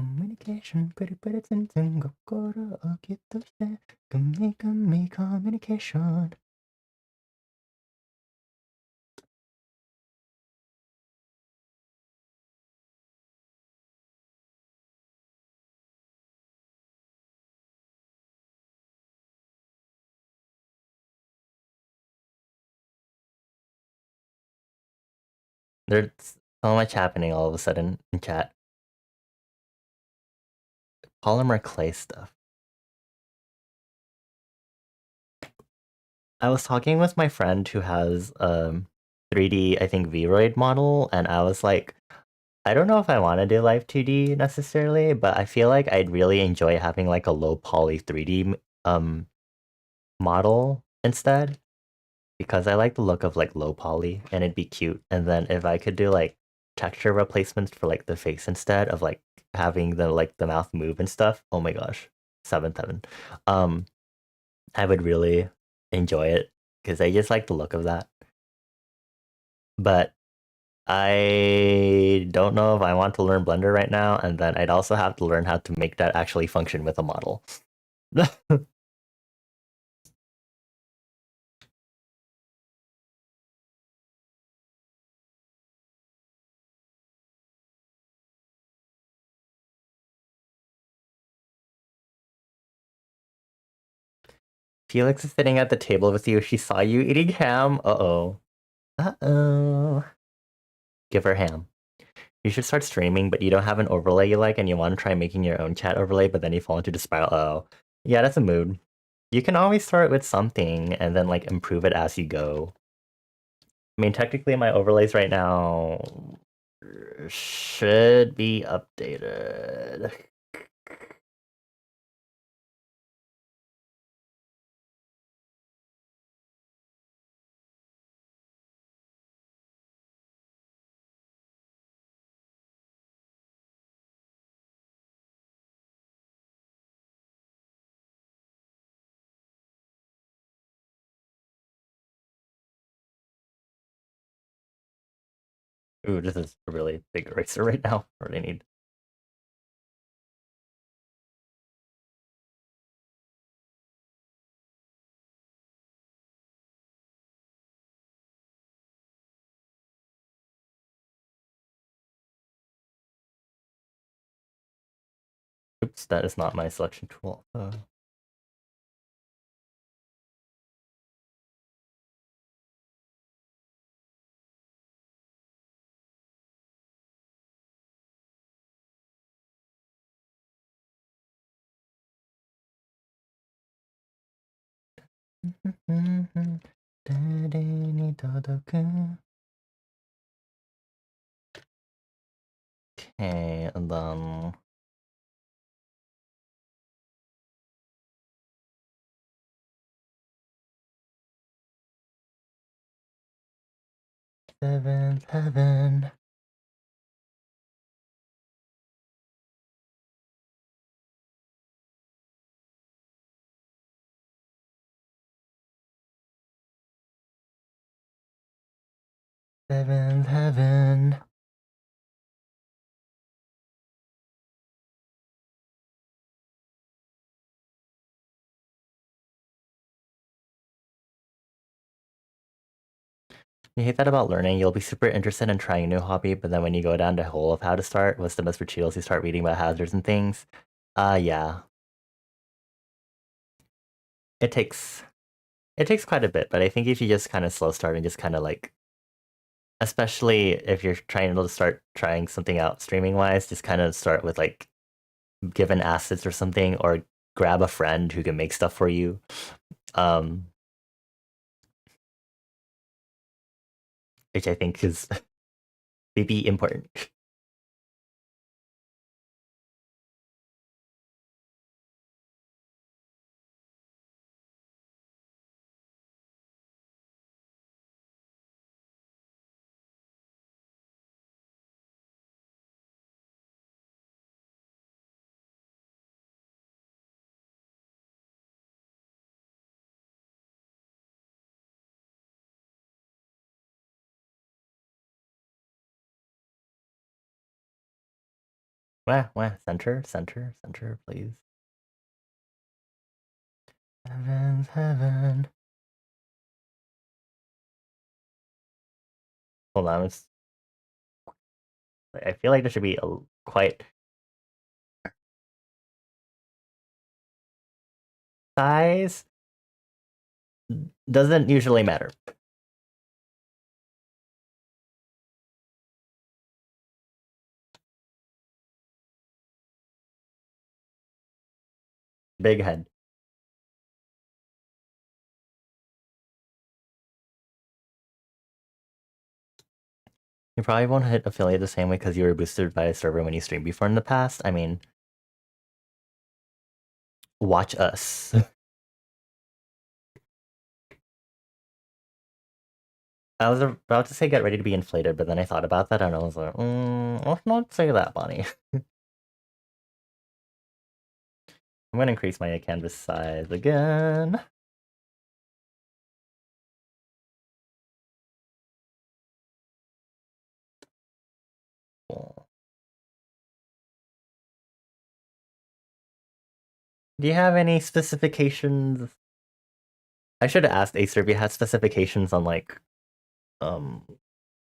communication プリプリツンツン心をギュッとしてグミグミコミュニケーション There's so much happening all of a sudden in chat. Polymer clay stuff. I was talking with my friend who has 3D, I think Vroid model, and I was like, I don't know if I want to do Live 2D necessarily, but I feel like I'd really enjoy having like a low poly 3D model instead because I like the look of like low poly and it'd be cute. And then if I could do like texture replacements for like the face instead of like having the mouth move and stuff, oh my gosh, seventh heaven. Um, I would really enjoy it because I just like the look of that. But I don't know if I want to learn Blender right now, and then I'd also have to learn how to make that actually function with a model. Felix is sitting at the table with you. She saw you eating ham. Uh-oh. Uh-oh. Give her ham. You should start streaming, but you don't have an overlay you like, and you want to try making your own chat overlay, but then you fall into the spiral. Oh. Yeah, that's a mood. You can always start with something, and then, like, improve it as you go. I mean, technically, my overlays right now should be updated. Ooh, this is a really big eraser right now. I really need. Oops, that is not my selection tool. 誰に届く Okay, and then seventh heaven. Seventh heaven. You hate that about learning. You'll be super interested in trying a new hobby, but then when you go down the hole of how to start, what's the best for tutorials, you start reading about hazards and things. Yeah. It takes quite a bit, but I think if you just kind of slow start and just kind of like, especially if you're trying to start trying something out streaming wise, just kind of start with like given assets or something, or grab a friend who can make stuff for you. Um, which I think is maybe important. Center, center, center, please. Heaven's heaven. Hold on, I feel like there should be a quite size. Doesn't usually matter. Big head. You probably won't hit affiliate the same way because you were boosted by a server when you streamed before in the past. I mean, watch us. I was about to say get ready to be inflated, but then I thought about that and I was like, let's not say that, Bonnie. I'm gonna increase my canvas size again. Cool. Do you have any specifications? I should have asked Acer if you had specifications on like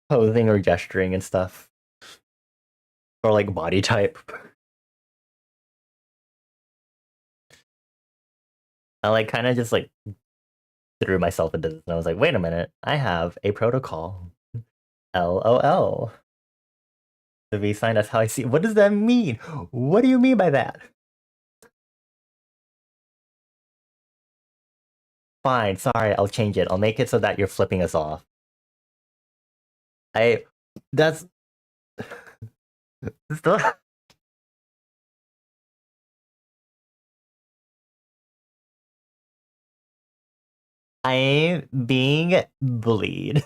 posing or gesturing and stuff. Or like body type. I like kind of just like threw myself into this and I was like, wait a minute, I have a protocol. LOL. To be signed as how I see. What does that mean? What do you mean by that? Fine, sorry, I'll change it. I'll make it so that you're flipping us off. That's still. I'm being bullied.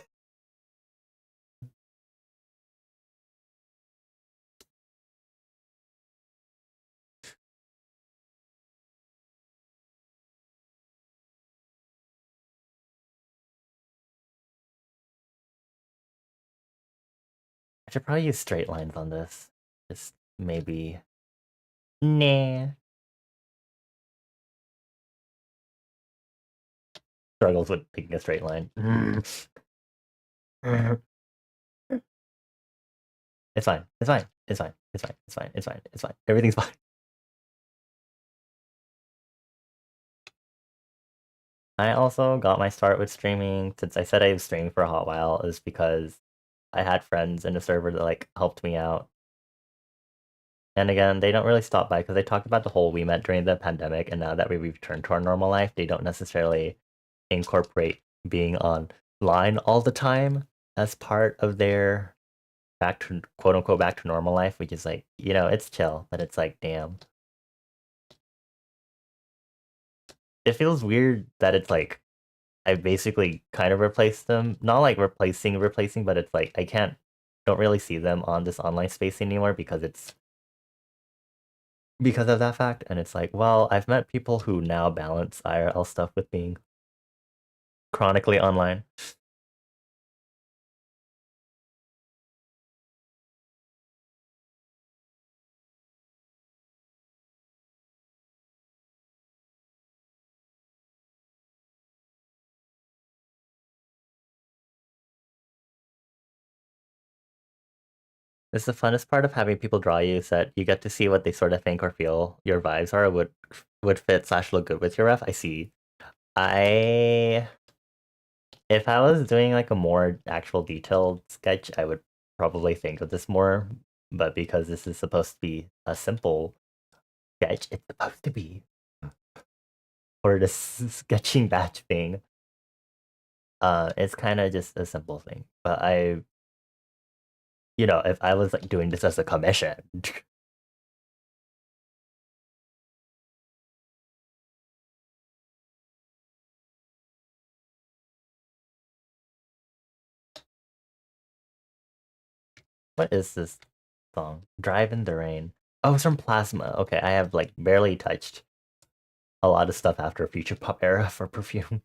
I should probably use straight lines on this. Just maybe. Nah. Struggles with picking a straight line. It's fine. It's fine. It's fine. It's fine. It's fine. It's fine. It's fine. Everything's fine. I also got my start with streaming since I said I was streaming for a hot while is because I had friends in the server that like helped me out. And again, they don't really stop by because they talked about the whole we met during the pandemic, and now that we've returned to our normal life, they don't necessarily incorporate being online all the time as part of their back to quote unquote back to normal life, which is like, it's chill, but it's like, damn. It feels weird that it's like I basically kind of replaced them. Not like replacing, but it's like I don't really see them on this online space anymore because of that fact. And it's like, well, I've met people who now balance IRL stuff with being chronically online. It's the funnest part of having people draw you is that you get to see what they sort of think or feel your vibes are, would fit slash look good with your ref. I see. I If I was doing like a more actual detailed sketch, I would probably think of this more. But because this is supposed to be a simple sketch, it's supposed to be for this sketching batch thing. It's kind of just a simple thing. But if I was like doing this as a commission, what is this song? Drive in the Rain. Oh, it's from Plasma. Okay, I have like barely touched a lot of stuff after Future Pop era for Perfume.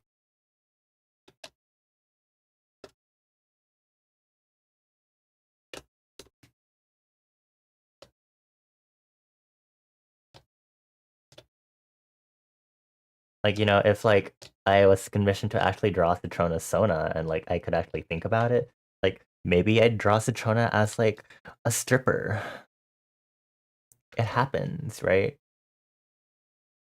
Like, you know, if like I was commissioned to actually draw Citrona Sona and like I could actually think about it, like maybe I'd draw Citrona as like a stripper. It happens, right?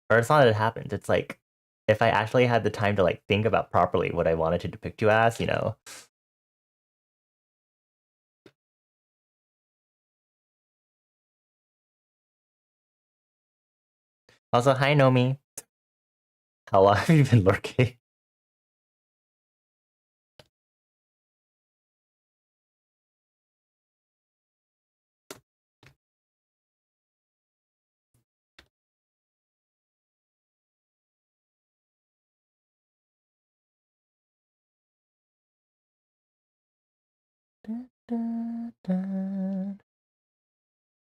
Or it's not that it happens, it's like if I actually had the time to like think about properly what I wanted to depict you as, you know. Also, hi Nomi. How long have you been lurking? Dun, dun, dun.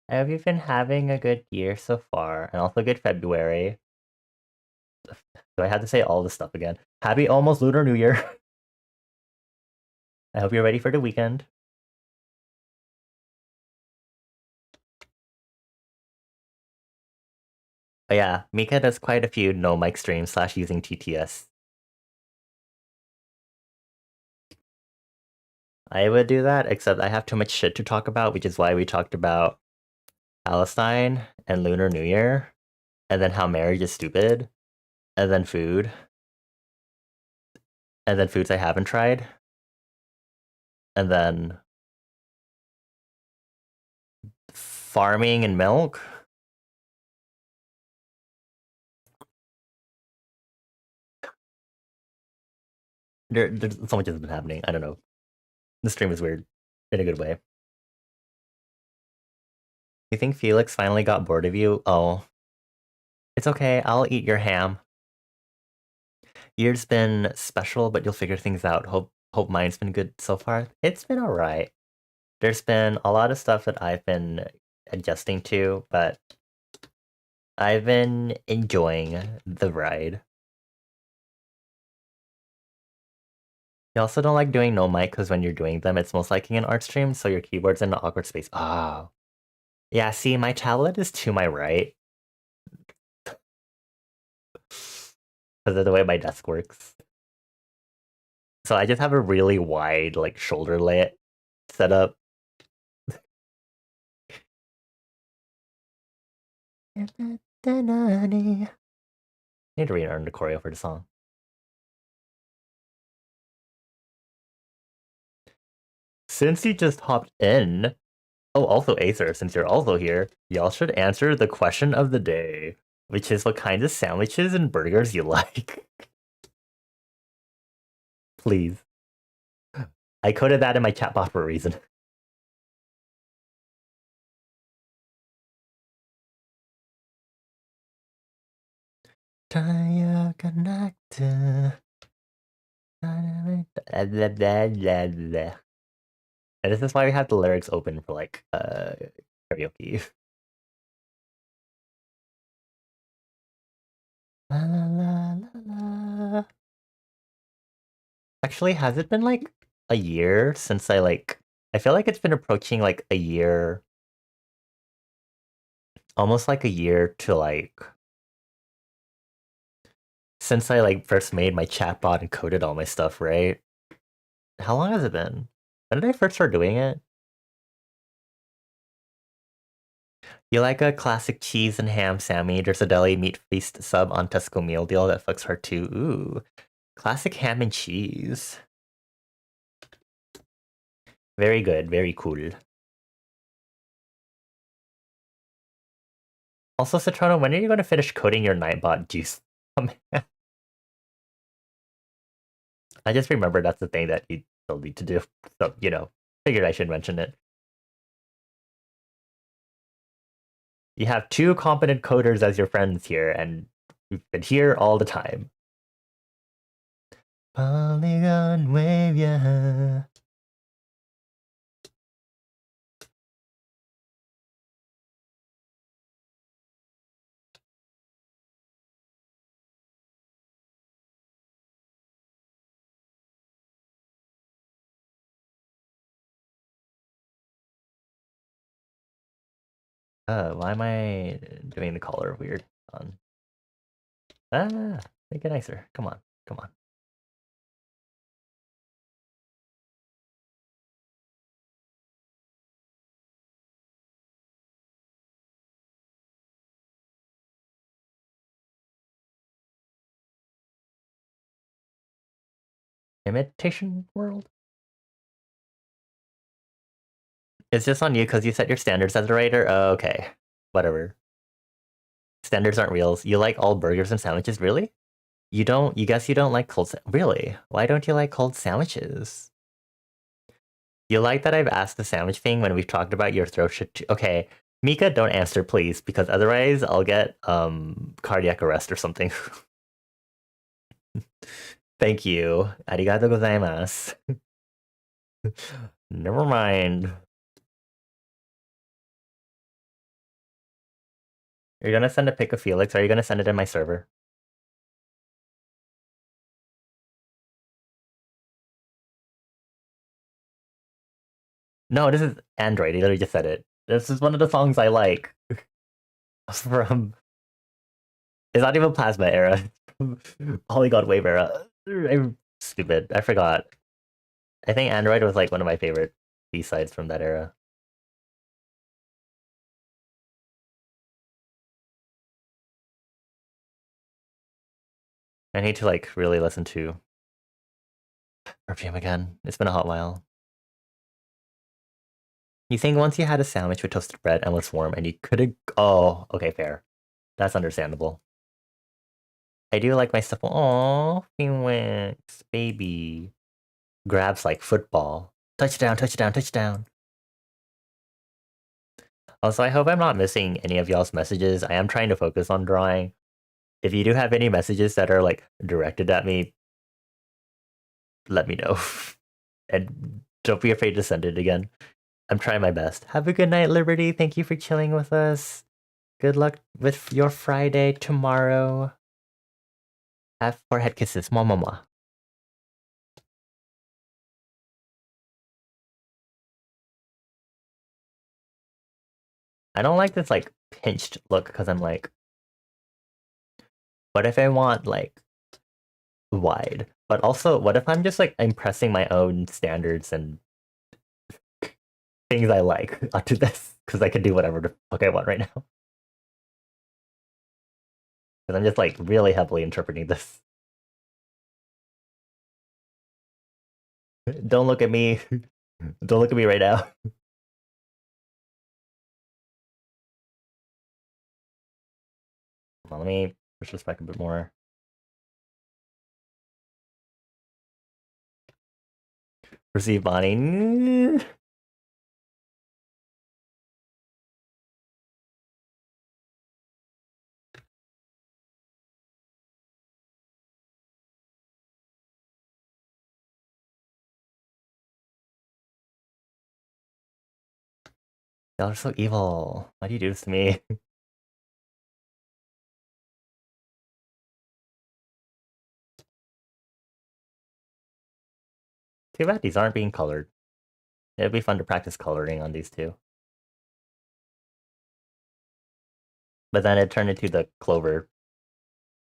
Have you been having a good year so far? And also good February. Do I have to say all this stuff again? Happy almost Lunar New Year. I hope you're ready for the weekend. But yeah, Mika does quite a few no mic streams slash using TTS. I would do that, except I have too much shit to talk about, which is why we talked about Palestine and Lunar New Year, and then how marriage is stupid, and then food, and then foods I haven't tried, and then farming and milk. There's so much has been happening. I don't know. The stream is weird in a good way. You think Felix finally got bored of you? Oh, it's okay. I'll eat your ham. Year's been special, but you'll figure things out. Hope mine's been good so far. It's been alright. There's been a lot of stuff that I've been adjusting to, but I've been enjoying the ride. You also don't like doing no mic because when you're doing them, it's most likely an art stream, so your keyboard's in an awkward space. Ah. Yeah, see, my tablet is to my right because of the way my desk works. So I just have a really wide, like, shoulder lay set up. Need to relearn the choreo for the song. Since you just hopped in, oh, also Acer, since you're also here, y'all should answer the question of the day, which is what kind of sandwiches and burgers you like. Please. I coded that in my chatbot for a reason. And this is why we have the lyrics open for like karaoke. La, la, la, la, la. Actually, has it been like a year since I feel like it's been approaching like a year, almost like a year to like since I like first made my chatbot and coded all my stuff, right? How long has it been? When did I first start doing it? You like a classic cheese and ham Sammy? There's a deli meat feast sub on Tesco meal deal that fucks her too. Ooh, classic ham and cheese. Very good, very cool. Also, Citrona, when are you going to finish coding your Nightbot juice? I just remember that's the thing that you still need to do. So, you know, figured I should mention it. You have two competent coders as your friends here, and we've been here all the time. Polygon wave, yeah. Why am I doing the color weird on? Ah, Make it nicer. Come on. Come on. Imitation world? It's just on you because you set your standards as a writer? Oh, okay. Whatever. Standards aren't real. You like all burgers and sandwiches, really? You guess you don't like really? Why don't you like cold sandwiches? You like that I've asked the sandwich thing when we've talked about your throat shit too? Okay. Mika, don't answer, please, because otherwise I'll get cardiac arrest or something. Thank you. Arigato gozaimasu. Never mind. You're gonna send a pic of Felix? Are you gonna send it in my server? No, this is Android. He literally just said it. This is one of the songs I like from. It's not even Plasma era. Polygon Wave era. I'm stupid. I forgot. I think Android was like one of my favorite B-sides from that era. I need to like really listen to Perfume again. It's been a hot while. You think once you had a sandwich with toasted bread and was warm and you could have. Oh, okay, fair. That's understandable. I do like my stuff. Oh, Felix, baby. Grabs like football. Touchdown, touchdown, touchdown. Also, I hope I'm not missing any of y'all's messages. I am trying to focus on drawing. If you do have any messages that are like directed at me, let me know. And don't be afraid to send it again. I'm trying my best. Have a good night, Liberty. Thank you for chilling with us. Good luck with your Friday tomorrow. Have forehead kisses. Mwah, mwah, mwah. I don't like this like pinched look because I'm like, what if I want like wide? But also, what if I'm just like impressing my own standards and things I like onto this? Because I can do whatever the fuck I want right now. Because I'm just like really heavily interpreting this. Don't look at me. Don't look at me right now. Let me push this back a bit more. Receive Bonnie. Y'all are so evil. Why do you do this to me? Too bad these aren't being colored. It'd be fun to practice coloring on these two. But then it turned into the Clover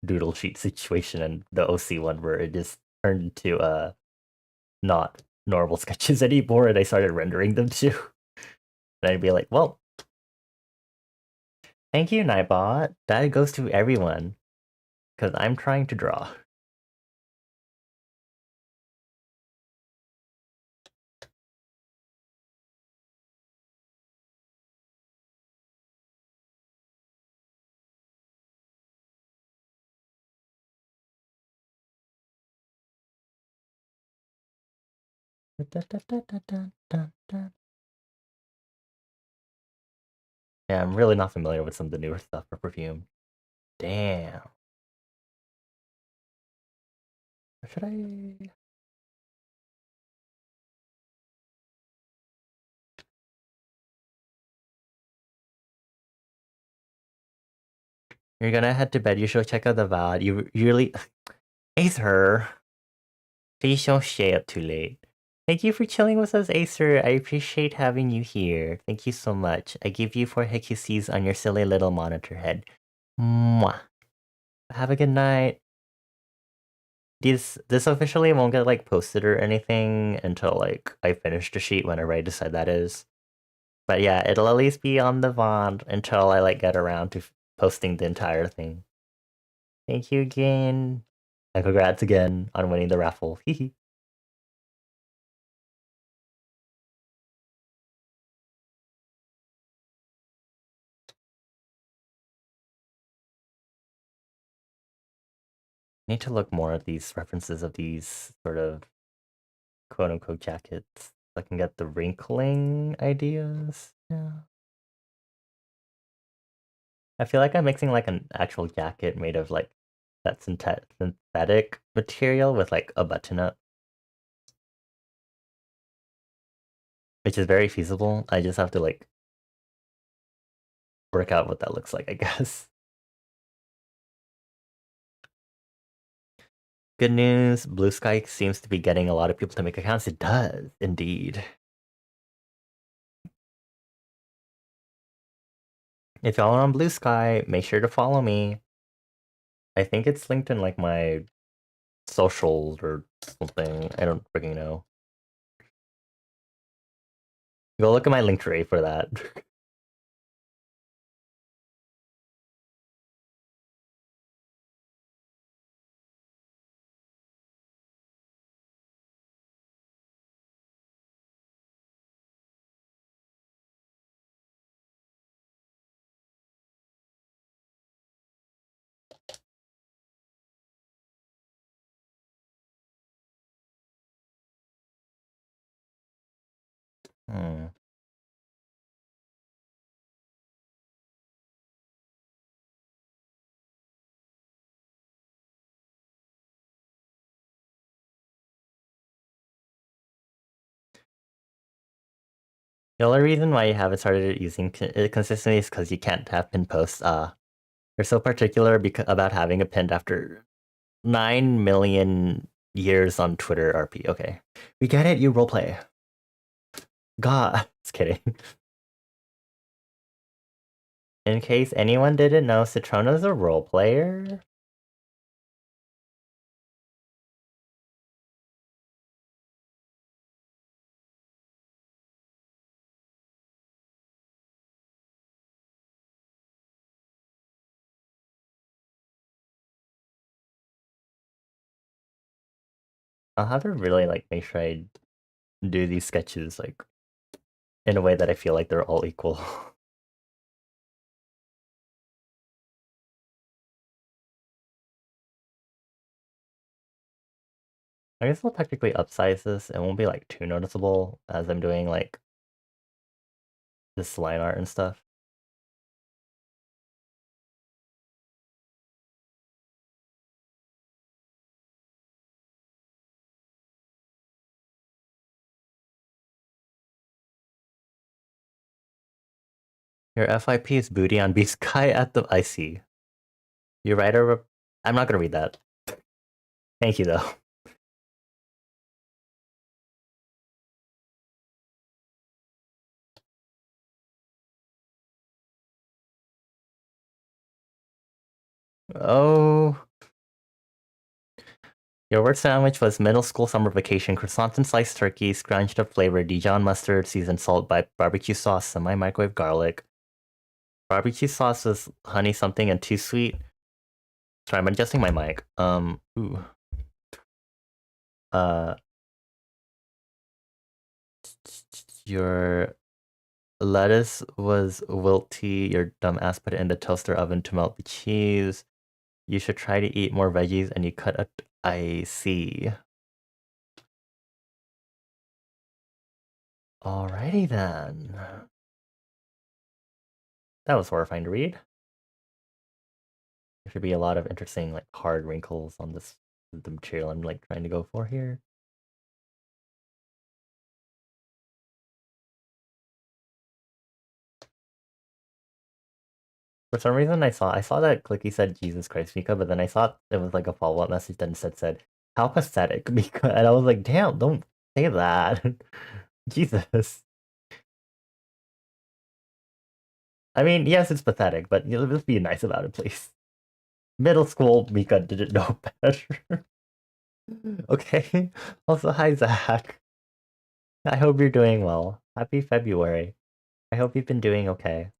doodle sheet situation and the OC one where it just turned into not normal sketches anymore and I started rendering them too. And I'd be like, well, thank you, Nightbot. That goes to everyone. Because I'm trying to draw. Yeah, I'm really not familiar with some of the newer stuff for Perfume. Damn. Should I? You're gonna head to bed. You should check out the VOD. You really. Acer. Please don't stay up too late. Thank you for chilling with us, Acer. I appreciate having you here. Thank you so much. I give you 4 HQCs on your silly little monitor head. Mwah. Have a good night. this officially won't get like posted or anything until like I finish the sheet whenever I decide that is. But yeah, it'll at least be on the VOD until I like get around to posting the entire thing. Thank you again. And congrats again on winning the raffle. Hehe. Need to look more at these references of these sort of quote unquote jackets. So I can get the wrinkling ideas. Yeah. I feel like I'm mixing like an actual jacket made of like that synthetic material with like a button up, which is very feasible. I just have to like work out what that looks like, I guess. Good news, Blue Sky seems to be getting a lot of people to make accounts. It does, indeed. If y'all are on Blue Sky, make sure to follow me. I think it's linked in like my socials or something. I don't freaking know. Go look at my link tree for that. Hmm. The only reason why you haven't started using it consistently is because you can't have pin posts. They're so particular about having a pinned after 9 million years on Twitter RP. Okay. We get it, you roleplay. God, just kidding. In case anyone didn't know, Citrona's a role player. I'll have to really like make sure I do these sketches like in a way that I feel like they're all equal. I guess I'll technically upsize this. It won't be like too noticeable as I'm doing like this line art and stuff. Your FIP is booty on Beast Guy at the I see. You write a I'm not gonna read that. Thank you though. Oh. Your word sandwich was middle school summer vacation, croissant and sliced turkey, scrunched up flavor, Dijon mustard, seasoned salt by barbecue sauce, semi-microwave garlic. Barbecue sauce was honey something and too sweet. Sorry, I'm adjusting my mic. Ooh. Uh, your lettuce was wilty. Your dumb ass put it in the toaster oven to melt the cheese. You should try to eat more veggies and you cut up. I see. Alrighty then. That was horrifying to read. There should be a lot of interesting, like, hard wrinkles on this the material I'm like trying to go for here. For some reason, I saw that Clicky said Jesus Christ Mika, but then I thought it was like a follow up message that said how pathetic Mika, and I was like, damn, don't say that, Jesus. I mean, yes, it's pathetic, but let's be nice about it, please. Middle school Mika didn't know better. Okay. Also, hi, Zach. I hope you're doing well. Happy February. I hope you've been doing okay.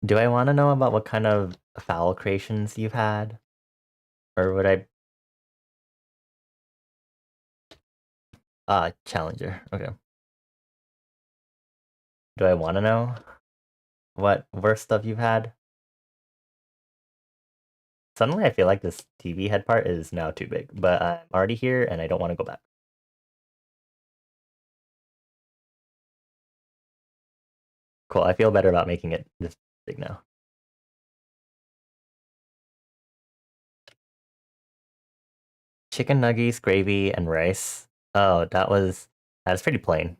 Do I want to know about what kind of foul creations you've had? Or would I... Challenger. Okay. Do I want to know what worst stuff you've had? Suddenly I feel like this TV head part is now too big, but I'm already here and I don't want to go back. Cool, I feel better about making it this big now. Chicken nuggets, gravy, and rice. Oh, that's pretty plain.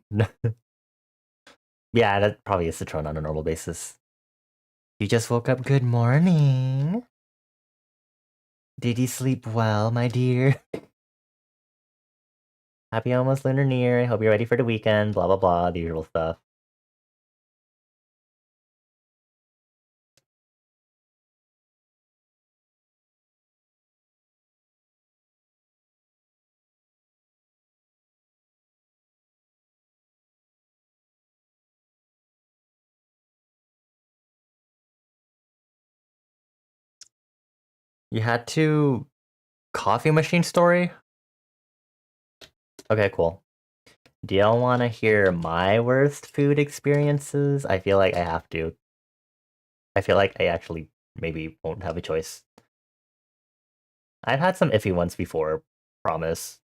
Yeah, that probably is Citron on a normal basis. You just woke up. Good morning. Did you sleep well, my dear? Happy almost lunar new year. I hope you're ready for the weekend. Blah blah blah. The usual stuff. You had to coffee machine story. Okay, cool. Do y'all want to hear my worst food experiences? I feel like I have to. I feel like I actually maybe won't have a choice. I've had some iffy ones before, promise.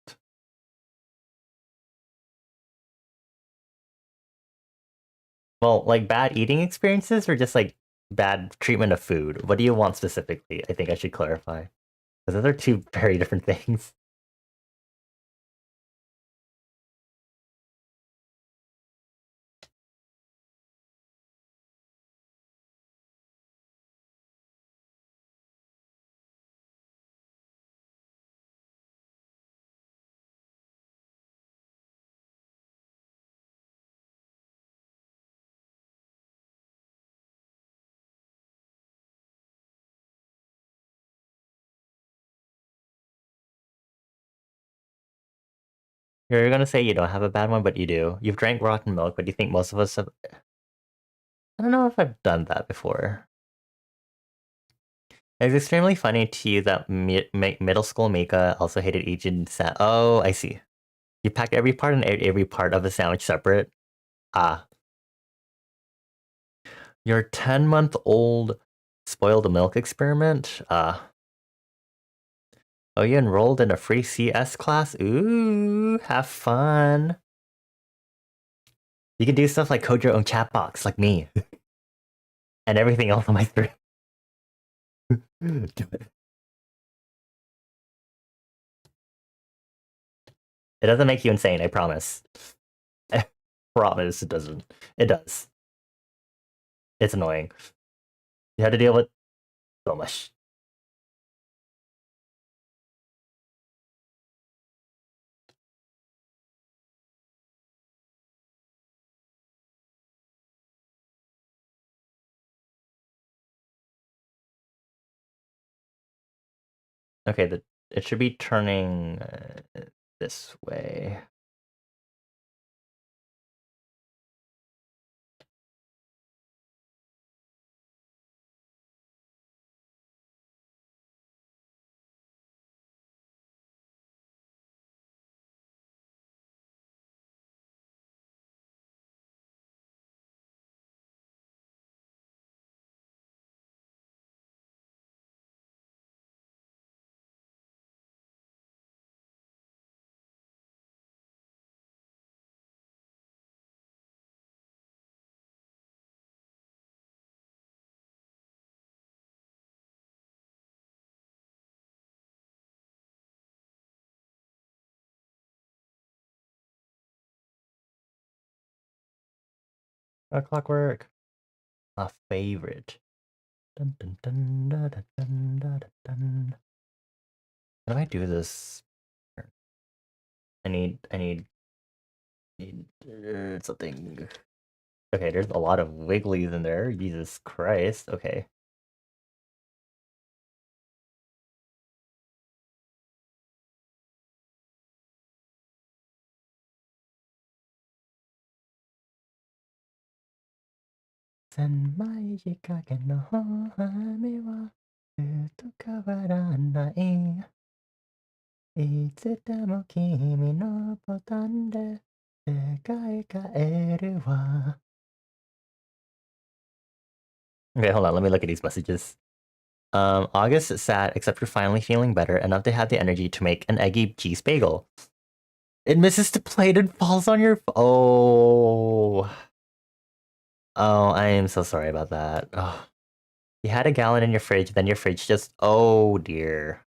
Well, like bad eating experiences or just like bad treatment of food? What do you want specifically? I think I should clarify. Because those are two very different things. You're gonna say you don't have a bad one, but you do. You've drank rotten milk, but you think most of us have. I don't know if I've done that before. It's extremely funny to you that middle school Mika also hated Asian Oh, I see. You packed every part and every part of a sandwich separate. Ah, your 10-month-old spoiled milk experiment. Oh, you enrolled in a free CS class? Ooh, have fun. You can do stuff like code your own chat box, like me, and everything else on my screen. Do it. It doesn't make you insane, I promise. I promise it doesn't. It does. It's annoying. You have to deal with so much. Okay, it should be turning this way. A clockwork. A favorite. Dun, dun, dun, dun, dun, dun, dun, dun. How do I do this? I need something. Okay, there's a lot of wigglies in there. Jesus Christ. Okay. 千枚仕掛けの雨はずっと変わらない。いつでも君のボタンで世界変えるわ。Okay, hold on. Let me look at these messages. August is sad, except for finally feeling better enough to have the energy to make an eggy cheese bagel. It misses the plate and falls on your. Oh. Oh, I am so sorry about that. Oh. You had a gallon in your fridge, then your fridge just. Oh dear.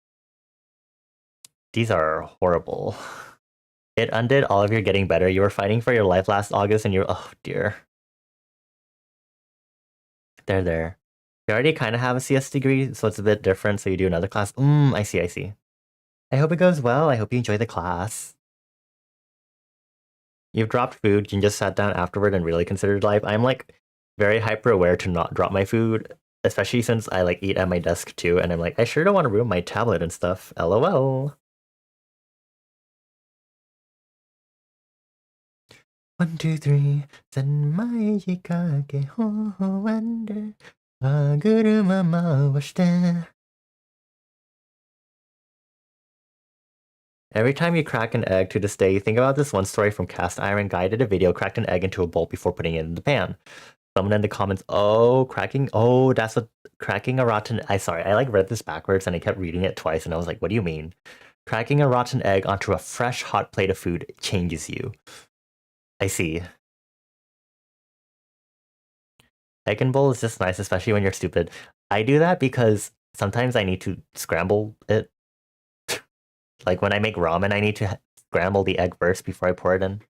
These are horrible. It undid all of your getting better. You were fighting for your life last August and you. Oh dear. There. You already kind of have a CS degree, so it's a bit different, so you do another class. I see. I hope it goes well. I hope you enjoy the class. You've dropped food, you just sat down afterward and really considered life. I'm like very hyper aware to not drop my food, especially since I like eat at my desk too, and I'm like, I sure don't want to ruin my tablet and stuff. LOL. 1, 2, 3, 千枚仕掛け法ワンダー歯車回して Every time you crack an egg to this day, you think about this one story from Cast Iron Guy did a video, cracked an egg into a bowl before putting it in the pan. Someone in the comments, that's what cracking a rotten. I like read this backwards and I kept reading it twice and I was like, what do you mean? Cracking a rotten egg onto a fresh, hot plate of food changes you. I see. Egg and bowl is just nice, especially when you're stupid. I do that because sometimes I need to scramble it. Like when I make ramen, I need to scramble the egg first before I pour it in.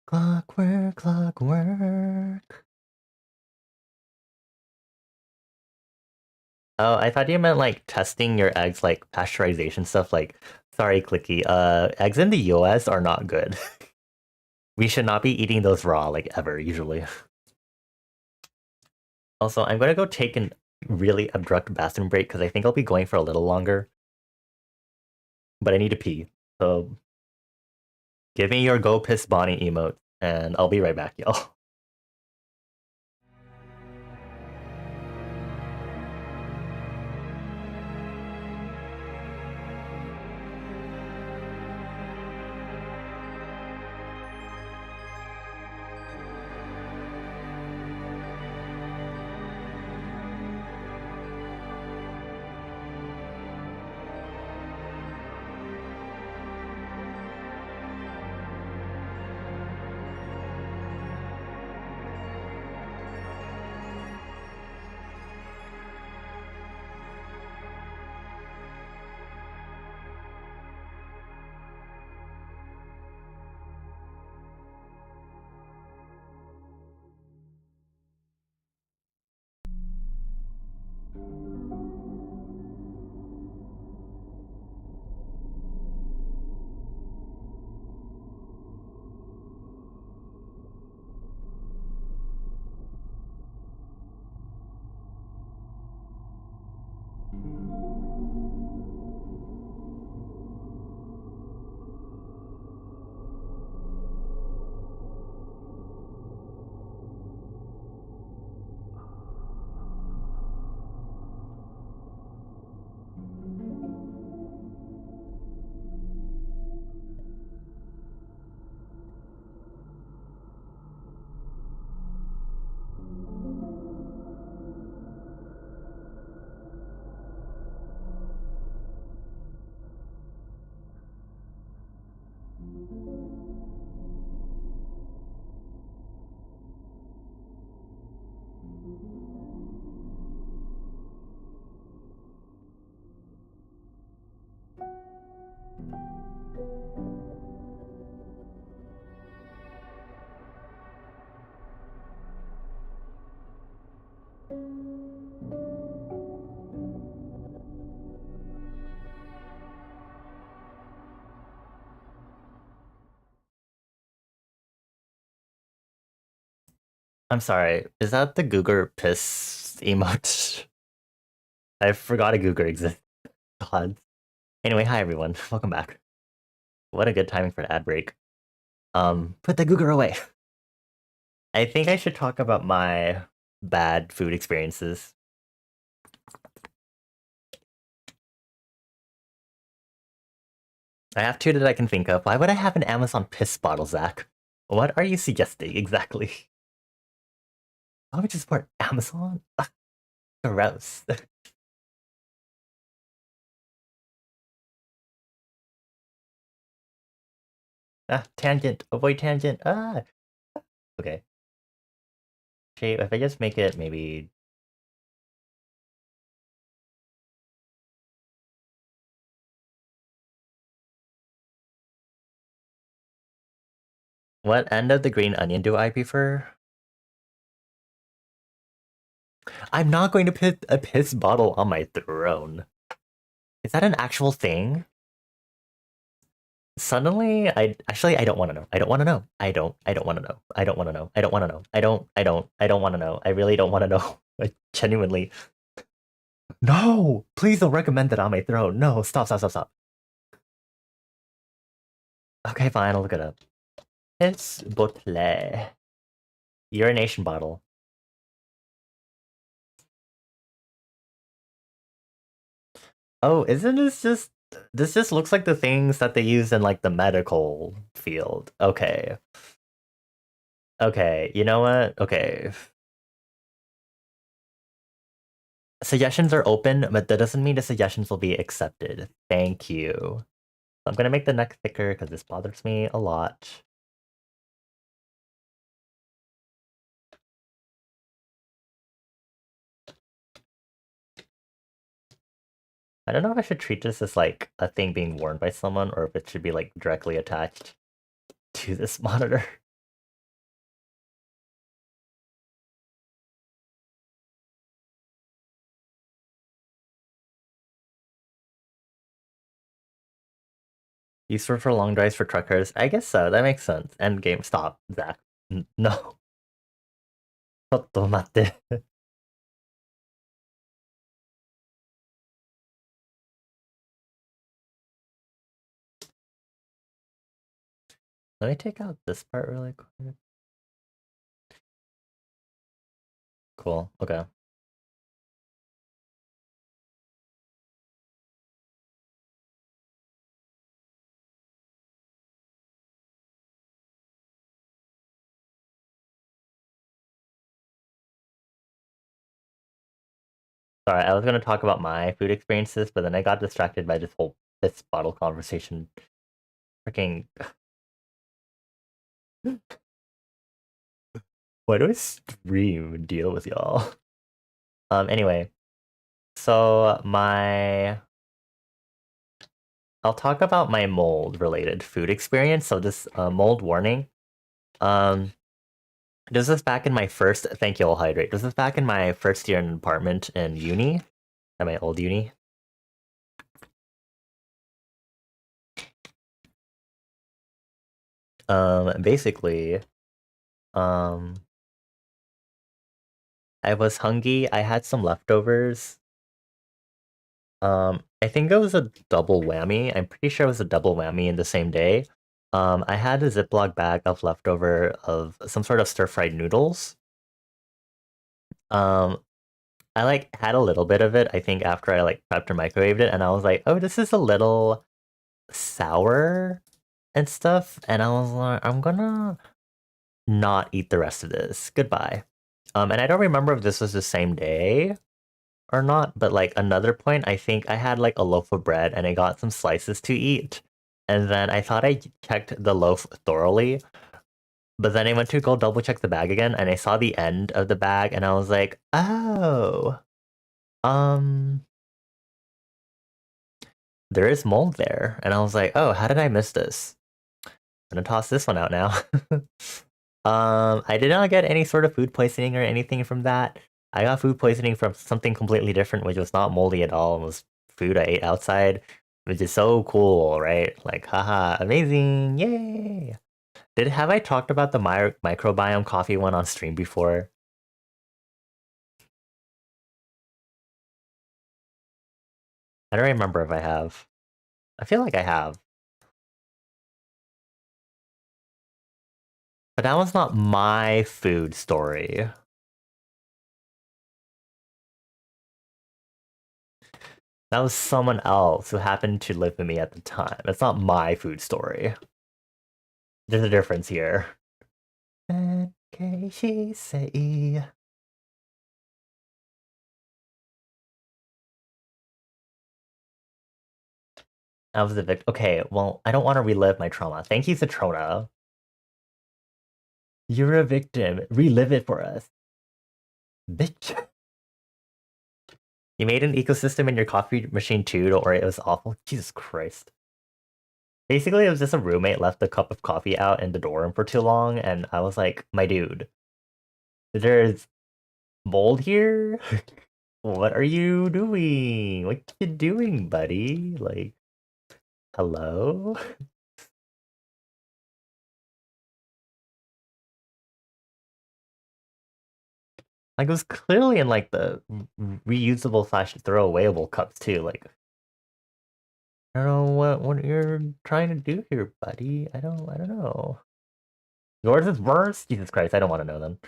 Clockwork. Oh, I thought you meant like testing your eggs, like pasteurization stuff. Like, sorry, Clicky. Eggs in the US are not good. We should not be eating those raw, like ever, usually. Also, I'm gonna go take a really abrupt bathroom break because I think I'll be going for a little longer. But I need to pee. So give me your go piss Bonnie emote, and I'll be right back, y'all. I'm sorry. Is that the Googer piss emote? I forgot a Googer exists. God. Anyway, hi everyone. Welcome back. What a good timing for an ad break. Put the Google away. I think I should talk about my bad food experiences. I have two that I can think of. Why would I have an Amazon piss bottle, Zach? What are you suggesting exactly? Why would you support Amazon? Ugh, gross. Tangent. Avoid tangent. Okay. Shape. If I just make it maybe. What end of the green onion do I prefer? I'm not going to put a piss bottle on my throne. Is that an actual thing? Suddenly, I don't want to know. I don't want to know. I don't want to know. I don't want to know. I don't want to know. I don't want to know. I really don't want to know. Like, genuinely. No! Please don't recommend that on my throne. No, stop. Okay, fine, I'll look it up. It's bottle. Urination bottle. Oh, isn't this just looks like the things that they use in like the medical field. Okay. Okay, you know what? Okay. Suggestions are open, but that doesn't mean the suggestions will be accepted. Thank you. I'm gonna make the neck thicker because this bothers me a lot. I don't know if I should treat this as like a thing being worn by someone or if it should be like directly attached to this monitor. Useful for long drives for truckers. I guess so. That makes sense. End game. Stop, Zach. No. ちょっと待って。Let me take out this part really quick. Cool. Okay. Sorry, I was gonna talk about my food experiences, but then I got distracted by this whole piss bottle conversation. Freaking. Why do I stream deal with y'all? Anyway, so I'll talk about my mold related food experience. So this mold warning. Um, this is back in my first. Thank you, all hydrate. This is back in my first year in an apartment in uni, at my old uni. Basically, um, I was hungry. I had some leftovers. I think it was a double whammy. I'm pretty sure it was a double whammy in the same day. I had a Ziploc bag of leftover of some sort of stir-fried noodles. Um, I like had a little bit of it, I think, after I like prepped or microwaved it, and I was like, oh, this is a little sour and stuff. And I was like, I'm gonna not eat the rest of this. Goodbye. And I don't remember if this was the same day or not, but like another point, I think I had like a loaf of bread and I got some slices to eat. And then I thought I checked the loaf thoroughly, but then I went to go double check the bag again and I saw the end of the bag and I was like, oh, um, there is mold there. And I was like, oh, how did I miss this? I'm gonna toss this one out now. I did not get any sort of food poisoning or anything from that. I got food poisoning from something completely different, which was not moldy at all. It was food I ate outside, which is so cool, right? Like, haha, amazing, yay! Have I talked about the microbiome coffee one on stream before? I don't remember if I have. I feel like I have. But that was not my food story. That was someone else who happened to live with me at the time. It's not my food story. There's a difference here. I was the victim. Okay, well, I don't want to relive my trauma. Thank you, Citrona. You're a victim. Relive it for us. Bitch. You made an ecosystem in your coffee machine too, don't worry, it was awful. Jesus Christ. Basically, it was just a roommate left a cup of coffee out in the dorm for too long, and I was like, my dude, there's mold here? What are you doing? What you doing, buddy? Like, hello? Like, it was clearly in like the reusable slash throwawayable cups too. Like, I don't know what you're trying to do here, buddy. I don't know. Yours is worse? Jesus Christ, I don't want to know them.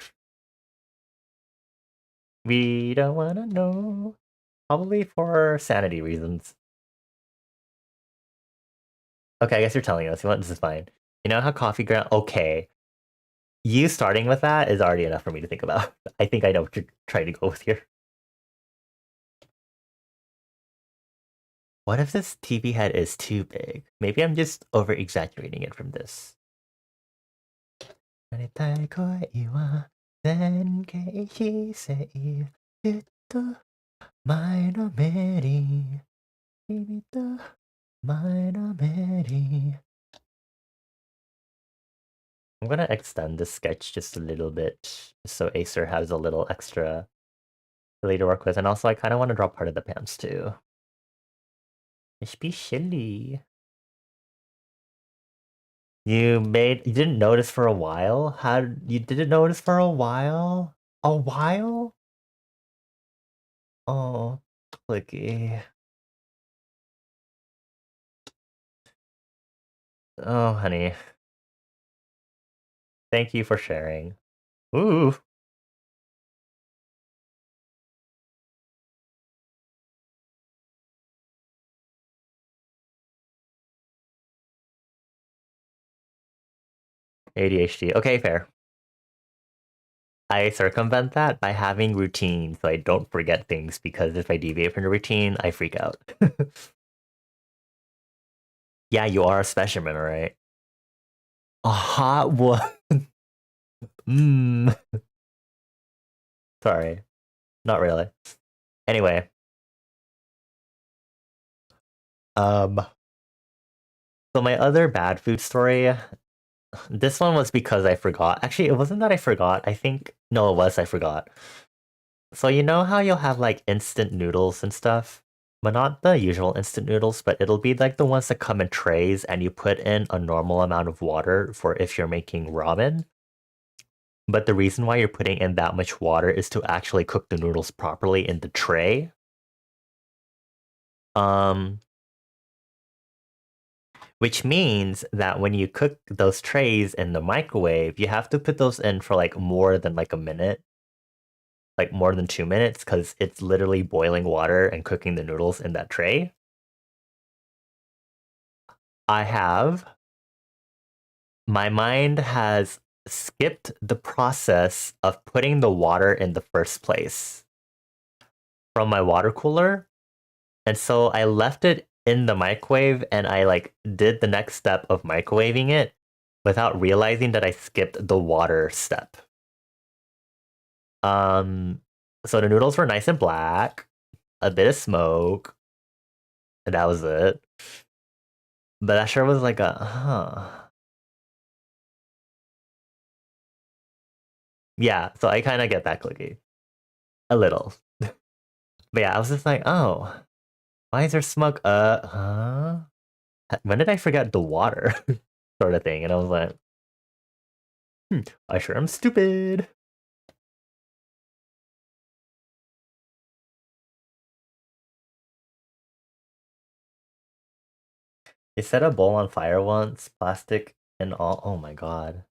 We don't want to know. Probably for sanity reasons. Okay, I guess you're telling us. You want this is fine. You know how coffee ground? Okay, you starting with that is already enough for me to think about. I think I know what you're trying to go with here. What if this TV head is too big? Maybe I'm just over exaggerating it from this. なりたい恋は前傾姿勢ずっと前のめり君と前のめり I'm gonna extend this sketch just a little bit so Acer has a little extra really to work with, and also I kind of want to draw part of the pants too. Just be silly. You didn't notice for a while? You didn't notice for a while? A while? Oh, clicky. Oh, honey. Thank you for sharing. Ooh. ADHD. Okay, fair. I circumvent that by having routine so I don't forget things because if I deviate from the routine, I freak out. Yeah, you are a specimen, right? A hot one. Mmm. Sorry. Not really. Anyway. Um so my other bad food story, this one was because I forgot. Actually, it wasn't that I forgot. I think no, it was I forgot. So you know how you'll have like instant noodles and stuff? But not the usual instant noodles, but it'll be like the ones that come in trays and you put in a normal amount of water for if you're making ramen. But the reason why you're putting in that much water is to actually cook the noodles properly in the tray. Um, which means that when you cook those trays in the microwave, you have to put those in for like more than like a minute, like more than 2 minutes, because it's literally boiling water and cooking the noodles in that tray. I have. My mind has skipped the process of putting the water in the first place from my water cooler. And so I left it in the microwave and I like did the next step of microwaving it without realizing that I skipped the water step. Um so the noodles were nice and black, a bit of smoke, and that was it. But that sure was like a Yeah, so I kind of get that clicky. A little. But yeah, I was just like, oh, why is there smoke? Huh? When did I forget the water? Sort of thing. And I was like, I sure am stupid. They set a bowl on fire once, plastic and all. Oh my god.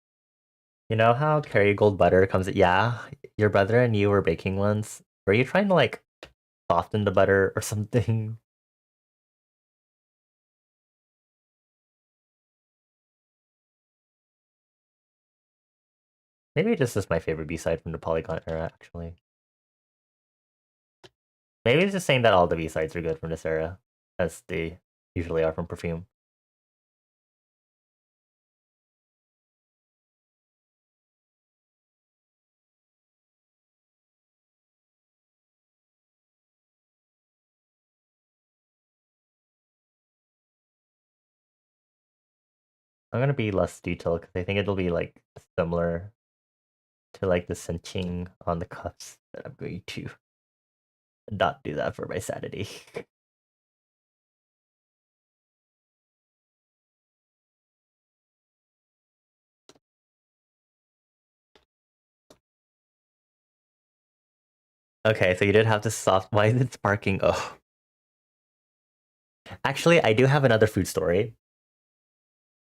You know how Kerrygold butter comes? Yeah, your brother and you were baking once. Were you trying to like soften the butter or something? Maybe this is my favorite B-side from the Polygon era, actually. Maybe it's just saying that all the B-sides are good from this era, as they usually are from Perfume. I'm gonna be less detailed because I think it'll be like similar to like the cinching on the cuffs that I'm going to not do that for my sanity. Okay, so you did have to soft. Why is it sparking? Oh, actually, I do have another food story.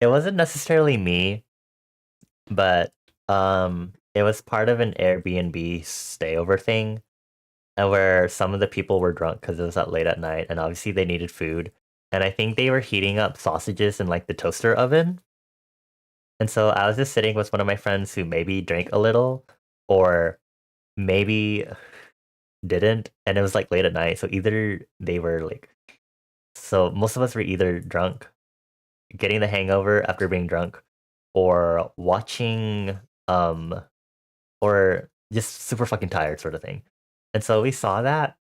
It wasn't necessarily me, but it was part of an Airbnb stayover thing, and where some of the people were drunk because it was at late at night, and obviously they needed food, and I think they were heating up sausages in like the toaster oven, and so I was just sitting with one of my friends who maybe drank a little, or maybe didn't, and it was like late at night, so either they were like, so most of us were either drunk, getting the hangover after being drunk, or watching or just super fucking tired sort of thing. And so we saw that.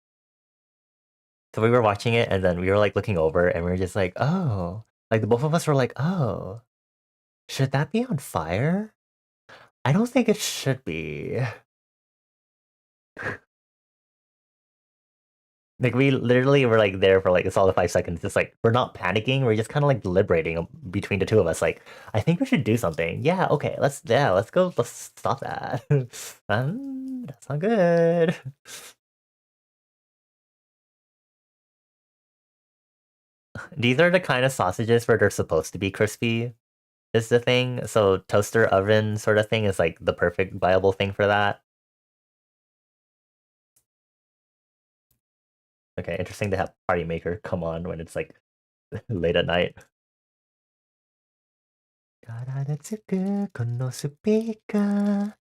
So we were watching it and then we were like looking over and we were just like, oh, like the both of us were like, oh, should that be on fire? I don't think it should be. Like we literally were like there for like a solid 5 seconds, just like we're not panicking, we're just kind of like deliberating between the two of us. Like, I think we should do something. Yeah, okay, let's go, let's stop that. That's not good. These are the kind of sausages where they're supposed to be crispy, is the thing. So toaster oven sort of thing is like the perfect viable thing for that. Okay, interesting to have Party Maker come on when it's like late at night. 体つくこのスピーカー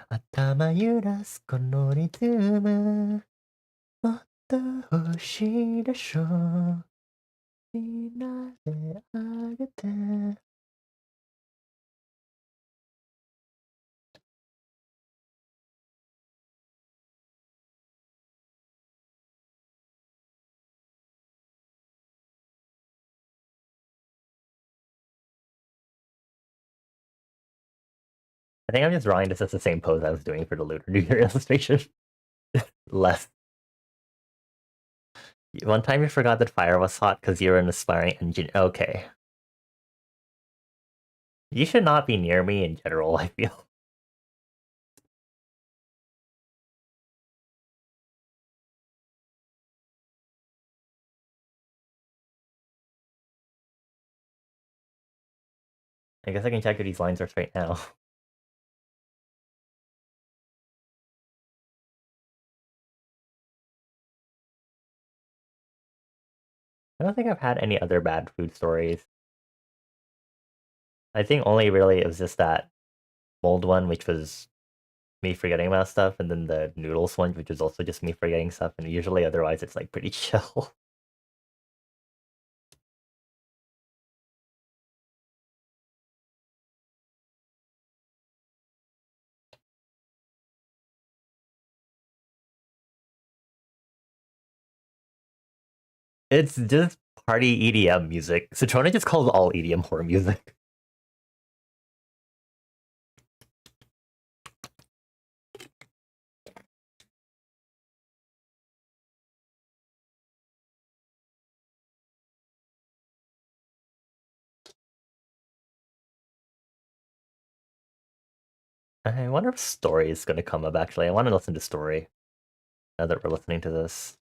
頭揺らすこのリズムもっと欲しいでしょうみんなであげて I think I'm just drawing this as the same pose I was doing for the Lunar New Year illustration. Less. One time you forgot that fire was hot because you were an aspiring engineer. Okay. You should not be near me in general, I feel. I guess I can check if these lines are straight now. I don't think I've had any other bad food stories. I think only really it was just that mold one, which was me forgetting about stuff, and then the noodles one, which was also just me forgetting stuff, and usually otherwise it's like pretty chill. It's just party EDM music. Citrona just calls all EDM horror music. I wonder if Story is gonna come up actually. I want to listen to Story now that we're listening to this.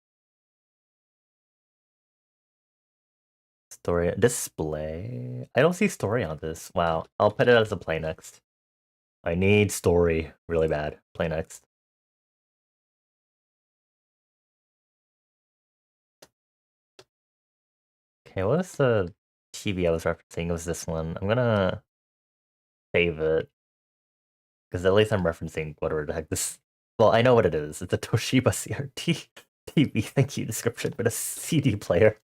Story display. I don't see Story on this. Wow. I'll put it as a play next. I need story really bad. Play next. Okay, what was the TV I was referencing? It was this one. I'm gonna save it because at least I'm referencing whatever the heck this. Well, I know what it is. It's a Toshiba CRT TV. Thank you, description, but a CD player.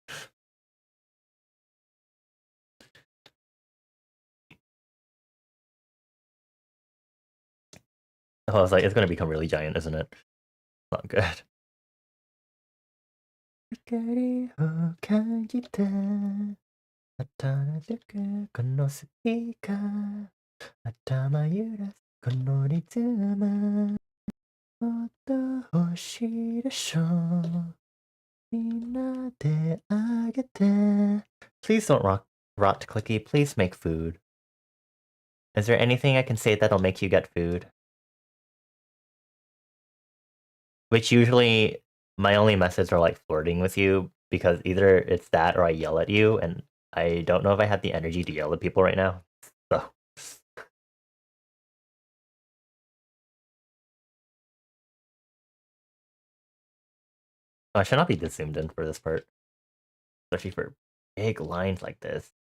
Oh, I was like, it's gonna become really giant, isn't it? Not good. 光を感じた新しくこのスピーカー頭揺らすこのリズム音欲しいでしょみんなであげて Please don't rot clicky. Please make food. Is there anything I can say that'll make you get food? Which usually my only methods are like flirting with you because either it's that or I yell at you, and I don't know if I have the energy to yell at people right now. So I should not be this zoomed in for this part, especially for big lines like this.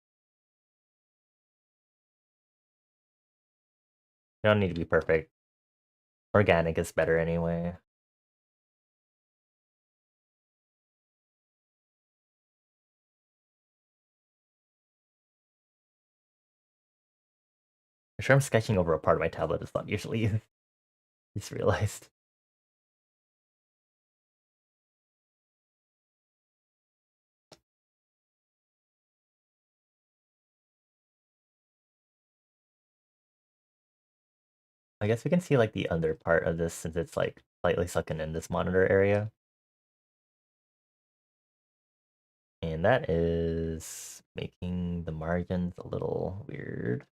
You don't need to be perfect. Organic is better anyway. I'm sure I'm sketching over a part of my tablet. It's not usually. Just realized. I guess we can see like the under part of this since it's like slightly sunken in this monitor area. And that is making the margins a little weird.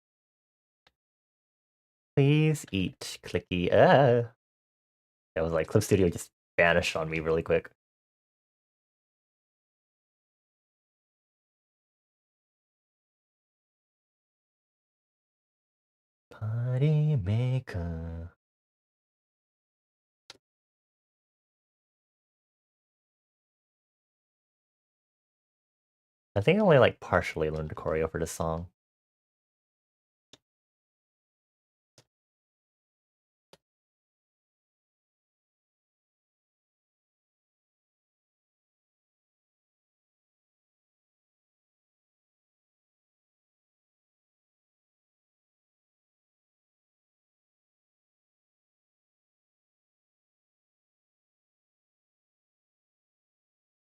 Please eat clicky. That was like Clip Studio just vanished on me really quick. Party maker. I think I only like partially learned the choreo for this song.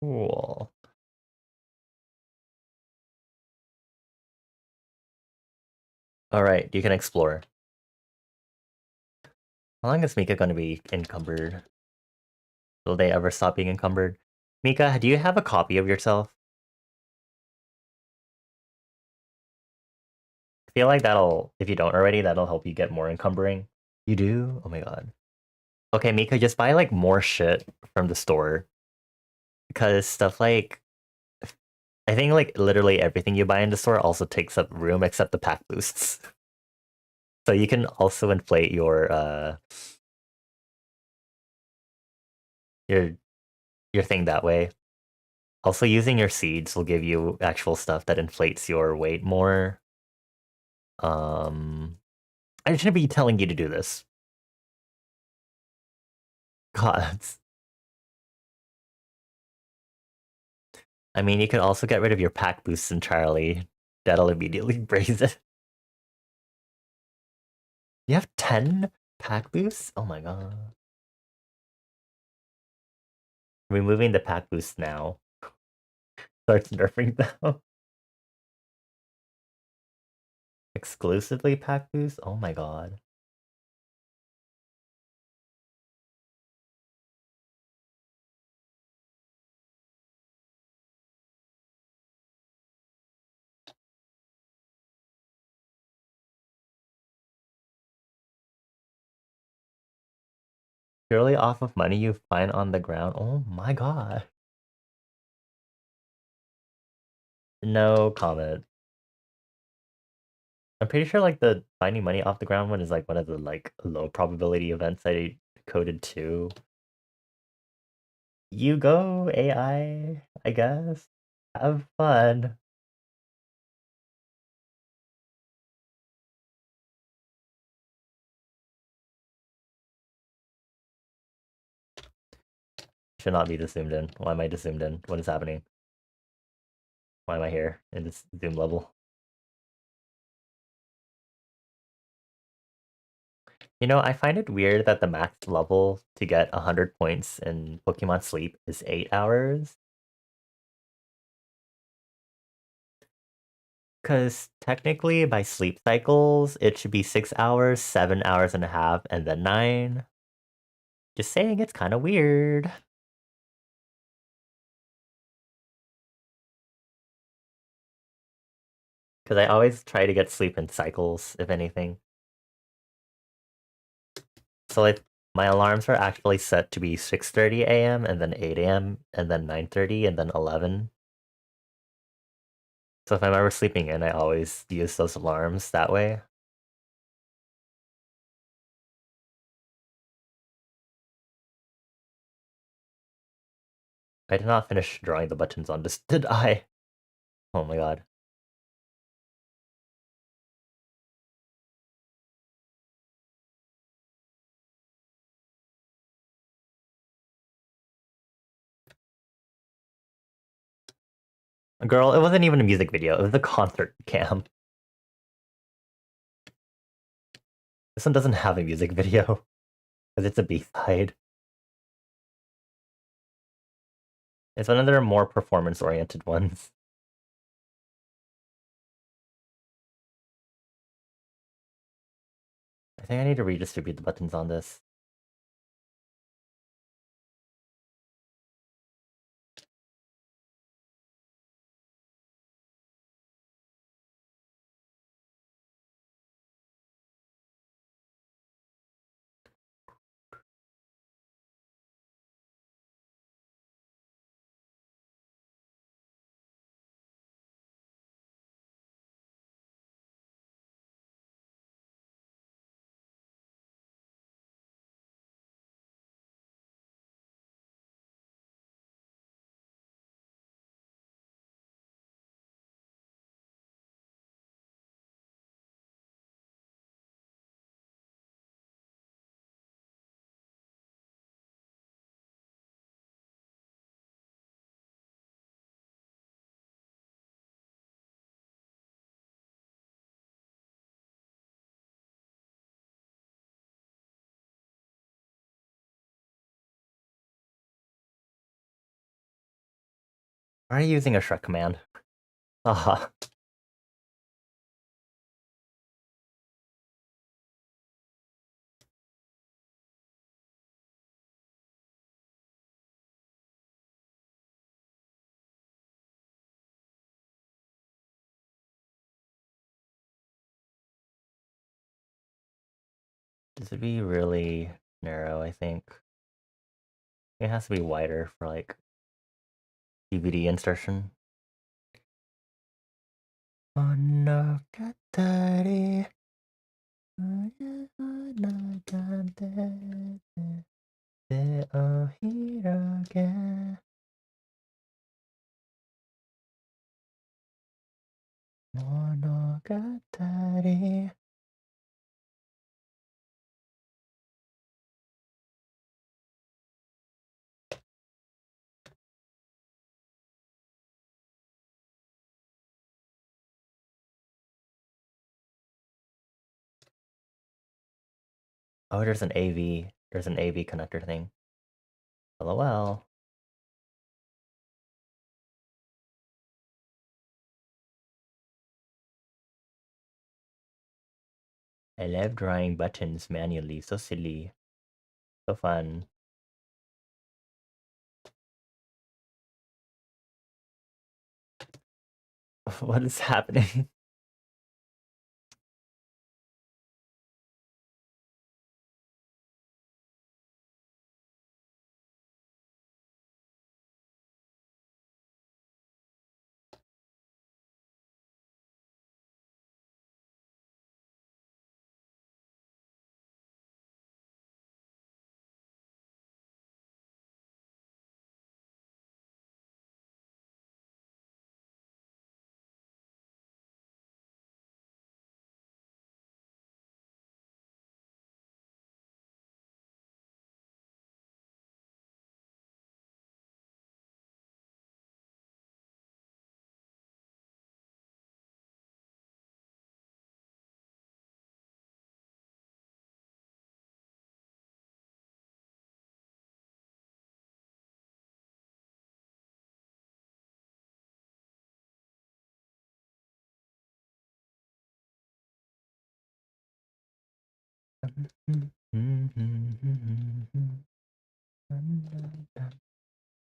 Cool. All right, you can explore. How long is Mika gonna be encumbered? Will they ever stop being encumbered? Mika, do you have a copy of yourself? I feel like that'll, if you don't already, that'll help you get more encumbering. You do? Oh my god. Okay, Mika, just buy like more shit from the store. Because stuff like I think like literally everything you buy in the store also takes up room except the pack boosts. So you can also inflate your your thing that way. Also using your seeds will give you actual stuff that inflates your weight more. I shouldn't be telling you to do this. Gods. I mean, you could also get rid of your pack boosts entirely. That'll immediately raise it. You have 10 pack boosts? Oh my god. Removing the pack boost now starts nerfing them. Exclusively pack boost? Oh my god. Purely off of money you find on the ground? Oh my god. No comment. I'm pretty sure like the finding money off the ground one is like one of the like low probability events I coded to. You go, I guess. Have fun. Should not be zoomed in. Why am I zoomed in? What is happening? Why am I here in this zoom level? You know, I find it weird that the max level to get 100 points in Pokemon Sleep is 8 hours. Because technically, by sleep cycles, it should be 6 hours, 7 hours and a half, and then 9. Just saying, it's kind of weird. Because I always try to get sleep in cycles, if anything. So, like, my alarms are actually set to be 6:30 a.m., and then 8 a.m., and then 9:30, and then 11. So, if I'm ever sleeping in, I always use those alarms that way. I did not finish drawing the buttons on this, did I? Oh my god. Girl, it wasn't even a music video, it was a concert cam. This one doesn't have a music video, because it's a B-side. It's one of their more performance-oriented ones. I think I need to redistribute the buttons on this. Why are you using a Shrek command? Haha. This would be really narrow, I think. It has to be wider for like DVD insertion. Oh, there's an AV. There's an AV connector thing. LOL. I love drawing buttons manually. So silly. So fun. What is happening?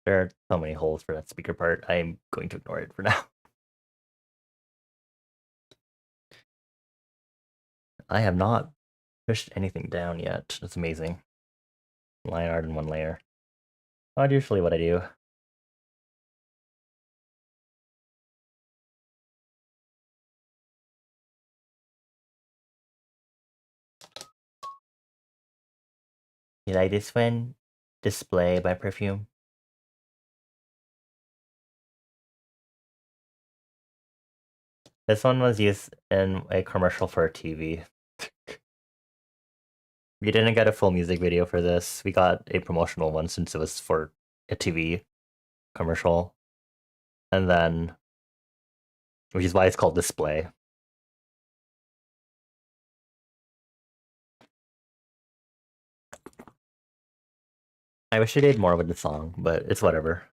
There are so many holes for that speaker part. I'm going to ignore it for now. I have not pushed anything down yet. That's amazing. Line art in one layer. Not usually what I do. You like this one? Display by Perfume. This one was used in a commercial for a TV. We didn't get a full music video for this. We got a promotional one since it was for a TV commercial. And then, which is why it's called Display. I wish I did more with the song, but it's whatever.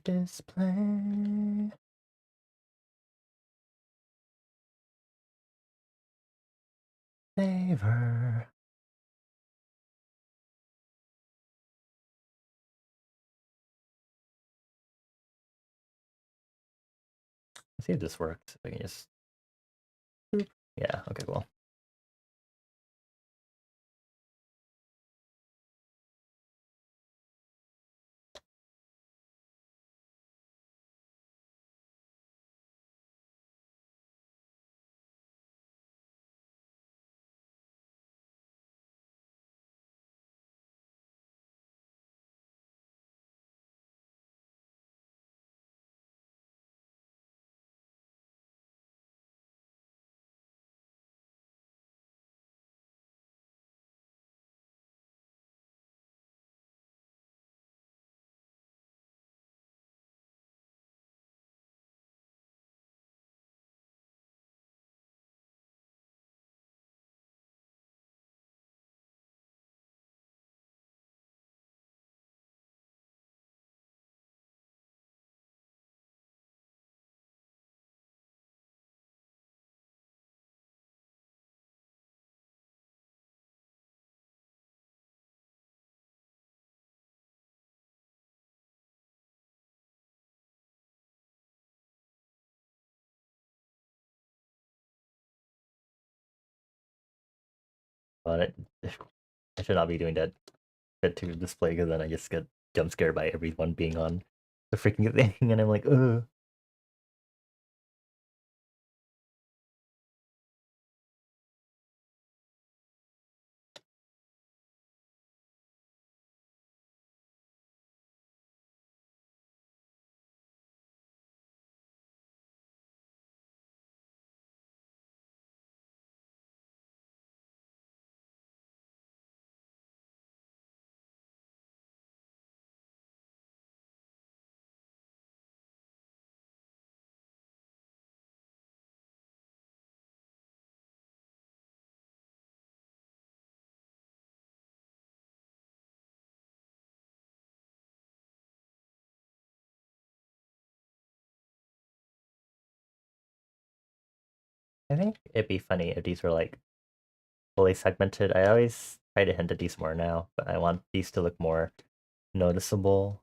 Display. Favor. Let's see if this works. If I can just. Yeah, okay, cool. But I should not be doing that to display because then I just get jump scared by everyone being on the freaking thing, and I'm like, ugh. I think it'd be funny if these were like fully segmented. I always try to hint at these more now, but I want these to look more noticeable,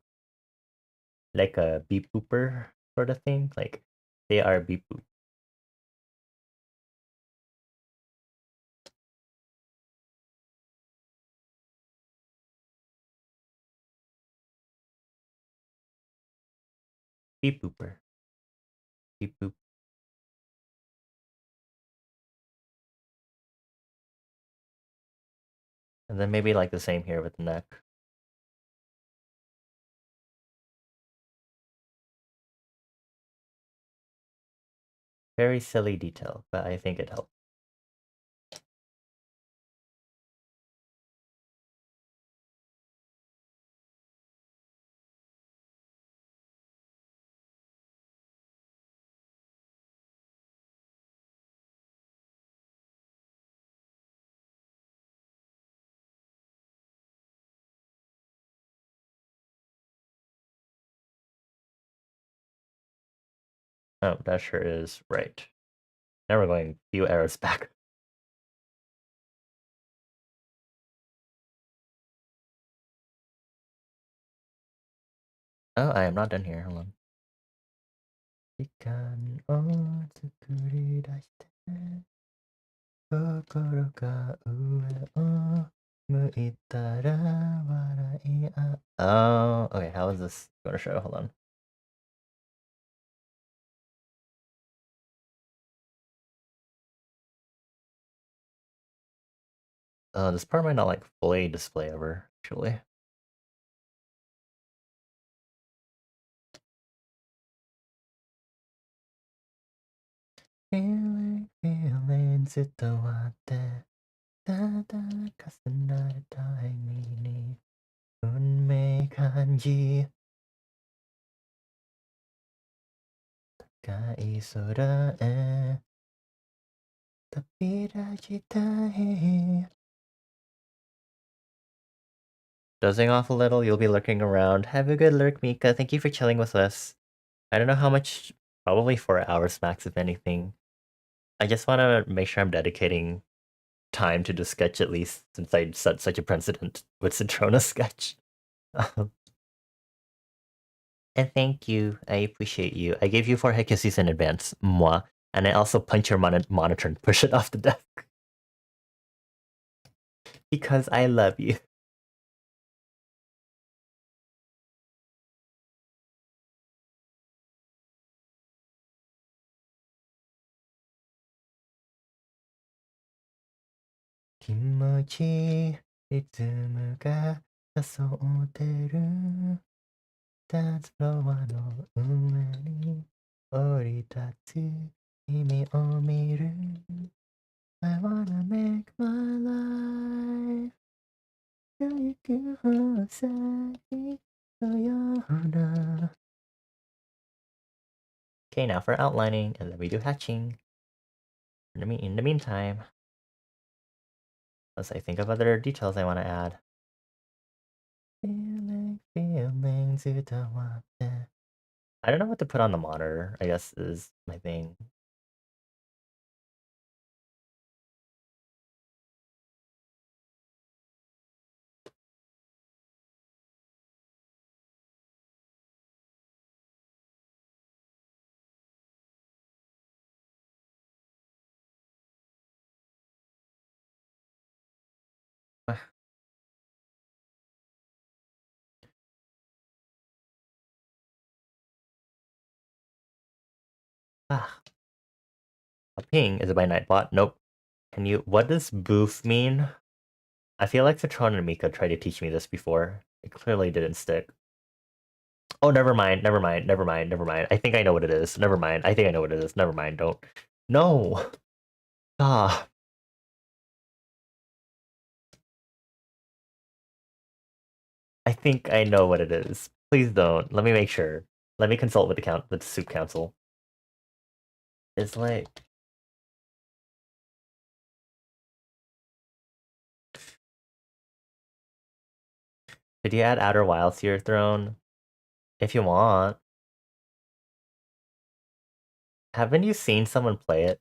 like a beep booper sort of thing. Like they are beep boop. Beep booper. Beep boop. And then maybe like the same here with the neck. Very silly detail, but I think it helped. Oh, that sure is right. Now we're going a few errors back. Oh, I am not done here. Hold on. 時間を作り出して心が上を向いたら笑い合う Oh, okay, how is this going to show? Hold on. This part might not like fully display ever, actually. Feeling ずっと待ってただ重なるタイミングに運命感じ高い空へ飛び出したい Dozing off a little, you'll be lurking around. Have a good lurk, Mika. Thank you for chilling with us. I don't know how much, probably 4 hours max, if anything. I just want to make sure I'm dedicating time to the sketch at least, since I set such a precedent with Citrona's sketch. And thank you. I appreciate you. I gave you 4 kisses in advance, moi. And I also punch your monitor and push it off the desk. Because I love you. Kimochi, リズムが誘ってる。ダンスフロアの上に降り立つ君を見る I wanna make my life 行く方先のような Okay, now for outlining, and then we do hatching. In the meantime, as I think of other details I want to add. Feeling ずっと待って I don't know what to put on the monitor, I guess is my thing. Ah, a ping is it by Nightbot? Nope. Can you? What does boof mean? I feel like Citron and Mika tried to teach me this before. It clearly didn't stick. Oh, never mind. Never mind. Never mind. Never mind. I think I know what it is. Never mind. I think I know what it is. Never mind. Don't. No. Ah. I think I know what it is. Please don't. Let me make sure. Let me consult with the soup council. It's like Could you add Outer Wilds to your throne? If you want. Haven't you seen someone play it?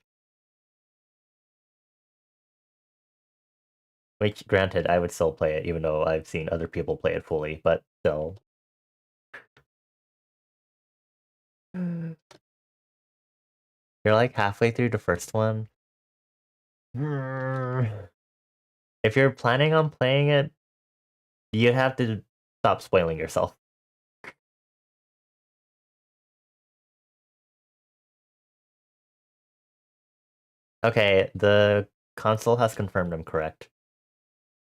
Which, granted, I would still play it, even though I've seen other people play it fully, but still. You're like halfway through the first one. If you're planning on playing it, you have to stop spoiling yourself. Okay, the console has confirmed I'm correct.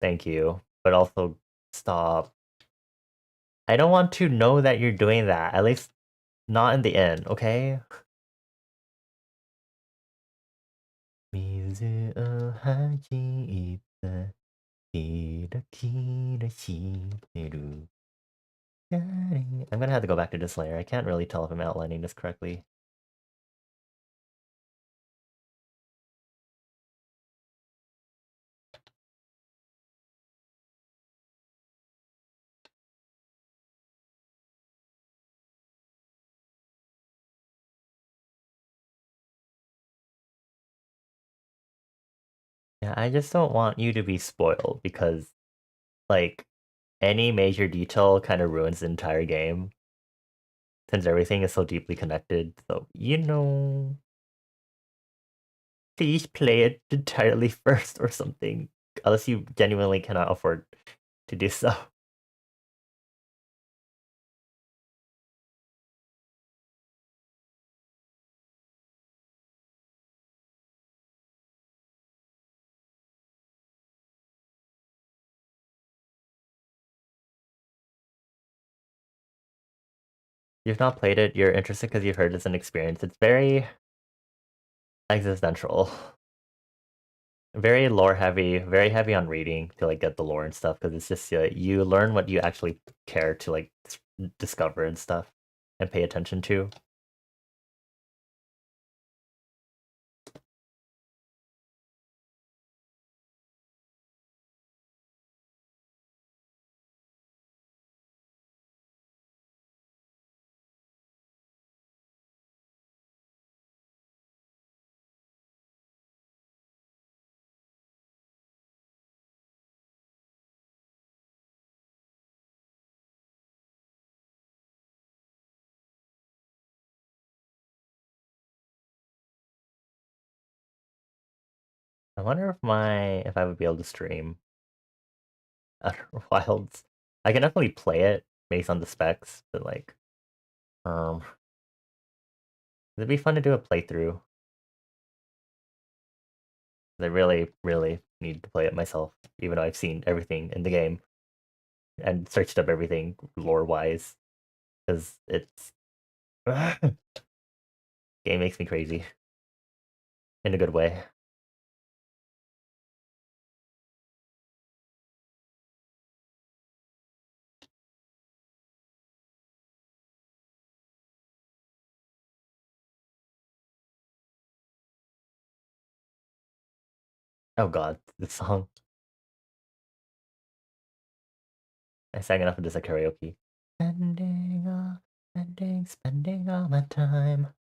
Thank you. But also, stop. I don't want to know that you're doing that. At least not in the end, okay? 水を弾いたキラキラしてる I'm gonna have to go back to this layer. I can't really tell if I'm outlining this correctly. Yeah, I just don't want you to be spoiled because, like, any major detail kind of ruins the entire game since everything is so deeply connected. So, please play it entirely first or something, unless you genuinely cannot afford to do so. You've not played it, you're interested because you've heard it's an experience. It's very existential. Very lore heavy, very heavy on reading to like get the lore and stuff because it's just you learn what you actually care to like discover and stuff and pay attention to. I wonder if I would be able to stream Outer Wilds. I can definitely play it based on the specs, but like um it'd be fun to do a playthrough. I really, really need to play it myself, even though I've seen everything in the game and searched up everything lore wise, because it's game makes me crazy in a good way. Oh god, this song. I sang enough of this at karaoke. Spending all my time,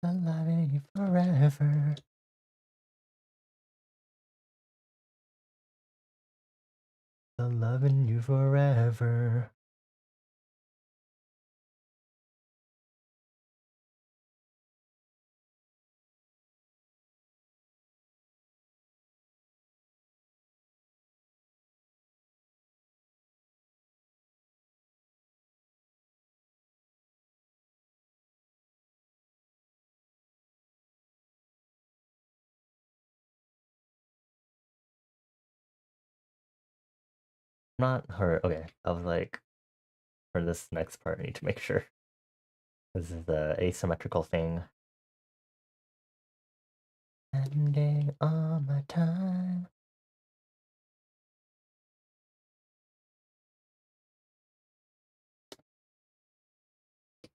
loving you forever. Loving you forever. Not her. Okay, I was like, for this next part, I need to make sure. This is the asymmetrical thing. Spending all my time.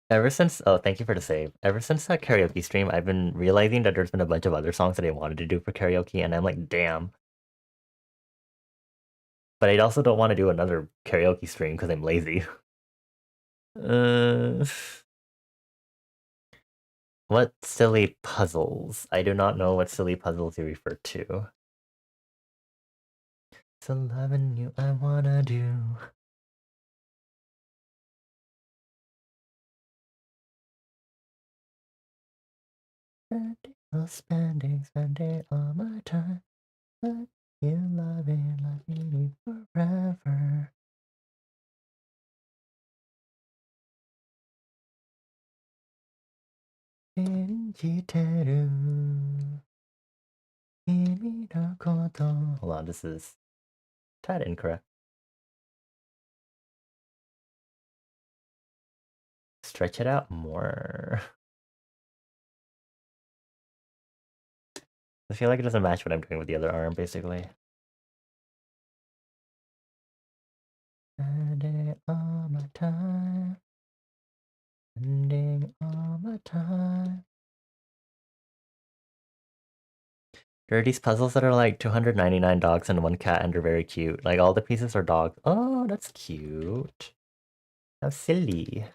Ever since, oh, thank you for the save. Ever since that karaoke stream, I've been realizing that there's been a bunch of other songs that I wanted to do for karaoke, and I'm like, damn. But I also don't want to do another karaoke stream because I'm lazy. uh, what silly puzzles? I do not know what silly puzzles you refer to. So loving you, I wanna do. Spending all my time. But you loving me forever. Hold on, this is tad incorrect. Stretch it out more. I feel like it doesn't match what I'm doing with the other arm, basically. Spending all my time. Spending all my time. There are these puzzles that are like 299 dogs and one cat and they're very cute. Like all the pieces are dogs. Oh, that's cute. How silly.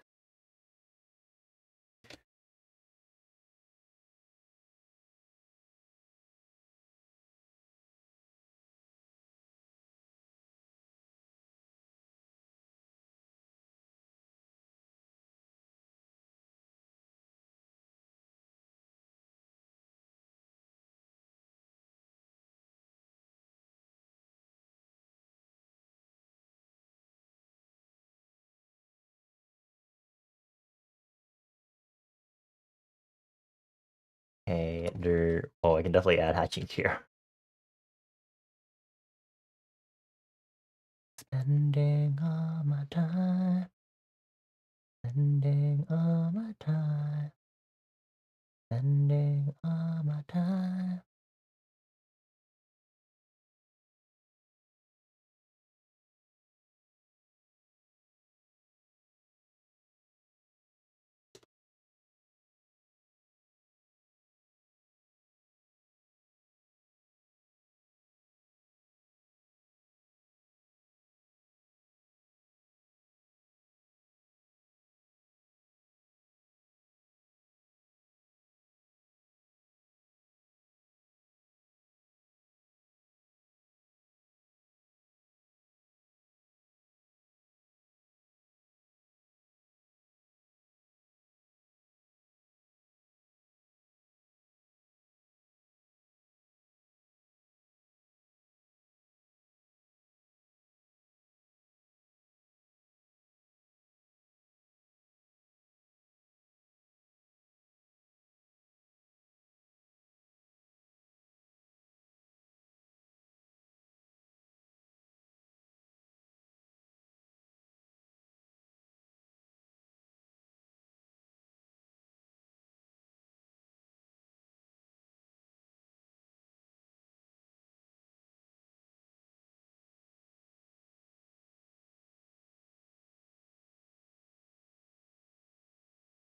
Okay, there. Oh, I can definitely add hatching here. Spending all my time. Spending all my time. Spending all my time.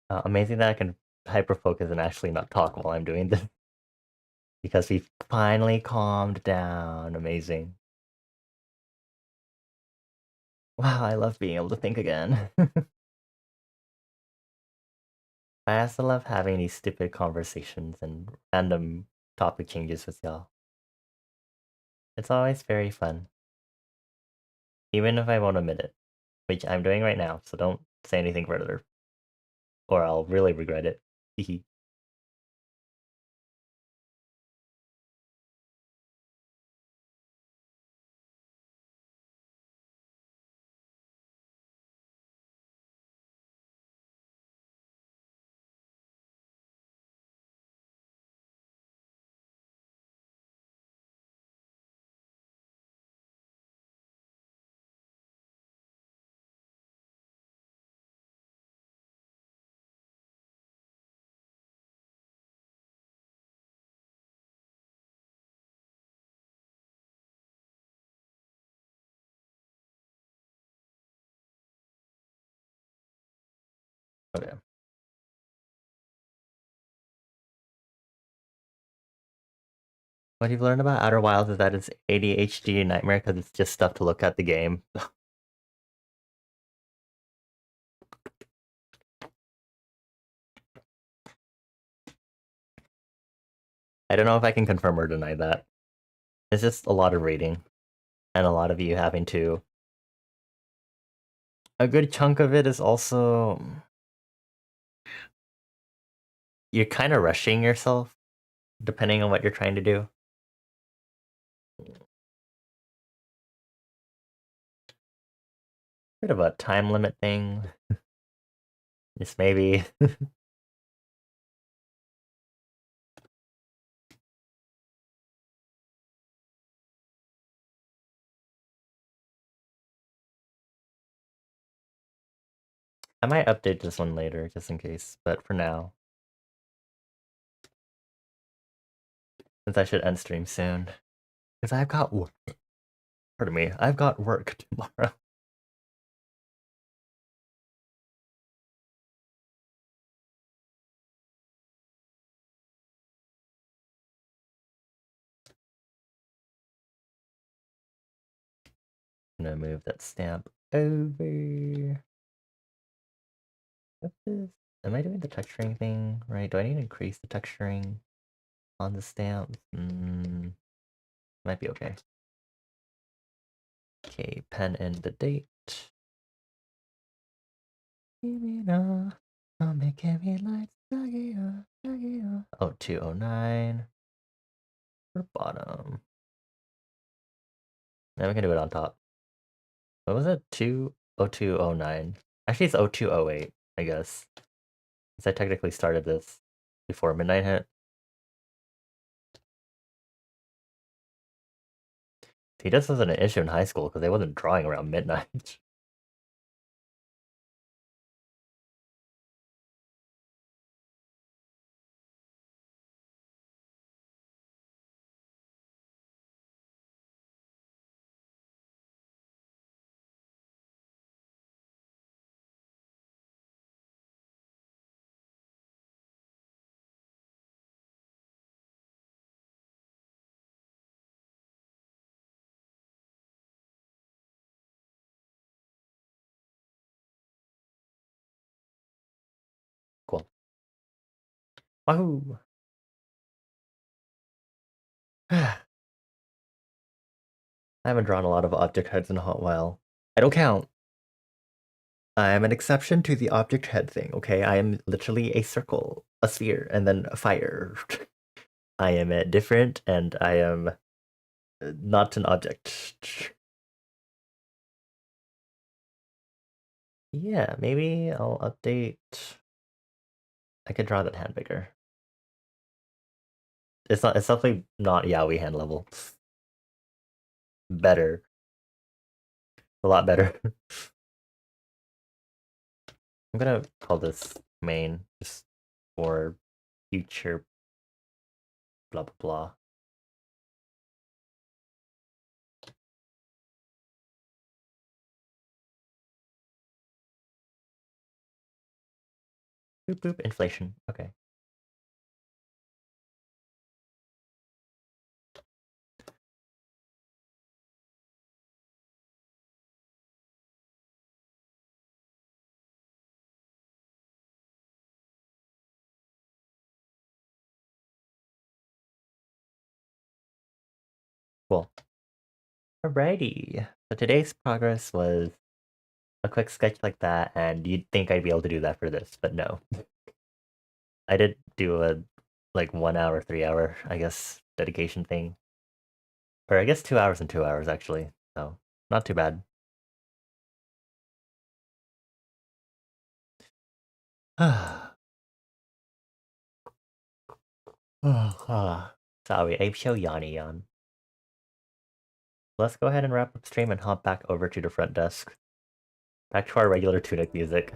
Amazing that I can hyper focus and actually not talk while I'm doing this because we've finally calmed down. Amazing. Wow, I love being able to think again. I also love having these stupid conversations and random topic changes with y'all. It's always very fun, even if I won't admit it, which I'm doing right now, so don't say anything further, or I'll really regret it. Hehe. Okay. What you've learned about Outer Wilds is that it's ADHD nightmare because it's just stuff to look at the game. I don't know if I can confirm or deny that. It's just a lot of reading, and a lot of you having to. A good chunk of it is also you're kind of rushing yourself, depending on what you're trying to do. Bit of a time limit thing. Just maybe. I might update this one later, just in case, but for now, since I should end stream soon. Because I've got work. Pardon me, I've got work tomorrow. I'm gonna move that stamp over. What's this? Am I doing the texturing thing right? Do I need to increase the texturing on the stamps? Might be okay. Okay, pen in the date. Oh, 209 for bottom. Now we can do it on top. What was it? 20209. Actually, it's 0208, I guess. Since I technically started this before midnight hit. See, this wasn't an issue in high school because they wasn't drawing around midnight. Cool. Wahoo! I haven't drawn a lot of object heads in a hot while. I don't count. I am an exception to the object head thing, okay? I am literally a circle, a sphere, and then a fire. I am different, and I am not an object. Yeah, maybe I'll update. I could draw that hand bigger. It's not. It's definitely not Yaoi hand level. Better, a lot better. I'm gonna call this main just for future blah blah blah. Boop boop inflation. Okay. Cool. Alrighty. So today's progress was a quick sketch like that, and you'd think I'd be able to do that for this, but no. I did do a like 1 hour, 3 hour, I guess, dedication thing. Or I guess 2 hours and 2 hours actually. So not too bad. Sorry, I'm so yawny. Let's go ahead and wrap up stream and hop back over to the front desk. Back to our regular tunic music.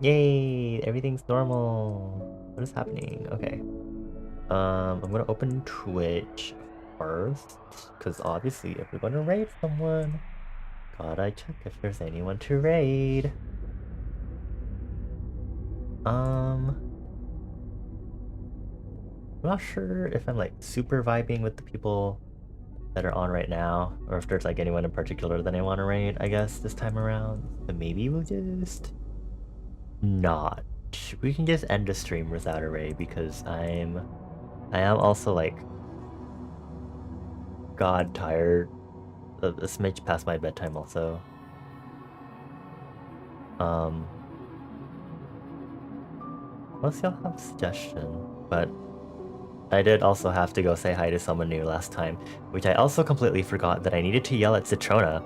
Yay! Everything's normal. What is happening? Okay. I'm gonna open Twitch first, because obviously if we're gonna raid someone, gotta check if there's anyone to raid. I'm not sure if I'm like super vibing with the people that are on right now, or if there's like anyone in particular that I want to raid, I guess, this time around. But maybe we'll just not. We can just end the stream without a raid because I am also like god tired. A smidge past my bedtime also. Unless y'all have suggestion, but I did also have to go say hi to someone new last time, which I also completely forgot that I needed to yell at Citrona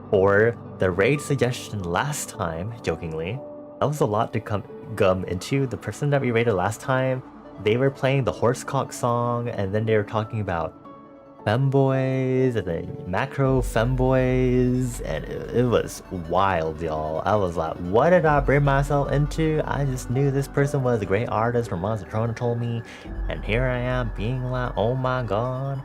for the raid suggestion last time, jokingly. That was a lot to gum into. The person that we raided last time, they were playing the Horsecock song, and then they were talking about femboys, and then macro femboys, and it was wild, y'all. I was like, what did I bring myself into? I just knew this person was a great artist, Ramon Citrona told me, and here I am being like, oh my god,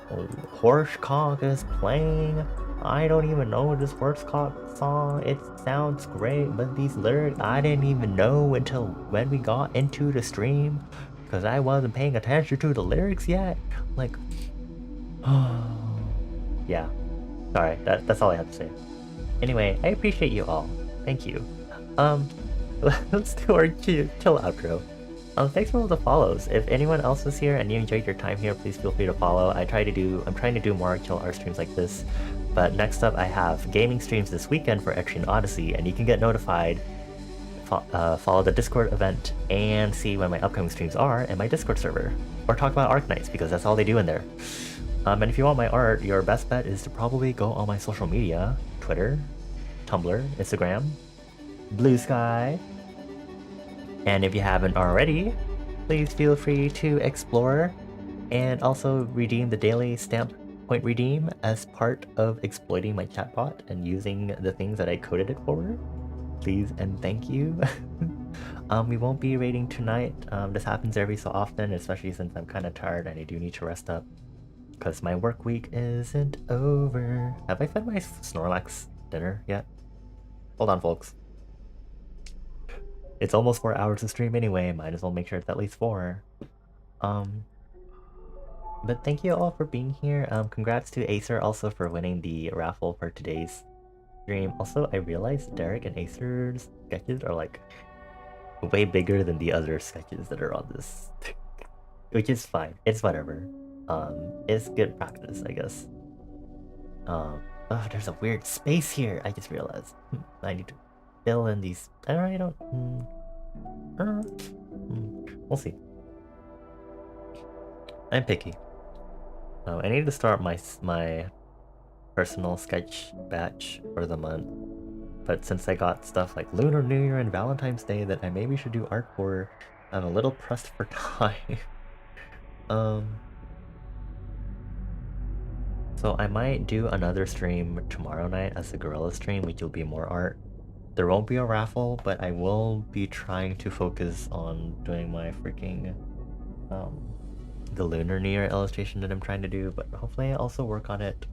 Horsecock is playing. I don't even know this Horsecock song. It sounds great, but these lyrics I didn't even know until when we got into the stream, because I wasn't paying attention to the lyrics yet. Like, yeah. Sorry, that's all I have to say. Anyway, I appreciate you all. Thank you. Let's do our chill outro. Thanks for all the follows. If anyone else is here and you enjoyed your time here, please feel free to follow. I'm trying to do more chill art streams like this. But next up, I have gaming streams this weekend for Etrian Odyssey, and you can get notified. Follow the Discord event and see when my upcoming streams are in my Discord server, or talk about Arknights because that's all they do in there. And if you want my art, your best bet is to probably go on my social media: Twitter, Tumblr, Instagram, Blue Sky. And if you haven't already, please feel free to explore And also redeem the daily stamp point redeem as part of exploiting my chatbot and using the things that I coded it for. Please and thank you. We won't be raiding tonight. This happens every so often, especially since I'm kind of tired and I do need to rest up. Because my work week isn't over. Have I fed my Snorlax dinner yet? Hold on, folks. It's almost 4 hours of stream anyway. Might as well make sure it's at least 4. But thank you all for being here. Congrats to Acer also for winning the raffle for today's stream. Also, I realized Derek and Acer's sketches are like way bigger than the other sketches that are on this. Which is fine. It's whatever. It's good practice, I guess. Oh, there's a weird space here. I just realized. I need to fill in these. I don't. We'll see. I'm picky. I need to start my personal sketch batch for the month. But since I got stuff like Lunar New Year and Valentine's Day that I maybe should do art for, I'm a little pressed for time. So I might do another stream tomorrow night as a gorilla stream, which will be more art. There won't be a raffle, but I will be trying to focus on doing my freaking the Lunar New Year illustration that I'm trying to do, but hopefully I also work on it.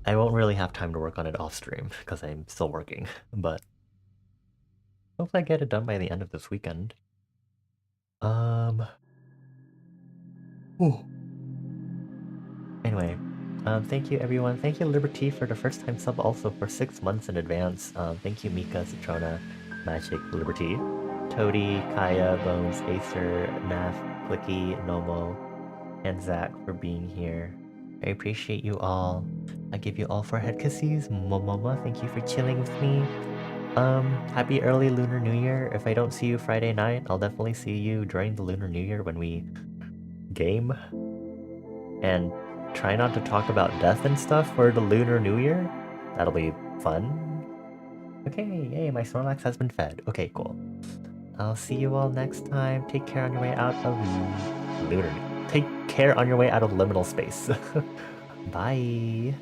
I won't really have time to work on it off stream because I'm still working, but hopefully I get it done by the end of this weekend. Anyway, thank you everyone. Thank you Liberty for the first time sub also for 6 months in advance. Thank you Mika, Citrona, Magic, Liberty, Toady, Kaya, Bones, Acer, Naf, Clicky, Nomo, and Zach for being here. I appreciate you all. I give you all 4 head kisses. Momoma, thank you for chilling with me. Happy early Lunar New Year. If I don't see you Friday night, I'll definitely see you during the Lunar New Year when we game. And try not to talk about death and stuff for the Lunar New Year. That'll be fun. Okay, yay, my Snorlax has been fed. Okay, cool. I'll see you all next time. Take care on your way out of Lunar. Take care on your way out of liminal space. Bye.